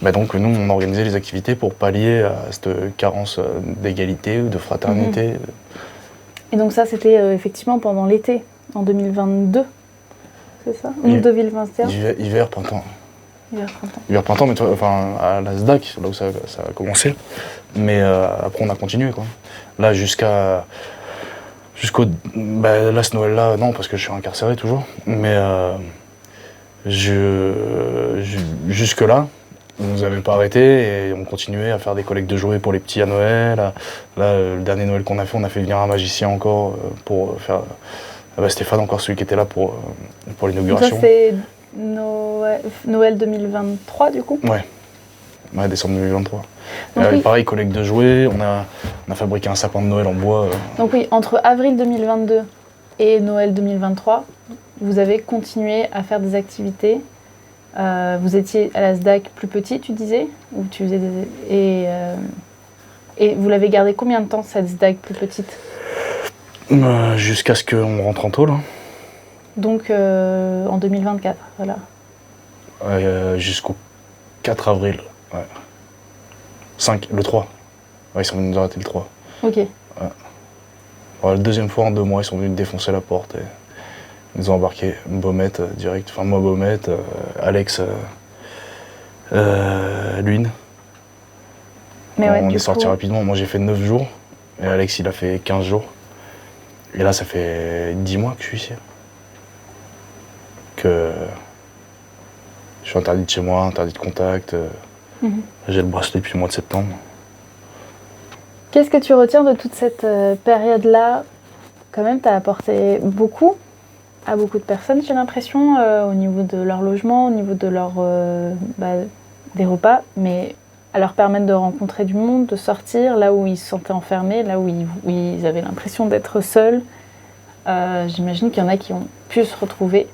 Donc nous, on organisait les activités pour pallier à cette carence d'égalité ou de fraternité. Et donc ça, c'était effectivement pendant l'été, en 2022, c'est ça? Ou 2021? Hiver, printemps. Hiver-printemps. Hiver-printemps, mais à la SDAC, là où ça a commencé. Mais après, on a continué, quoi. Là, jusqu'au... là, ce Noël-là, non, parce que je suis incarcéré toujours. Mais jusque-là, on nous avait pas arrêté et on continuait à faire des collectes de jouets pour les petits à Noël. Là, le dernier Noël qu'on a fait venir un magicien encore pour faire... Stéphane, encore celui qui était là pour l'inauguration. Ça, c'est Noël 2023, du coup? Ouais, décembre 2023. Donc, pareil, collecte de jouets, on a fabriqué un sapin de Noël en bois. Donc oui, entre avril 2022 et Noël 2023, vous avez continué à faire des activités. Vous étiez à la SDAC plus petit, tu disais, ou tu faisais et vous l'avez gardé combien de temps, cette SDAC plus petite? Jusqu'à ce qu'on rentre en tôle. Donc en 2024, voilà. Jusqu'au 4 avril. Ouais. Le 3. Ouais, ils sont venus nous arrêter le 3. Ok. Ouais. La deuxième fois en 2 mois, ils sont venus défoncer la porte et ils nous ont embarqué. Baumette direct. Enfin, moi, Baumette, Alex, Lune. Mais on est sortis rapidement. Moi, j'ai fait 9 jours et Alex, il a fait 15 jours. Et là, ça fait 10 mois que je suis ici. Que je suis interdit de chez moi, interdit de contact. J'ai le bracelet depuis le mois de septembre. Qu'est-ce que tu retiens de toute cette période-là? Quand même, tu as apporté beaucoup à beaucoup de personnes, j'ai l'impression, au niveau de leur logement, au niveau de des repas, mais à leur permettre de rencontrer du monde, de sortir, là où ils se sentaient enfermés, là où ils avaient l'impression d'être seuls. J'imagine qu'il y en a qui ont pu se retrouver.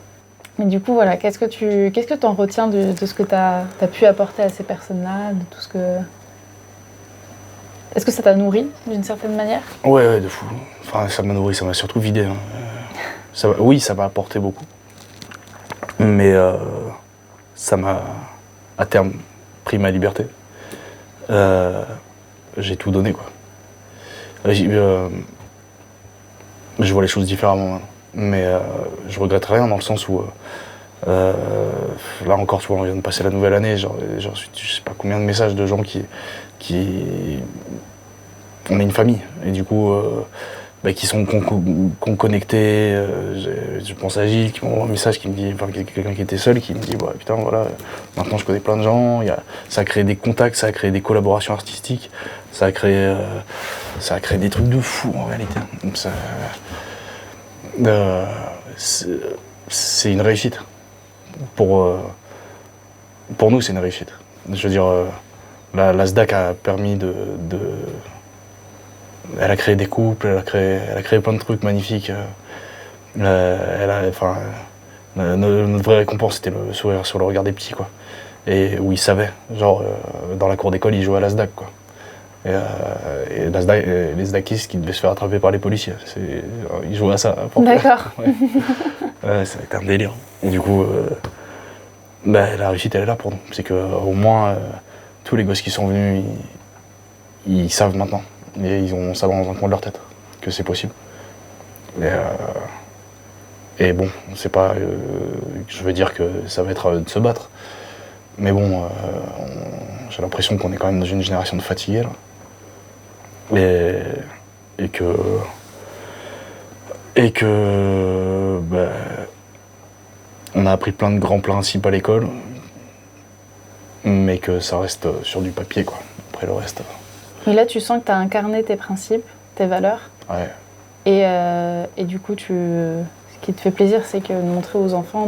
Mais du coup, voilà, qu'est-ce que tu en retiens de ce que tu as pu apporter à ces personnes-là, de tout ce que... Est-ce que ça t'a nourri d'une certaine manière? Ouais, de fou. Enfin, ça m'a nourri, ça m'a surtout vidé. Hein. Oui, ça m'a apporté beaucoup. Mais ça m'a, à terme, pris ma liberté. J'ai tout donné, quoi. Je vois les choses différemment maintenant. Mais je regrette rien dans le sens où, là encore, tu vois, on vient de passer la nouvelle année, j'ai reçu je sais pas combien de messages de gens qui... On est une famille, et du coup, qui sont connectés. Je pense à Gilles qui m'envoie un message qui me dit, enfin, quelqu'un qui était seul, qui me dit, putain, voilà, maintenant je connais plein de gens, ça a créé des contacts, ça a créé des collaborations artistiques, ça a créé des trucs de fou en réalité. Donc c'est une réussite. Pour nous, c'est une réussite. Je veux dire, la SDAC a permis elle a créé des couples, elle a créé plein de trucs magnifiques. Notre vraie récompense, c'était le sourire sur le regard des petits, quoi. Et où ils savaient, genre, dans la cour d'école, ils jouaient à la SDAC, quoi. Et les SDACistes qui devaient se faire attraper par les policiers, ils jouaient à ça. D'accord. Ouais, ça a été un délire. Et du coup, la réussite, elle est là pour nous. C'est qu'au moins, tous les gosses qui sont venus, ils savent maintenant. Et ils ont ça dans un coin de leur tête, que c'est possible. Et bon, c'est pas... je veux dire que ça va être de se battre. Mais bon, j'ai l'impression qu'on est quand même dans une génération de fatigués, là. Et que on a appris plein de grands principes à l'école, mais que ça reste sur du papier, quoi. Après le reste... Et là, tu sens que tu as incarné tes principes, tes valeurs. Ouais. Et du coup, ce qui te fait plaisir, c'est que de montrer aux enfants,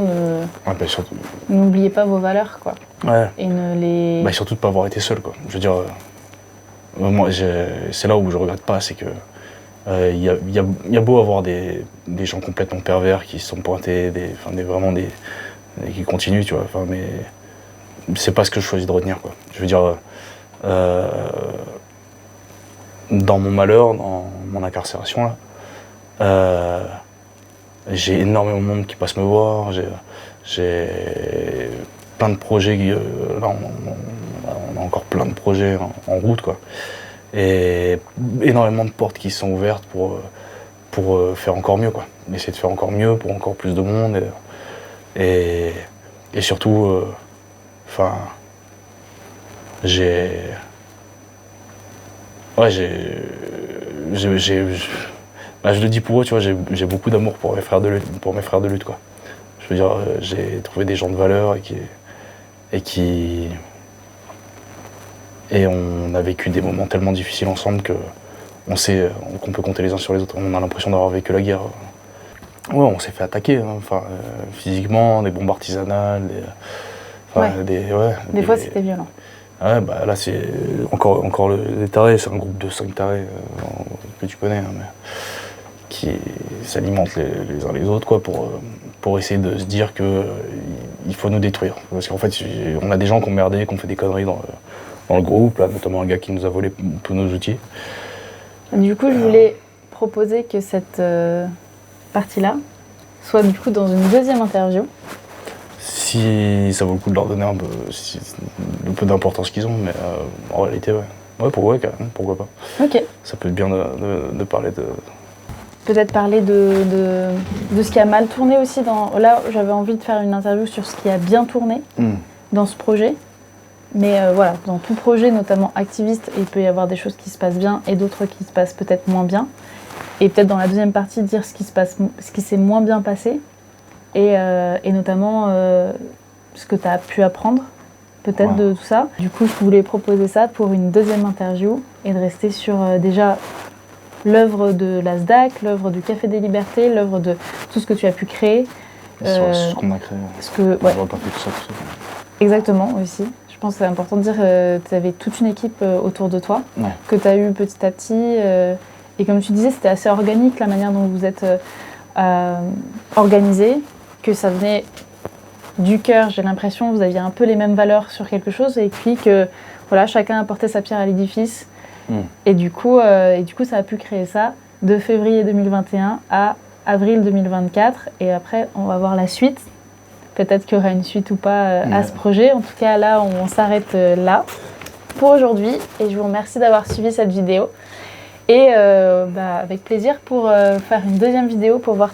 Surtout... n'oubliez pas vos valeurs, quoi. Ouais. Et surtout de ne pas avoir été seul, quoi. Je veux dire, moi, c'est là où je regrette pas, c'est que il y a beau avoir des gens complètement pervers qui se sont pointés, qui continuent, tu vois. Mais c'est pas ce que je choisis de retenir, quoi. Je veux dire. Dans mon malheur, dans mon incarcération, là, j'ai énormément de monde qui passe me voir, j'ai plein de projets, là on a encore plein de projets en route, quoi. Et énormément de portes qui sont ouvertes pour faire encore mieux, quoi. Essayer de faire encore mieux pour encore plus de monde et surtout, je le dis pour eux, tu vois, j'ai beaucoup d'amour pour mes frères de lutte, quoi. Je veux dire, j'ai trouvé des gens de valeur et on a vécu des moments tellement difficiles ensemble qu'on sait qu'on peut compter les uns sur les autres. On a l'impression d'avoir vécu la guerre. Ouais, on s'est fait attaquer, hein, physiquement, des bombes artisanales, des fois c'était violent. Ouais, là c'est encore les tarés, c'est un groupe de 5 tarés que tu connais, hein, mais qui s'alimentent les uns les autres, quoi, pour essayer de se dire qu'il faut nous détruire. Parce qu'en fait, on a des gens qui ont merdé, qui ont fait des conneries dans le groupe, là, notamment un gars qui nous a volé tous nos outils. Du coup, je voulais proposer que cette partie-là soit du coup dans une deuxième interview. Si ça vaut le coup de leur donner un peu d'importance qu'ils ont, mais en réalité, ouais. Ouais, pourquoi pas. Ok. Ça peut être bien de parler de... Peut-être parler de ce qui a mal tourné aussi. Là, j'avais envie de faire une interview sur ce qui a bien tourné dans ce projet. Mais voilà, dans tout projet, notamment activiste, il peut y avoir des choses qui se passent bien et d'autres qui se passent peut-être moins bien. Et peut-être dans la deuxième partie, dire ce qui s'est moins bien passé. Et notamment ce que tu as pu apprendre, peut-être, de tout ça. Du coup, je voulais proposer ça pour une deuxième interview et de rester sur déjà l'œuvre de la SDAC, l'œuvre du Café des Libertés, l'œuvre de tout ce que tu as pu créer. Sur ce qu'on a créé. On n'aurait pas fait tout ça. Exactement, aussi. Je pense que c'est important de dire que tu avais toute une équipe autour de toi, Ouais. que tu as eu petit à petit. Et comme tu disais, c'était assez organique la manière dont vous êtes organisé, que ça venait du cœur, j'ai l'impression, vous aviez un peu les mêmes valeurs sur quelque chose, et puis que voilà, chacun apportait sa pierre à l'édifice. Et du coup, ça a pu créer ça de février 2021 à avril 2024. Et après, on va voir la suite. Peut-être qu'il y aura une suite ou pas à ce projet. En tout cas, là, on s'arrête là pour aujourd'hui. Et je vous remercie d'avoir suivi cette vidéo. Et avec plaisir pour faire une deuxième vidéo pour voir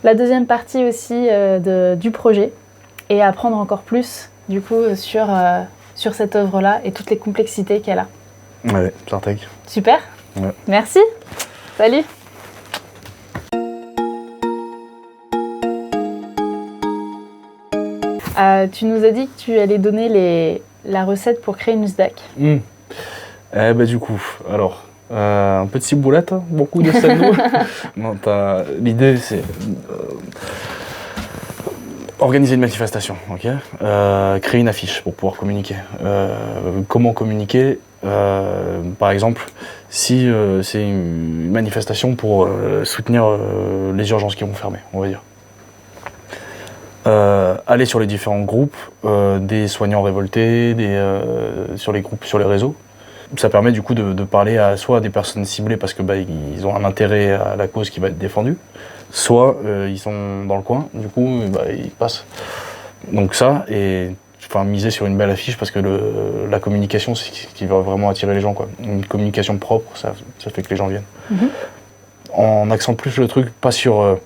la deuxième partie aussi du projet et apprendre encore plus du coup sur cette œuvre-là et toutes les complexités qu'elle a. Ouais, Sartec. Super. Ouais. Merci. Salut. Tu nous as dit que tu allais donner la recette pour créer une SDAC. Du coup, alors, un peu de ciboulette, hein, beaucoup de sel d'eau. Non, l'idée, c'est organiser une manifestation, ok, créer une affiche pour pouvoir communiquer. Comment communiquer par exemple, si c'est une manifestation pour soutenir les urgences qui vont fermer, on va dire. Aller sur les différents groupes, des soignants révoltés, sur les groupes, sur les réseaux. Ça permet du coup de parler à soit des personnes ciblées parce que ils ont un intérêt à la cause qui va être défendue, soit ils sont dans le coin, du coup ils passent. Donc ça, et miser sur une belle affiche parce que la communication c'est ce qui va vraiment attirer les gens, quoi. Une communication propre, ça fait que les gens viennent. En accent plus le truc, pas sur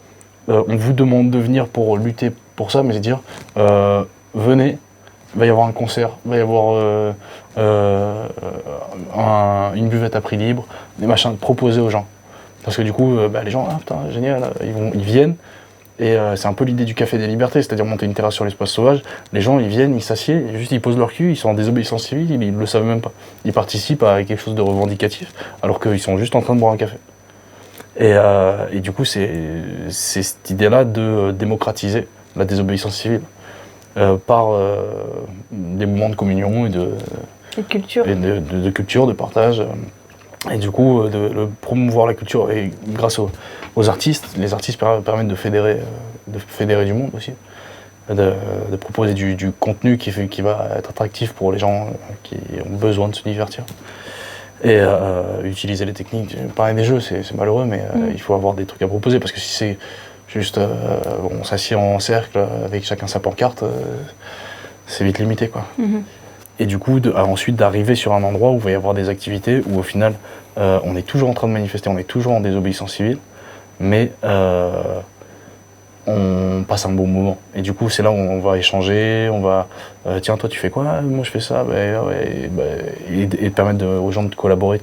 on vous demande de venir pour lutter pour ça, mais c'est dire venez, il va y avoir un concert, il va y avoir une buvette à prix libre, des machins proposés aux gens. Parce que du coup, les gens, ah putain, génial, ils viennent. Et c'est un peu l'idée du Café des Libertés, c'est-à-dire monter une terrasse sur l'espace sauvage. Les gens, ils viennent, ils s'assiedent, juste ils posent leur cul, ils sont en désobéissance civile, ils ne le savent même pas. Ils participent à quelque chose de revendicatif, alors qu'ils sont juste en train de boire un café. Et du coup, c'est cette idée-là de démocratiser la désobéissance civile par des moments de communion et de culture. De culture, de partage. Et du coup, de promouvoir la culture et grâce aux artistes. Les artistes permettent de fédérer du monde aussi, de proposer du contenu qui va être attractif pour les gens qui ont besoin de se divertir. Et utiliser les techniques. Pareil des jeux, c'est malheureux, mais il faut avoir des trucs à proposer parce que si c'est juste on s'assied en cercle avec chacun sa pancarte, c'est vite limité, quoi. Et du coup, ensuite d'arriver sur un endroit où il va y avoir des activités où au final on est toujours en train de manifester, on est toujours en désobéissance civile, mais on passe un bon moment. Et du coup, c'est là où on va échanger, on va tiens, toi tu fais quoi? Moi je fais ça, et permettre aux gens de collaborer.